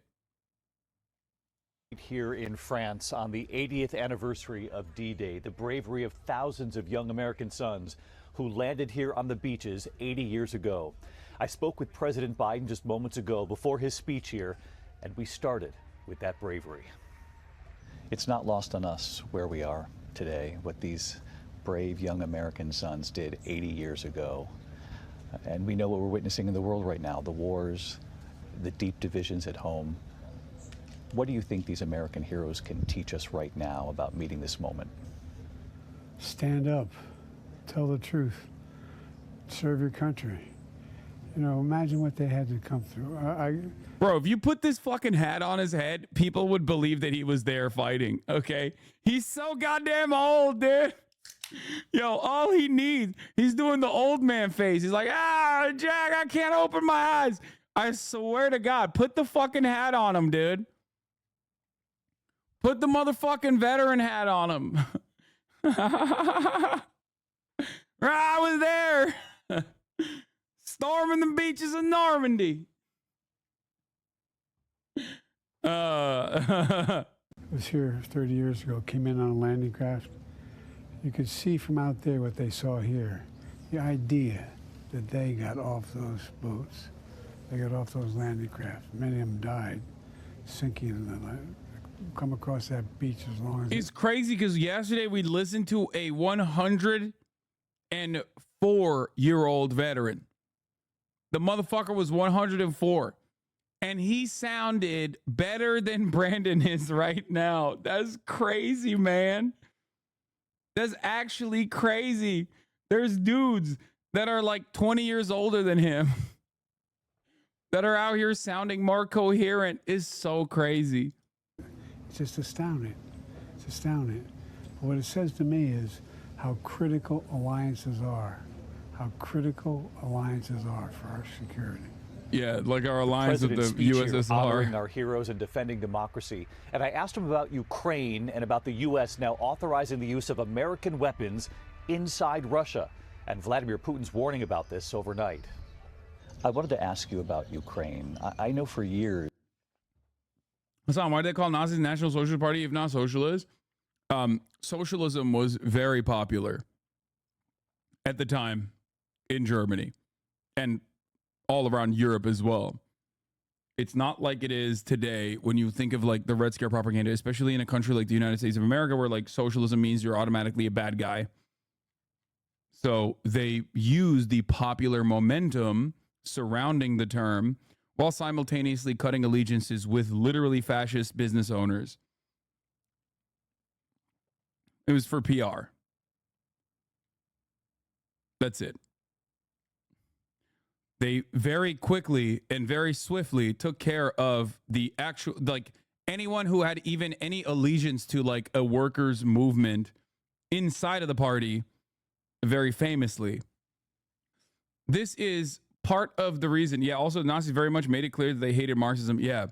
Here in France on the 80th anniversary of D-Day, the bravery of thousands of young American sons who landed here on the beaches 80 years ago. I spoke with President Biden just moments ago before his speech here, and we started with that bravery. It's not lost on us where we are today, what these brave young American sons did 80 years ago. And we know what we're witnessing in the world right now, the wars, the deep divisions at home. What do you think these American heroes can teach us right now about meeting this moment? Stand up, tell the truth, serve your country. You know, imagine what they had to come through. Bro, if you put this fucking hat on his head, people would believe that he was there fighting, okay? He's so goddamn old, dude. Yo, all he needs, he's doing the old man face. He's like, Jack, I can't open my eyes. I swear to God, put the fucking hat on him, dude. Put the motherfucking veteran hat on him. I was there. Storming the beaches of Normandy. I was here 30 years ago, came in on a landing craft. You could see from out there what they saw here. The idea that they got off those boats, they got off those landing crafts. Many of them died, sinking in the night. Come across that beach as long as it's crazy because yesterday we listened to a 104-year-old veteran. The motherfucker was 104 and he sounded better than Brandon is right now. That's crazy, man. That's actually crazy. There's dudes that are like 20 years older than him that are out here sounding more coherent. Is so crazy. It's just astounding. It's astounding. But what it says to me is how critical alliances are. How critical alliances are for our security. Yeah, like our alliance with the USSR. Honoring our heroes and defending democracy. And I asked him about Ukraine and about the U.S. now authorizing the use of American weapons inside Russia. And Vladimir Putin's warning about this overnight. I wanted to ask you about Ukraine. I know for years. Hassan, why do they call Nazis National Socialist Party if not socialist? Socialism was very popular at the time in Germany and all around Europe as well. It's not like it is today when you think of like the Red Scare propaganda, especially in a country like the United States of America, where like socialism means you're automatically a bad guy. So they use the popular momentum surrounding the term while simultaneously cutting allegiances with literally fascist business owners. It was for PR. That's it. They very quickly and very swiftly took care of the actual, like, anyone who had even any allegiance to like a workers' movement inside of the party, very famously. This is part of the reason. Yeah, also Nazis very much made it clear that they hated Marxism. Yeah.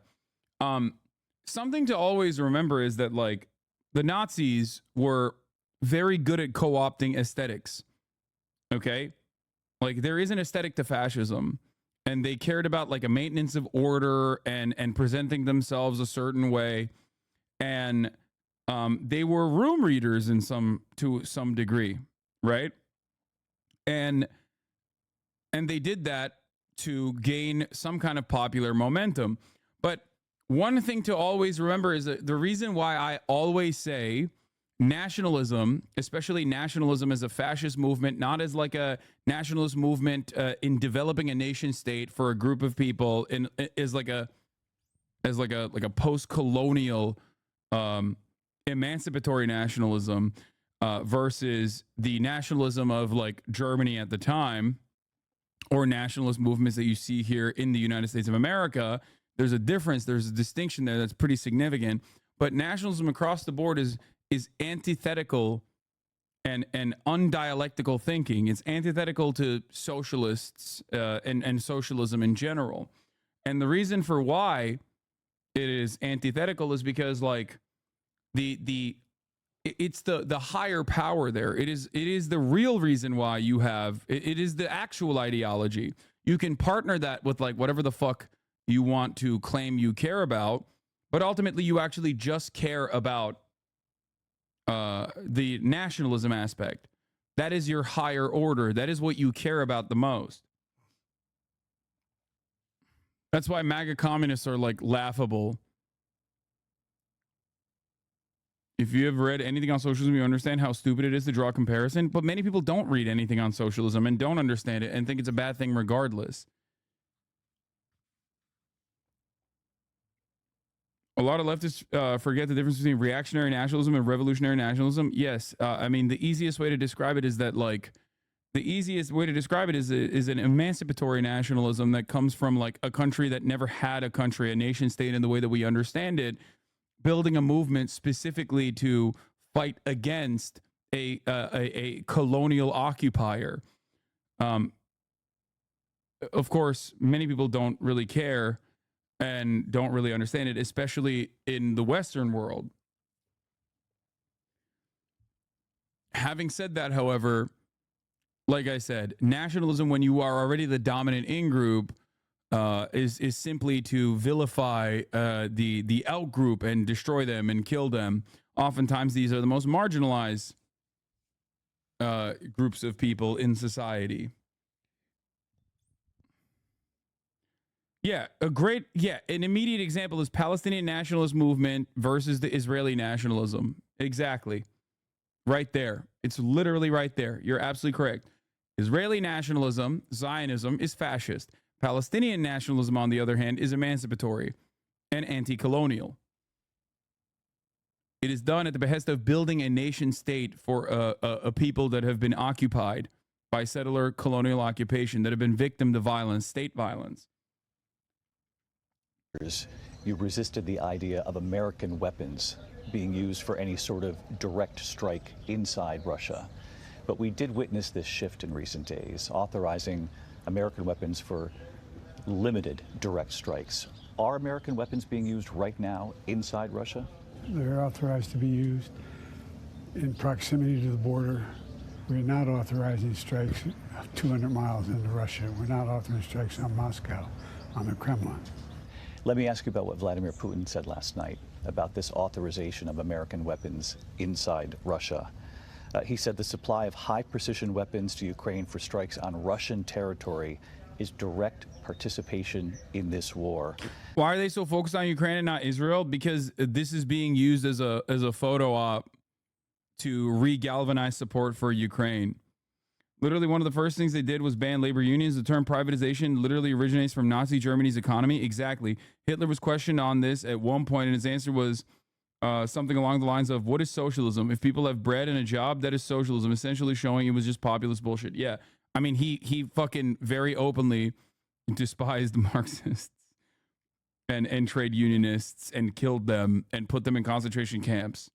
Something to always remember is that like the Nazis were very good at co-opting aesthetics. Okay? Like there is an aesthetic to fascism, and they cared about like a maintenance of order and presenting themselves a certain way. And they were room readers to some degree, right? And they did that to gain some kind of popular momentum. But one thing to always remember is that the reason why I always say nationalism, especially nationalism as a fascist movement, not as like a nationalist movement in developing a nation state for a group of people, is like a post-colonial emancipatory nationalism versus the nationalism of like Germany at the time, or nationalist movements that you see here in the United States of America. There's a difference. There's a distinction there that's pretty significant. But nationalism across the board is antithetical and undialectical thinking. It's antithetical to socialists and socialism in general. And the reason for why it is antithetical is because like it's the higher power there. It is the real reason why you have it is the actual ideology. You can partner that with like whatever the fuck you want to claim you care about, but ultimately you actually just care about the nationalism aspect. That is your higher order. That is what you care about the most. That's why MAGA communists are like laughable. If you have read anything on socialism, you understand how stupid it is to draw a comparison. But many people don't read anything on socialism and don't understand it and think it's a bad thing regardless. A lot of leftists forget the difference between reactionary nationalism and revolutionary nationalism. Yes, I mean, the easiest way to describe it is that, like, the easiest way to describe it is an emancipatory nationalism that comes from, like, a country that never had a country, a nation state in the way that we understand it, building a movement specifically to fight against a colonial occupier. Of course, many people don't really care and don't really understand it, especially in the Western world. Having said that, however, like I said, nationalism, when you are already the dominant in-group, is simply to vilify the out-group and destroy them and kill them. Oftentimes, these are the most marginalized groups of people in society. Yeah, an immediate example is Palestinian nationalist movement versus the Israeli nationalism. Exactly. Right there. It's literally right there. You're absolutely correct. Israeli nationalism, Zionism, is fascist. Palestinian nationalism, on the other hand, is emancipatory and anti-colonial. It is done at the behest of building a nation state for a people that have been occupied by settler colonial occupation, that have been victim to violence, state violence. You resisted the idea of American weapons being used for any sort of direct strike inside Russia. But we did witness this shift in recent days, authorizing American weapons for limited direct strikes. Are American weapons being used right now inside Russia? They're authorized to be used in proximity to the border. We're not authorizing strikes 200 miles into Russia. We're not authorizing strikes on Moscow, on the Kremlin. Let me ask you about what Vladimir Putin said last night about this authorization of American weapons inside Russia. He said the supply of high-precision weapons to Ukraine for strikes on Russian territory is direct participation in this war. Why are they so focused on Ukraine and not Israel? Because this is being used as a photo op to re-galvanize support for Ukraine. Literally, one of the first things they did was ban labor unions. The term privatization literally originates from Nazi Germany's economy. Exactly. Hitler was questioned on this at one point, and his answer was, something along the lines of, what is socialism? If people have bread and a job, that is socialism, essentially showing it was just populist bullshit. Yeah. I mean, he fucking very openly despised Marxists and trade unionists and killed them and put them in concentration camps.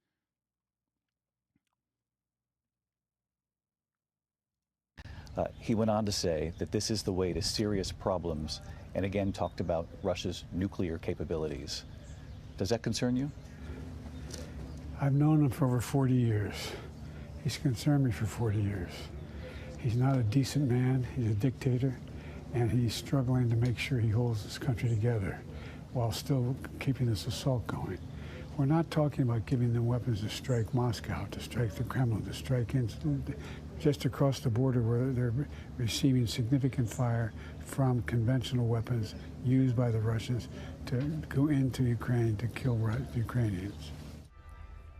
He went on to say that this is the way to serious problems, and again talked about Russia's nuclear capabilities. Does that concern you? I've known him for over 40 years. He's concerned me for 40 years. He's not a decent man. He's a dictator, and he's struggling to make sure he holds this country together while still keeping this assault going. We're not talking about giving them weapons to strike Moscow, to strike the Kremlin, to strike just across the border where they're receiving significant fire from conventional weapons used by the Russians to go into Ukraine to kill Ukrainians.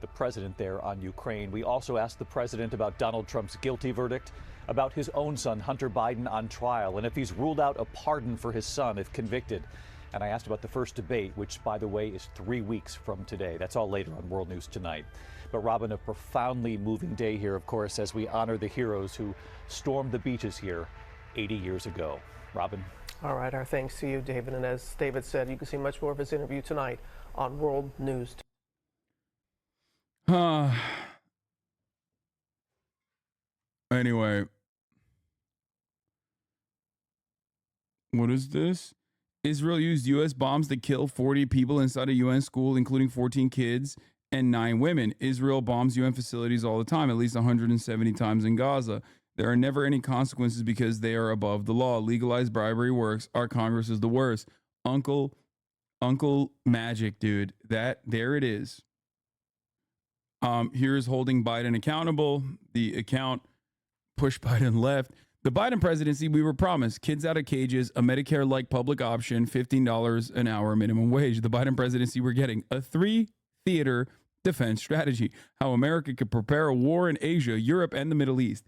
The president there on Ukraine. We also asked the president about Donald Trump's guilty verdict, about his own son, Hunter Biden, on trial, and if he's ruled out a pardon for his son if convicted. And I asked about the first debate, which, by the way, is 3 weeks from today. That's all later on World News Tonight. But, Robin, a profoundly moving day here, of course, as we honor the heroes who stormed the beaches here 80 years ago. Robin. All right, our thanks to you, David. And as David said, you can see much more of his interview tonight on World News Tonight. Anyway. What is this? Israel used U.S. bombs to kill 40 people inside a UN school, including 14 kids and 9 women. Israel bombs UN facilities all the time, at least 170 times in Gaza. There are never any consequences because they are above the law. Legalized bribery works. Our Congress is the worst. Uncle Magic, dude. There it is. Here's holding Biden accountable. The account pushed Biden left. The Biden presidency, we were promised kids out of cages, a Medicare-like public option, $15 an hour minimum wage. The Biden presidency, we're getting a 3-theater defense strategy, how America could prepare a war in Asia, Europe, and the Middle East.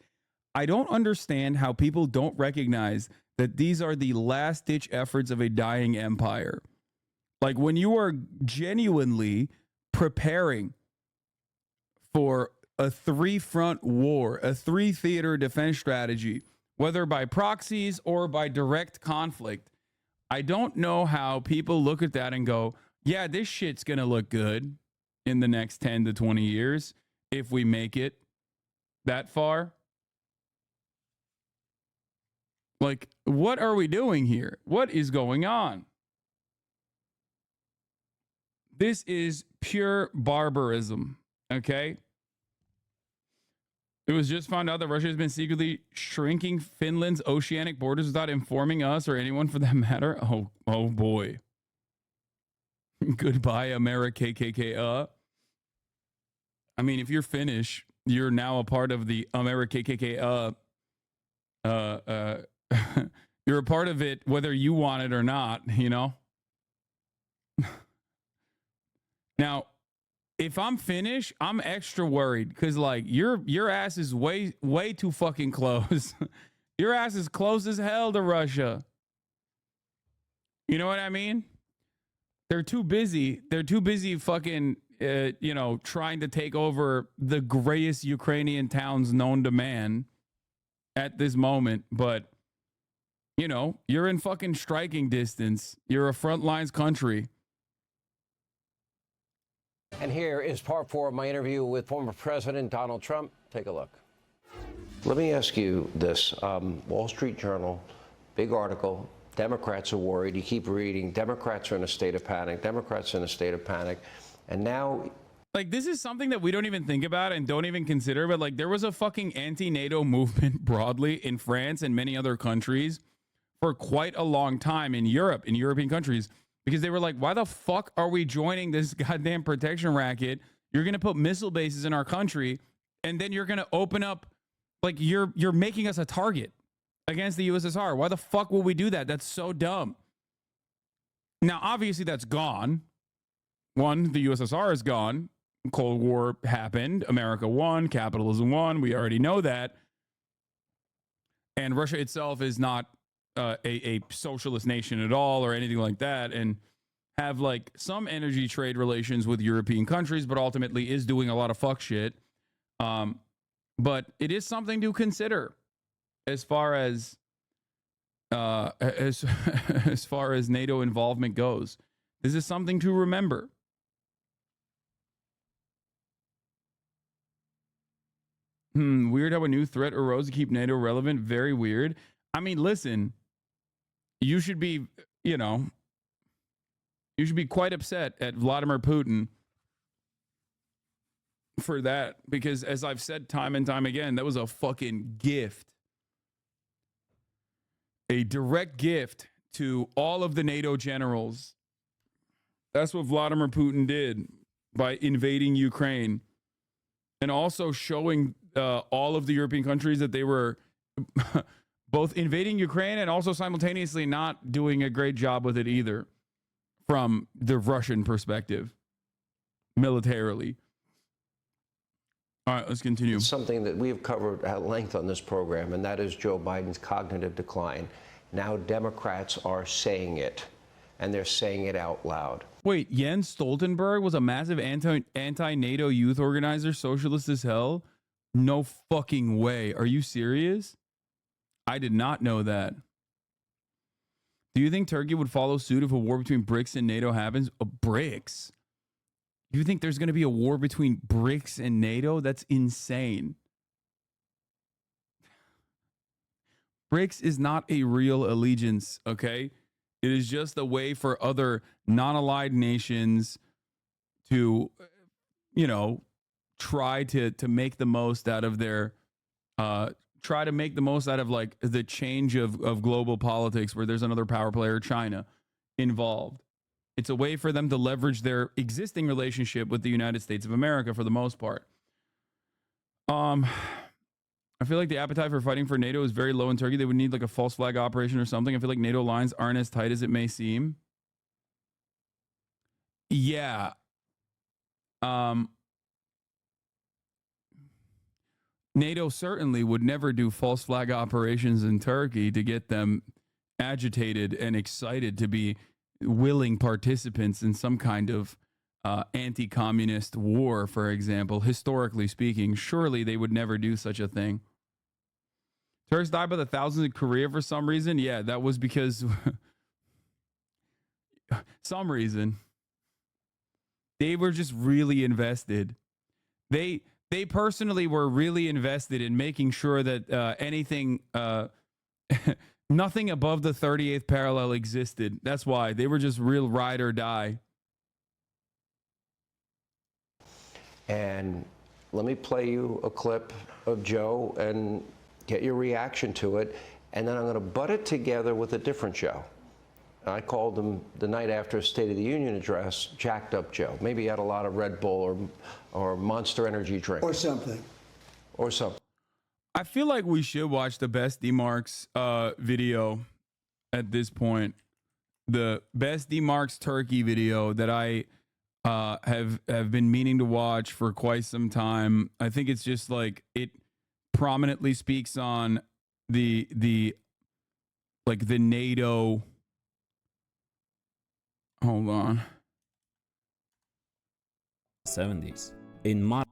I don't understand how people don't recognize that these are the last-ditch efforts of a dying empire. Like, when you are genuinely preparing for a 3-front war, a 3-theater defense strategy, whether by proxies or by direct conflict, I don't know how people look at that and go, yeah, this shit's going to look good in the next 10 to 20 years if we make it that far. Like, what are we doing here? What is going on? This is pure barbarism, okay? It was just found out that Russia has been secretly shrinking Finland's oceanic borders without informing us or anyone for that matter. Oh boy. Goodbye, America, KKK. I mean, if you're Finnish, you're now a part of the America, KKK. You're a part of it whether you want it or not, you know? Now, if I'm Finnish, I'm extra worried because, like, your ass is way too fucking close. Your ass is close as hell to Russia. You know what I mean? They're too busy. They're too busy fucking, trying to take over the greatest Ukrainian towns known to man at this moment. But, you're in fucking striking distance. You're a front lines country. And here is part 4 of my interview with former President Donald Trump. Take a look. Let me ask you this. Wall Street Journal, big article. Democrats are worried. You keep reading. Democrats are in a state of panic. Democrats are in a state of panic. And now... Like, this is something that we don't even think about and don't even consider. But, like, there was a fucking anti-NATO movement broadly in France and many other countries for quite a long time in Europe, in European countries. Because they were like, why the fuck are we joining this goddamn protection racket? You're going to put missile bases in our country, and then you're going to open up, like, you're making us a target against the USSR. Why the fuck will we do that? That's so dumb. Now, obviously, that's gone. One, the USSR is gone. Cold War happened. America won. Capitalism won. We already know that. And Russia itself is not a socialist nation at all or anything like that. And have like some energy trade relations with European countries, but ultimately is doing a lot of fuck shit. But it is something to consider as far as as far as NATO involvement goes. This is something to remember. Weird how a new threat arose to keep NATO relevant. Very weird. I mean, listen, you should be, you know, you should be quite upset at Vladimir Putin for that, because as I've said time and time again, that was a fucking gift. A direct gift to all of the NATO generals. That's what Vladimir Putin did by invading Ukraine and also showing all of the European countries that they were both invading Ukraine and also simultaneously not doing a great job with it either from the Russian perspective, militarily. All right, let's continue. It's something that we have covered at length on this program, and that is Joe Biden's cognitive decline. Now Democrats are saying it, and they're saying it out loud. Wait, Jens Stoltenberg was a massive anti-NATO youth organizer, socialist as hell? No fucking way. Are you serious? I did not know that. Do you think Turkey would follow suit if a war between BRICS and NATO happens? BRICS? You think there's going to be a war between BRICS and NATO? That's insane. BRICS is not a real allegiance, okay? It is just a way for other non-allied nations to, you know, try to make the most out of their, try to make the most out of like the change of global politics where there's another power player, China, involved. It's a way for them to leverage their existing relationship with the United States of America for the most part. I feel like the appetite for fighting for NATO is very low in Turkey. They would need like a false flag operation or something. I feel like NATO lines aren't as tight as it may seem. Yeah. NATO certainly would never do false flag operations in Turkey to get them agitated and excited to be willing participants in some kind of anti-communist war, for example. Historically speaking, surely they would never do such a thing. Turks died by the thousands in Korea for some reason. Yeah, that was because some reason they were just really invested. They personally were really invested in making sure that anything, nothing above the 38th parallel existed. That's why they were just real ride or die. And let me play you a clip of Joe and get your reaction to it. And then I'm going to butt it together with a different Joe. I called him the night after his State of the Union address, Jacked Up Joe. Maybe he had a lot of Red Bull or Monster Energy drink. Or something. Or something. I feel like we should watch the Best D-Marks video at this point. The Best D-Marks Turkey video that I have been meaning to watch for quite some time. I think it's just like it prominently speaks on the NATO. Hold on. 70s in Mar.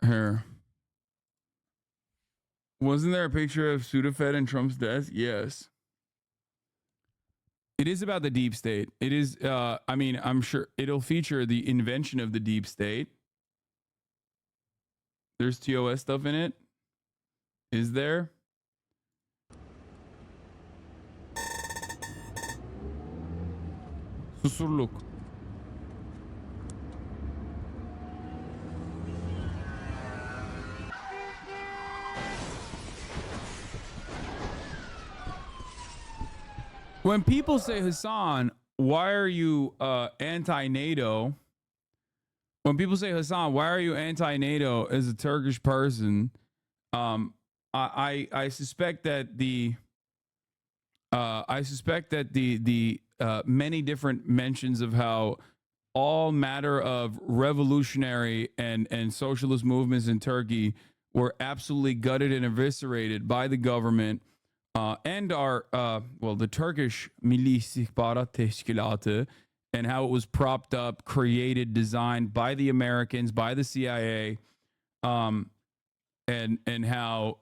Here. Wasn't there a picture of Sudafed and Trump's desk? Yes. It is about the deep state. It is, I mean, I'm sure it'll feature the invention of the deep state. There's TOS stuff in it. Is there? Susurluk. When people say, Hassan, why are you anti-NATO? When people say, Hassan, why are you anti-NATO as a Turkish person? I suspect that the many different mentions of how all matter of revolutionary and socialist movements in Turkey were absolutely gutted and eviscerated by the government and our, the Turkish Milli İstihbarat Teşkilatı, and how it was propped up, created, designed by the Americans, by the CIA, and how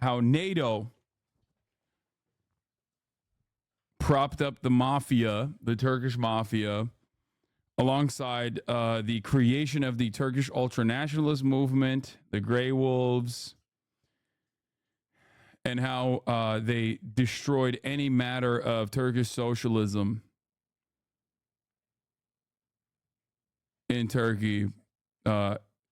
how NATO propped up the mafia, the Turkish mafia, alongside the creation of the Turkish ultranationalist movement, the Grey Wolves, and how they destroyed any matter of Turkish socialism in Turkey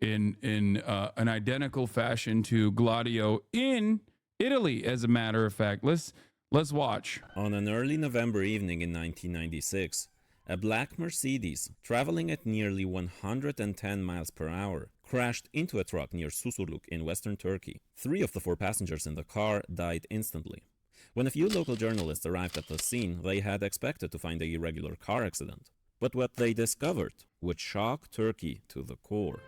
in an identical fashion to Gladio in Italy, as a matter of fact. Let's watch. On an early November evening in 1996, a black Mercedes, traveling at nearly 110 miles per hour, crashed into a truck near Susurluk in western Turkey. 3 of the 4 passengers in the car died instantly. When a few local journalists arrived at the scene, they had expected to find a irregular car accident. But what they discovered would shock Turkey to the core.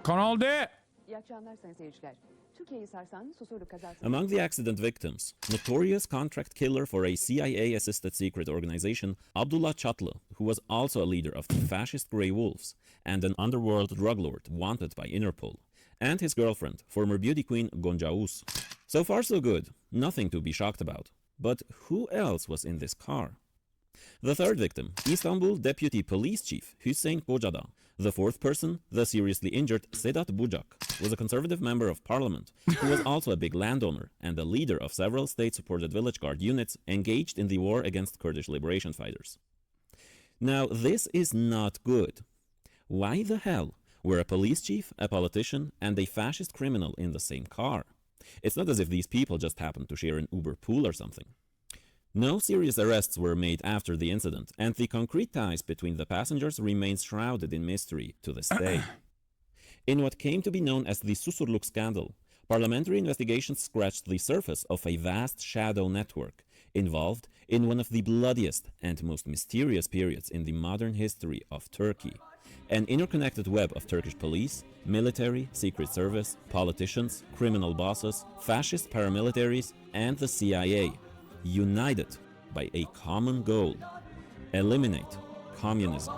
Kanal D. Among the accident victims, notorious contract killer for a CIA-assisted secret organization, Abdullah Çatlı, who was also a leader of the fascist Grey Wolves and an underworld drug lord wanted by Interpol, and his girlfriend, former beauty queen Gonca Uz. So far so good, nothing to be shocked about. But who else was in this car? The third victim, Istanbul Deputy Police Chief Hüseyin Kocadağ. The fourth person, the seriously injured Sedat Bucak, was a conservative member of parliament who was also a big landowner and the leader of several state-supported village guard units engaged in the war against Kurdish liberation fighters. Now, this is not good. Why the hell were a police chief, a politician, and a fascist criminal in the same car? It's not as if these people just happened to share an Uber pool or something. No serious arrests were made after the incident, and the concrete ties between the passengers remain shrouded in mystery to this day. In what came to be known as the Susurluk scandal, parliamentary investigations scratched the surface of a vast shadow network involved in one of the bloodiest and most mysterious periods in the modern history of Turkey. An interconnected web of Turkish police, military, secret service, politicians, criminal bosses, fascist paramilitaries, and the CIA, united by a common goal: eliminate communism.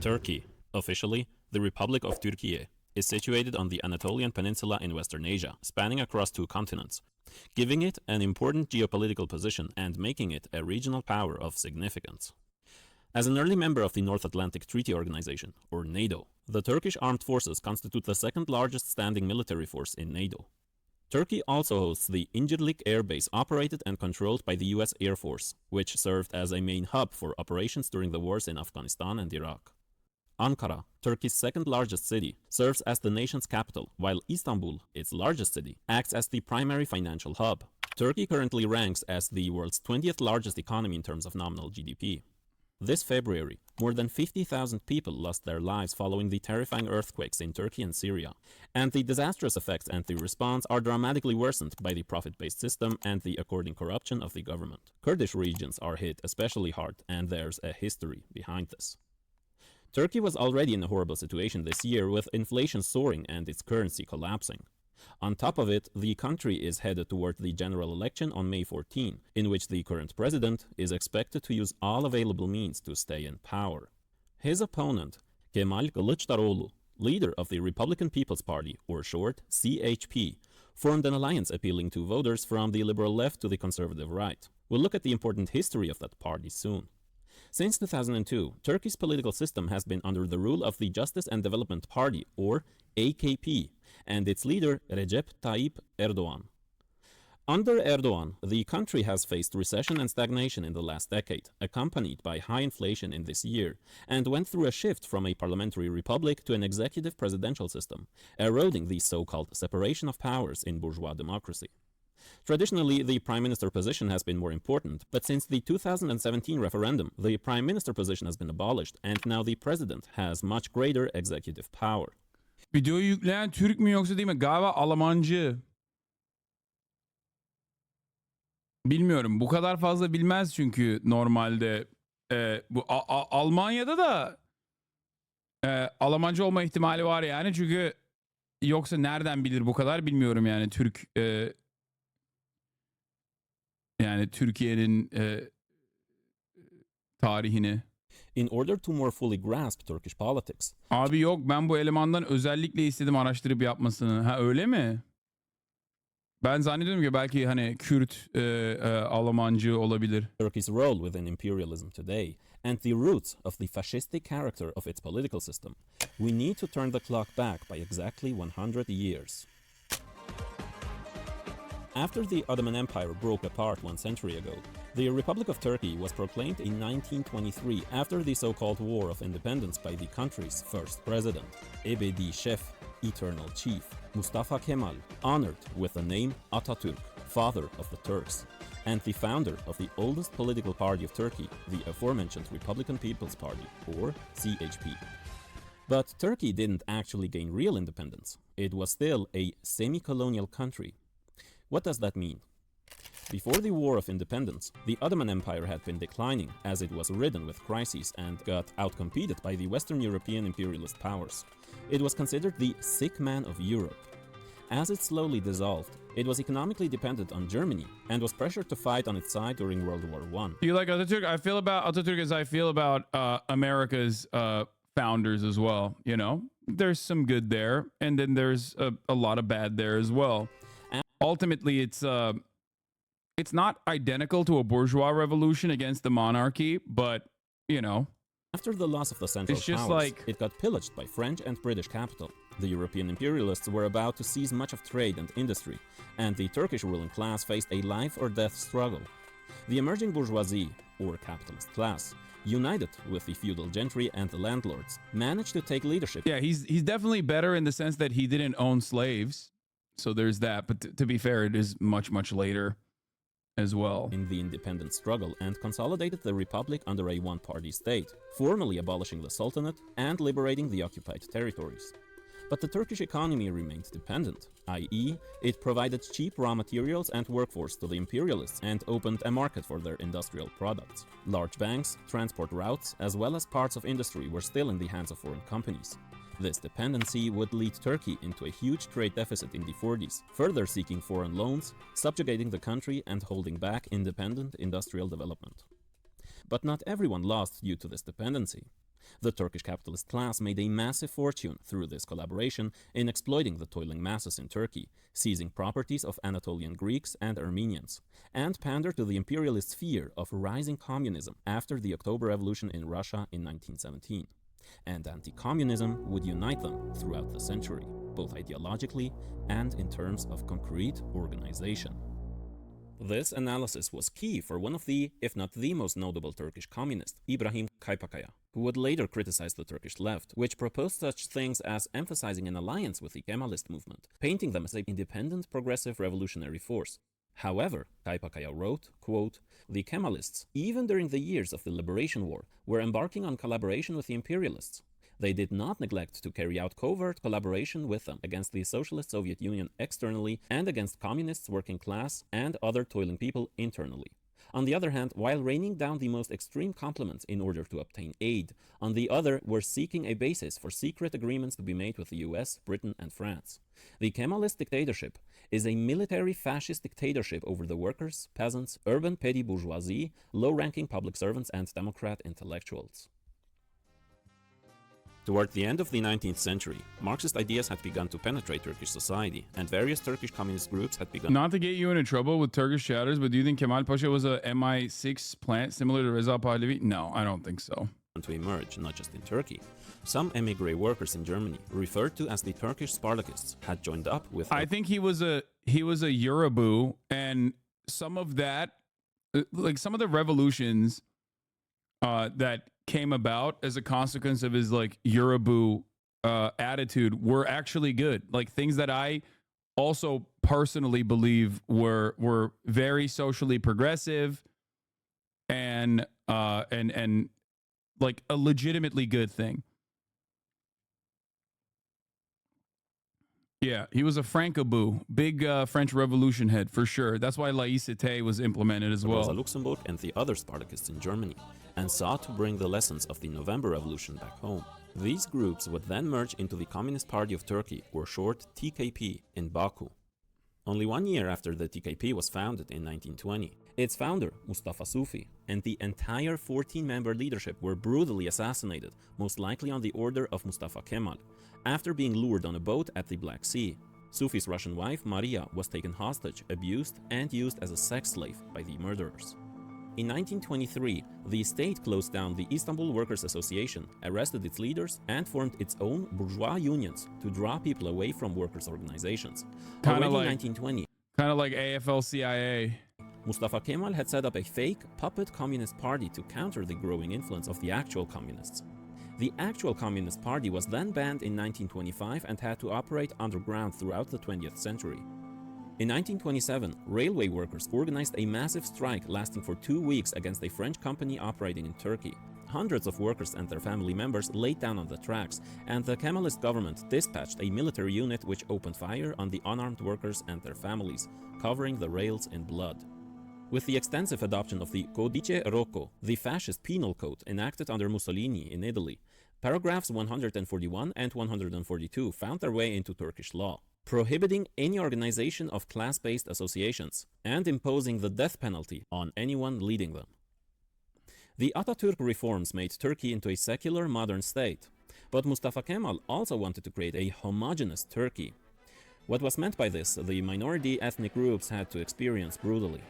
Turkey, officially the Republic of Türkiye, is situated on the Anatolian Peninsula in Western Asia, spanning across 2 continents, giving it an important geopolitical position and making it a regional power of significance. As an early member of the North Atlantic Treaty Organization, or NATO, the Turkish armed forces constitute the 2nd largest standing military force in NATO. Turkey also hosts the Incirlik Air Base, operated and controlled by the US Air Force, which served as a main hub for operations during the wars in Afghanistan and Iraq. Ankara, Turkey's 2nd largest city, serves as the nation's capital, while Istanbul, its largest city, acts as the primary financial hub. Turkey currently ranks as the world's 20th largest economy in terms of nominal GDP. This February, more than 50,000 people lost their lives following the terrifying earthquakes in Turkey and Syria, and the disastrous effects and the response are dramatically worsened by the profit-based system and the according corruption of the government. Kurdish regions are hit especially hard, and there's a history behind this. Turkey was already in a horrible situation this year, with inflation soaring and its currency collapsing. On top of it, the country is headed toward the general election on May 14, in which the current president is expected to use all available means to stay in power. His opponent, Kemal Kılıçdaroğlu, leader of the Republican People's Party, or short CHP, formed an alliance appealing to voters from the liberal left to the conservative right. We'll look at the important history of that party soon. Since 2002, Turkey's political system has been under the rule of the Justice and Development Party, or AKP, and its leader, Recep Tayyip Erdoğan. Under Erdoğan, the country has faced recession and stagnation in the last decade, accompanied by high inflation in this year, and went through a shift from a parliamentary republic to an executive presidential system, eroding the so-called separation of powers in bourgeois democracy. Traditionally, the prime minister position has been more important, but since the 2017 referendum, the prime minister position has been abolished, and now the president has much greater executive power. Videoyu yükleyen Türk mü yoksa değil mi? Galiba Almancı. Bilmiyorum. Bu kadar fazla bilmez çünkü normalde. Bu Almanya'da da Almancı olma ihtimali var yani. Çünkü yoksa nereden bilir bu kadar bilmiyorum yani Türk yani Türkiye'nin tarihini. In order to more fully grasp Turkish politics. Abi yok, ben bu elemandan özellikle istedim araştırıp yapmasını. Ha öyle mi? Ben zannediyorum ki belki hani Kürt Almancı olabilir. Turkey's role within imperialism today and the roots of the fascistic character of its political system. We need to turn the clock back by exactly 100 years. After the Ottoman Empire broke apart 1 century ago, the Republic of Turkey was proclaimed in 1923 after the so-called War of Independence by the country's first president, Ebedi Şef, Eternal Chief, Mustafa Kemal, honored with the name Atatürk, Father of the Turks, and the founder of the oldest political party of Turkey, the aforementioned Republican People's Party, or CHP. But Turkey didn't actually gain real independence. It was still a semi-colonial country. What does that mean? Before the War of Independence, the Ottoman Empire had been declining as it was ridden with crises and got outcompeted by the Western European imperialist powers. It was considered the sick man of Europe. As it slowly dissolved, it was economically dependent on Germany and was pressured to fight on its side during World War I. Do you like Atatürk? I feel about Atatürk as I feel about America's founders as well. You know, there's some good there, and then there's a lot of bad there as well. And ultimately, it's not identical to a bourgeois revolution against the monarchy, but you know. After the loss of the Central Powers, it got pillaged by French and British capital. The European imperialists were about to seize much of trade and industry, and the Turkish ruling class faced a life-or-death struggle. The emerging bourgeoisie, or capitalist class, united with the feudal gentry and the landlords, managed to take leadership. Yeah, he's definitely better in the sense that he didn't own slaves, so there's that. But to be fair, it is much, much later as well. In the independence struggle and consolidated the republic under a one-party state, formally abolishing the Sultanate and liberating the occupied territories. But the Turkish economy remained dependent, i.e., it provided cheap raw materials and workforce to the imperialists and opened a market for their industrial products. Large banks, transport routes, as well as parts of industry were still in the hands of foreign companies. This dependency would lead Turkey into a huge trade deficit in the 40s, further seeking foreign loans, subjugating the country and holding back independent industrial development. But not everyone lost due to this dependency. The Turkish capitalist class made a massive fortune through this collaboration in exploiting the toiling masses in Turkey, seizing properties of Anatolian Greeks and Armenians, and pandered to the imperialist fear of rising communism after the October Revolution in Russia in 1917. And anti-communism would unite them throughout the century, both ideologically and in terms of concrete organization. This analysis was key for one of the, if not the most notable Turkish communist, Ibrahim Kaypakaya, who would later criticize the Turkish left, which proposed such things as emphasizing an alliance with the Kemalist movement, painting them as an independent progressive revolutionary force. However, Kaypakaya wrote, quote, "The Kemalists, even during the years of the Liberation War, were embarking on collaboration with the imperialists. They did not neglect to carry out covert collaboration with them against the Socialist Soviet Union externally and against communists, working class, and other toiling people internally. On the other hand, while raining down the most extreme compliments in order to obtain aid, on the other were seeking a basis for secret agreements to be made with the US, Britain, and France. The Kemalist dictatorship is a military fascist dictatorship over the workers, peasants, urban petty bourgeoisie, low-ranking public servants, and Democrat intellectuals." Toward the end of the 19th century, Marxist ideas had begun to penetrate Turkish society, and various Turkish communist groups had begun... Not to get you into trouble with Turkish chatters, but do you think Kemal Pasha was a MI6 plant similar to Reza Pahlavi? No, I don't think so. ...to emerge, not just in Turkey. Some emigre workers in Germany, referred to as the Turkish Spartakists, had joined up with... I think he was a Yoruba, and some of that, like some of the revolutions that came about as a consequence of his like Yoruba attitude were actually good. Like things that I also personally believe were very socially progressive and like a legitimately good thing. Yeah, he was a Franco-boo, big French Revolution head for sure. That's why laïcité was implemented as well. Rosa Luxemburg and the other Spartakists in Germany, and sought to bring the lessons of the November Revolution back home. These groups would then merge into the Communist Party of Turkey, or short TKP, in Baku. Only 1 year after the TKP was founded in 1920, its founder, Mustafa Sufi, and the entire 14-member leadership were brutally assassinated, most likely on the order of Mustafa Kemal, after being lured on a boat at the Black Sea. Sufi's Russian wife, Maria, was taken hostage, abused, and used as a sex slave by the murderers. In 1923, the state closed down the Istanbul Workers' Association, arrested its leaders, and formed its own bourgeois unions to draw people away from workers' organizations. Kind Already of like, in 1920, kind of like AFL-CIA. Mustafa Kemal had set up a fake puppet communist party to counter the growing influence of the actual communists. The actual Communist Party was then banned in 1925 and had to operate underground throughout the 20th century. In 1927, railway workers organized a massive strike lasting for 2 weeks against a French company operating in Turkey. Hundreds of workers and their family members laid down on the tracks, and the Kemalist government dispatched a military unit which opened fire on the unarmed workers and their families, covering the rails in blood. With the extensive adoption of the Codice Rocco, the fascist penal code enacted under Mussolini in Italy, paragraphs 141 and 142 found their way into Turkish law, prohibiting any organization of class-based associations and imposing the death penalty on anyone leading them. The Atatürk reforms made Turkey into a secular modern state, but Mustafa Kemal also wanted to create a homogeneous Turkey. What was meant by this, the minority ethnic groups had to experience brutally.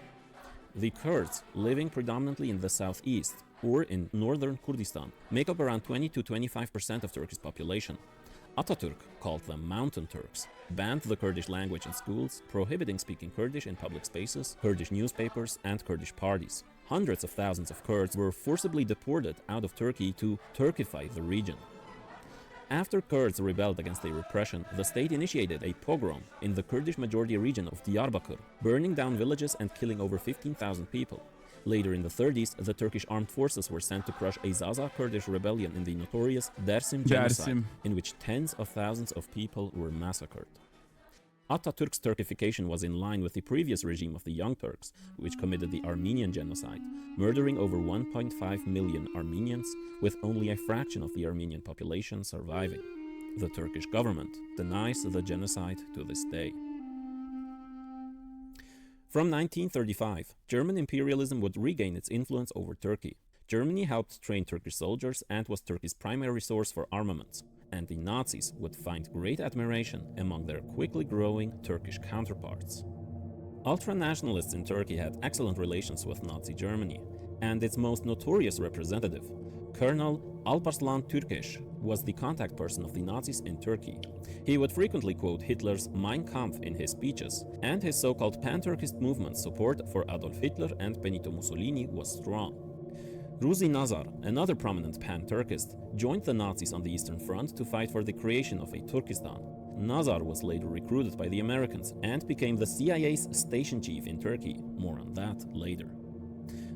The Kurds, living predominantly in the southeast or in northern Kurdistan, make up around 20 to 25% of Turkey's population. Atatürk, called them Mountain Turks, banned the Kurdish language in schools, prohibiting speaking Kurdish in public spaces, Kurdish newspapers, and Kurdish parties. Hundreds of thousands of Kurds were forcibly deported out of Turkey to Turkify the region. After Kurds rebelled against the repression, the state initiated a pogrom in the Kurdish majority region of Diyarbakir, burning down villages and killing over 15,000 people. Later in the 30s, the Turkish armed forces were sent to crush a Zaza Kurdish rebellion in the notorious Dersim genocide, in which tens of thousands of people were massacred. Atatürk's Turkification was in line with the previous regime of the Young Turks, which committed the Armenian genocide, murdering over 1.5 million Armenians, with only a fraction of the Armenian population surviving. The Turkish government denies the genocide to this day. From 1935, German imperialism would regain its influence over Turkey. Germany helped train Turkish soldiers and was Turkey's primary source for armaments, and the Nazis would find great admiration among their quickly growing Turkish counterparts. Ultranationalists in Turkey had excellent relations with Nazi Germany, and its most notorious representative, Colonel Alparslan Türkeş, was the contact person of the Nazis in Turkey. He would frequently quote Hitler's Mein Kampf in his speeches, and his so-called pan-Turkist movement's support for Adolf Hitler and Benito Mussolini was strong. Ruzi Nazar, another prominent pan-Turkist, joined the Nazis on the Eastern Front to fight for the creation of a Turkestan. Nazar was later recruited by the Americans and became the CIA's station chief in Turkey. More on that later.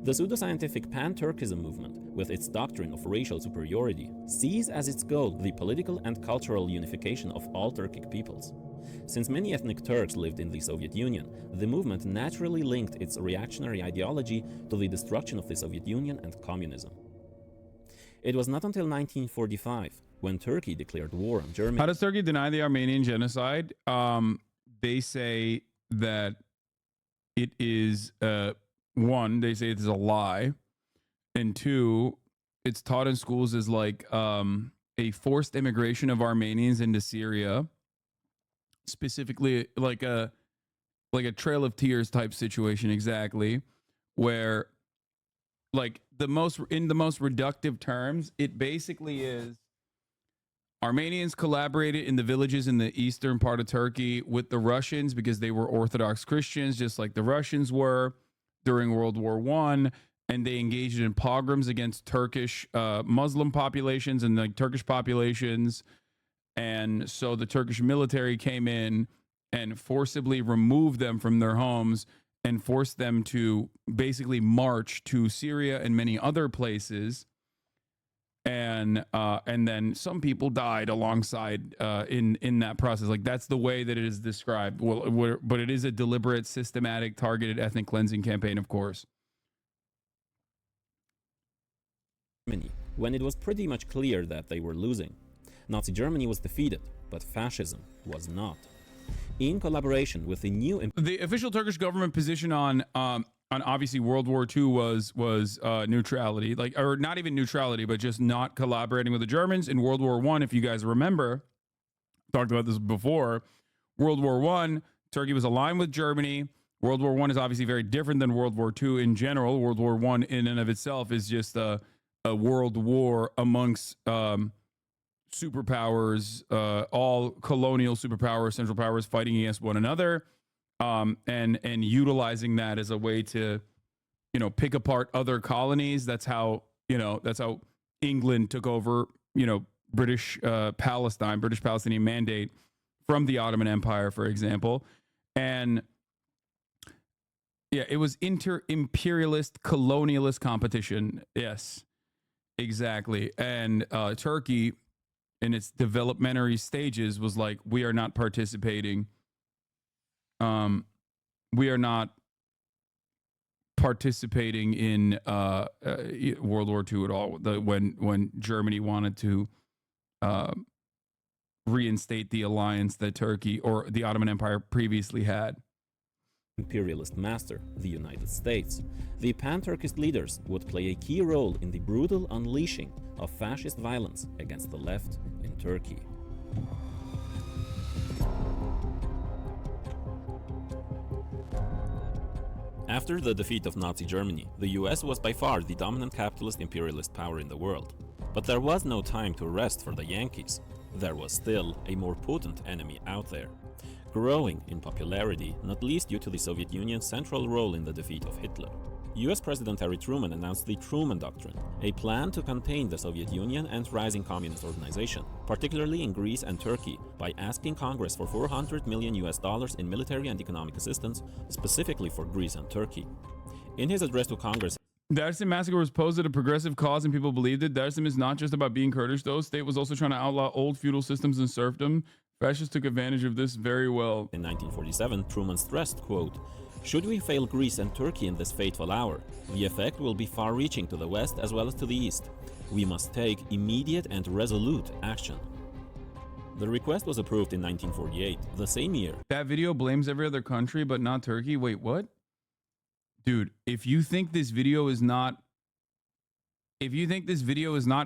The pseudoscientific pan-Turkism movement, with its doctrine of racial superiority, sees as its goal the political and cultural unification of all Turkic peoples. Since many ethnic Turks lived in the Soviet Union, the movement naturally linked its reactionary ideology to the destruction of the Soviet Union and communism. It was not until 1945, when Turkey declared war on Germany. How does Turkey deny the Armenian genocide? They say that it is, one, they say it is a lie, and two, it's taught in schools as like a forced immigration of Armenians into Syria, specifically like a Trail of Tears type situation, exactly, where like in the most reductive terms, it basically is Armenians collaborated in the villages in the eastern part of Turkey with the Russians because they were Orthodox Christians, just like the Russians were during World War I, and they engaged in pogroms against Turkish Muslim populations and the Turkish populations. And so the Turkish military came in and forcibly remove them from their homes and force them to basically march to Syria and many other places. And then some people died alongside in that process. Like, that's the way that it is described. Well, but it is a deliberate, systematic, targeted ethnic cleansing campaign, of course. When it was pretty much clear that they were losing. Nazi Germany was defeated, but fascism was not. In collaboration with the new... The official Turkish government position on obviously World War II was neutrality, like, or not even neutrality, but just not collaborating with the Germans. In World War I, if you guys remember, talked about this before, World War I, Turkey was aligned with Germany. World War I is obviously very different than World War II in general. World War I in and of itself is just a world war amongst superpowers, all colonial superpowers, central powers fighting against one another. And utilizing that as a way to, pick apart other colonies. That's how England took over, British Palestinian Mandate from the Ottoman Empire, for example. And yeah, it was imperialist, colonialist competition. Yes, exactly. And Turkey, in its developmentary stages, was like, we are not participating. We are not participating in World War II at all. When Germany wanted to reinstate the alliance that Turkey or the Ottoman Empire previously had. Imperialist master, the United States. The pan-Turkist leaders would play a key role in the brutal unleashing of fascist violence against the left in Turkey. After the defeat of Nazi Germany, the US was by far the dominant capitalist imperialist power in the world. But there was no time to rest for the Yankees. There was still a more potent enemy out there, growing in popularity, not least due to the Soviet Union's central role in the defeat of Hitler. US President Harry Truman announced the Truman Doctrine, a plan to contain the Soviet Union and rising communist organization, particularly in Greece and Turkey, by asking Congress for $400 million in military and economic assistance, specifically for Greece and Turkey. In his address to Congress, The Dagestan massacre was posed at a progressive cause and people believed it. Dagestan is not just about being Kurdish, though. State was also trying to outlaw old feudal systems and serfdom. Fascists took advantage of this very well. In 1947, Truman stressed, quote, "Should we fail Greece and Turkey in this fateful hour, the effect will be far-reaching to the west as well as to the east. We must take immediate and resolute action." The request was approved in 1948, the same year. That video blames every other country but not Turkey. Wait, what? Dude, if you think this video is not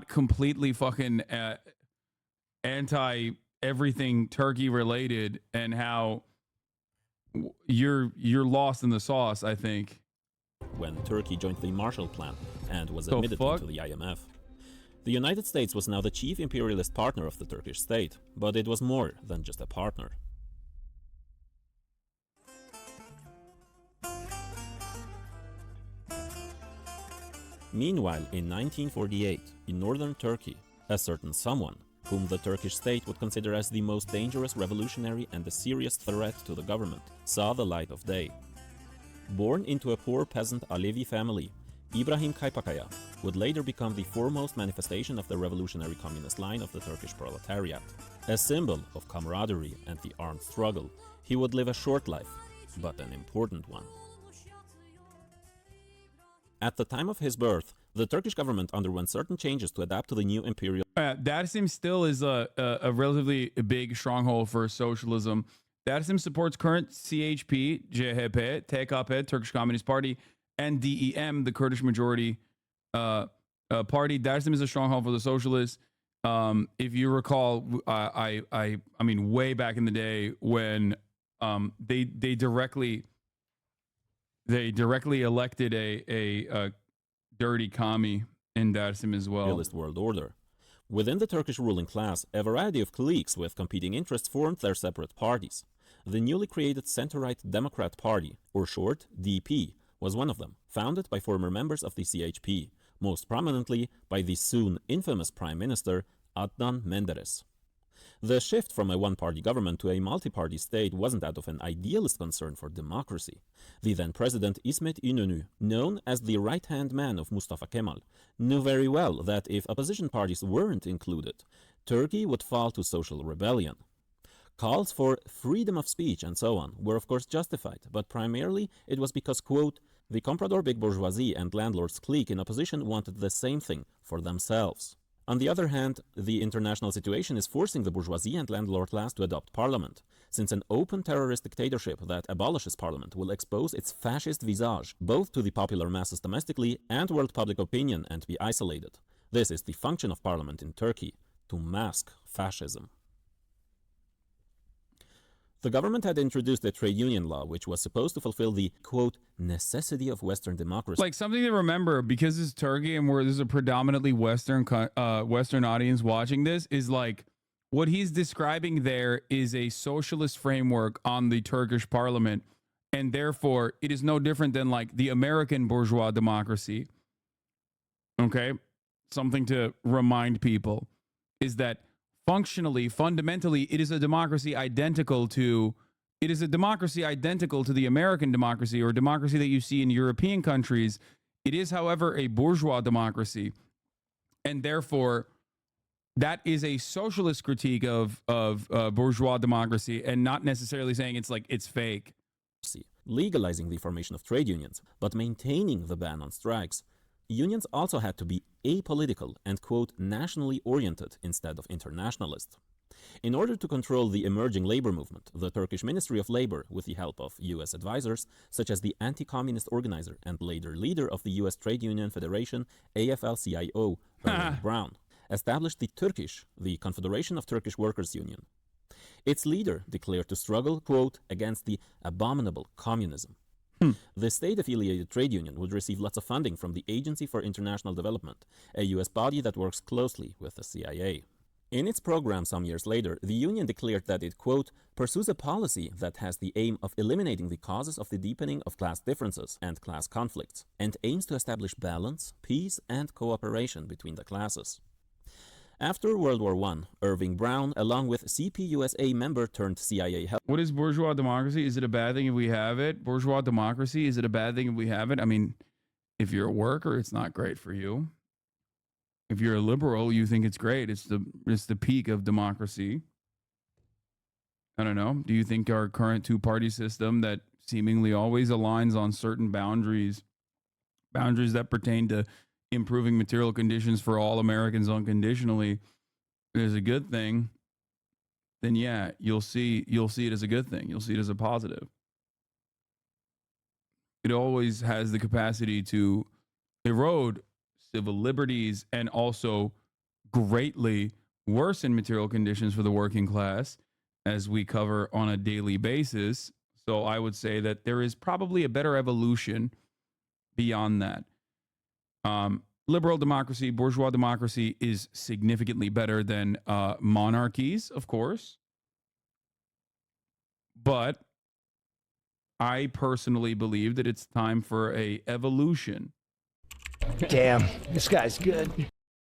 completely fucking anti everything Turkey related and how you're lost in the sauce, I think. When Turkey joined the Marshall Plan and was admitted into the IMF. The United States was now the chief imperialist partner of the Turkish state, but it was more than just a partner. Meanwhile, in 1948, in northern Turkey, a certain someone, whom the Turkish state would consider as the most dangerous revolutionary and a serious threat to the government, saw the light of day. Born into a poor peasant Alevi family, Ibrahim Kaypakaya would later become the foremost manifestation of the revolutionary communist line of the Turkish proletariat. A symbol of camaraderie and the armed struggle, he would live a short life, but an important one. At the time of his birth, the Turkish government underwent certain changes to adapt to the new imperial... Dagestan still is a relatively big stronghold for socialism. Dagestan supports current CHP, CHP, TKP, Turkish Communist Party, and DEM, the Kurdish majority party. Dagestan is a stronghold for the socialists. If you recall, I mean, way back in the day when they directly elected a dirty commie in Dagestan as well. Imperialist world order. Within the Turkish ruling class, a variety of cliques with competing interests formed their separate parties. The newly created center-right Democrat Party, or short, DP, was one of them, founded by former members of the CHP, most prominently by the soon infamous Prime Minister Adnan Menderes. The shift from a one-party government to a multi-party state wasn't out of an idealist concern for democracy. The then-president İsmet İnönü, known as the right-hand man of Mustafa Kemal, knew very well that if opposition parties weren't included, Turkey would fall to social rebellion. Calls for freedom of speech and so on were of course justified, but primarily it was because, quote, the comprador big bourgeoisie and landlords clique in opposition wanted the same thing for themselves. On the other hand, the international situation is forcing the bourgeoisie and landlord class to adopt parliament, since an open terrorist dictatorship that abolishes parliament will expose its fascist visage both to the popular masses domestically and world public opinion and be isolated. This is the function of parliament in Turkey, to mask fascism. The government had introduced a trade union law which was supposed to fulfill the, quote, necessity of Western democracy. Like something to remember, because it's Turkey and where there's a predominantly Western audience watching this, is like what he's describing there is a socialist framework on the Turkish parliament, and therefore it is no different than like the American bourgeois democracy. Okay? Something to remind people is that fundamentally, it is a democracy identical to the American democracy or democracy that you see in European countries. It is, however, a bourgeois democracy, and therefore, that is a socialist critique of bourgeois democracy, and not necessarily saying it's fake. Legalizing the formation of trade unions, but maintaining the ban on strikes. Unions also had to be apolitical and, quote, nationally oriented instead of internationalist. In order to control the emerging labor movement, the Turkish Ministry of Labor, with the help of U.S. advisors, such as the anti-communist organizer and later leader of the U.S. Trade Union Federation, AFL-CIO, Irving Brown, established the Turkish, the Confederation of Turkish Workers Union. Its leader declared to struggle, quote, against the abominable communism. The state-affiliated trade union would receive lots of funding from the Agency for International Development, a U.S. body that works closely with the CIA. In its program some years later, the union declared that it, quote, pursues a policy that has the aim of eliminating the causes of the deepening of class differences and class conflicts, and aims to establish balance, peace, and cooperation between the classes. After World War I, Irving Brown, along with CPUSA member turned CIA help. What is bourgeois democracy? Is it a bad thing if we have it? Bourgeois democracy, is it a bad thing if we have it? I mean, if you're a worker, it's not great for you. If you're a liberal, you think it's great. It's the peak of democracy. I don't know. Do you think our current two-party system that seemingly always aligns on certain boundaries that pertain to improving material conditions for all Americans unconditionally is a good thing, then yeah, you'll see it as a good thing. You'll see it as a positive. It always has the capacity to erode civil liberties and also greatly worsen material conditions for the working class, as we cover on a daily basis. So I would say that there is probably a better evolution beyond that. Liberal democracy, bourgeois democracy is significantly better than monarchies, of course. But I personally believe that it's time for a evolution. Damn, this guy's good.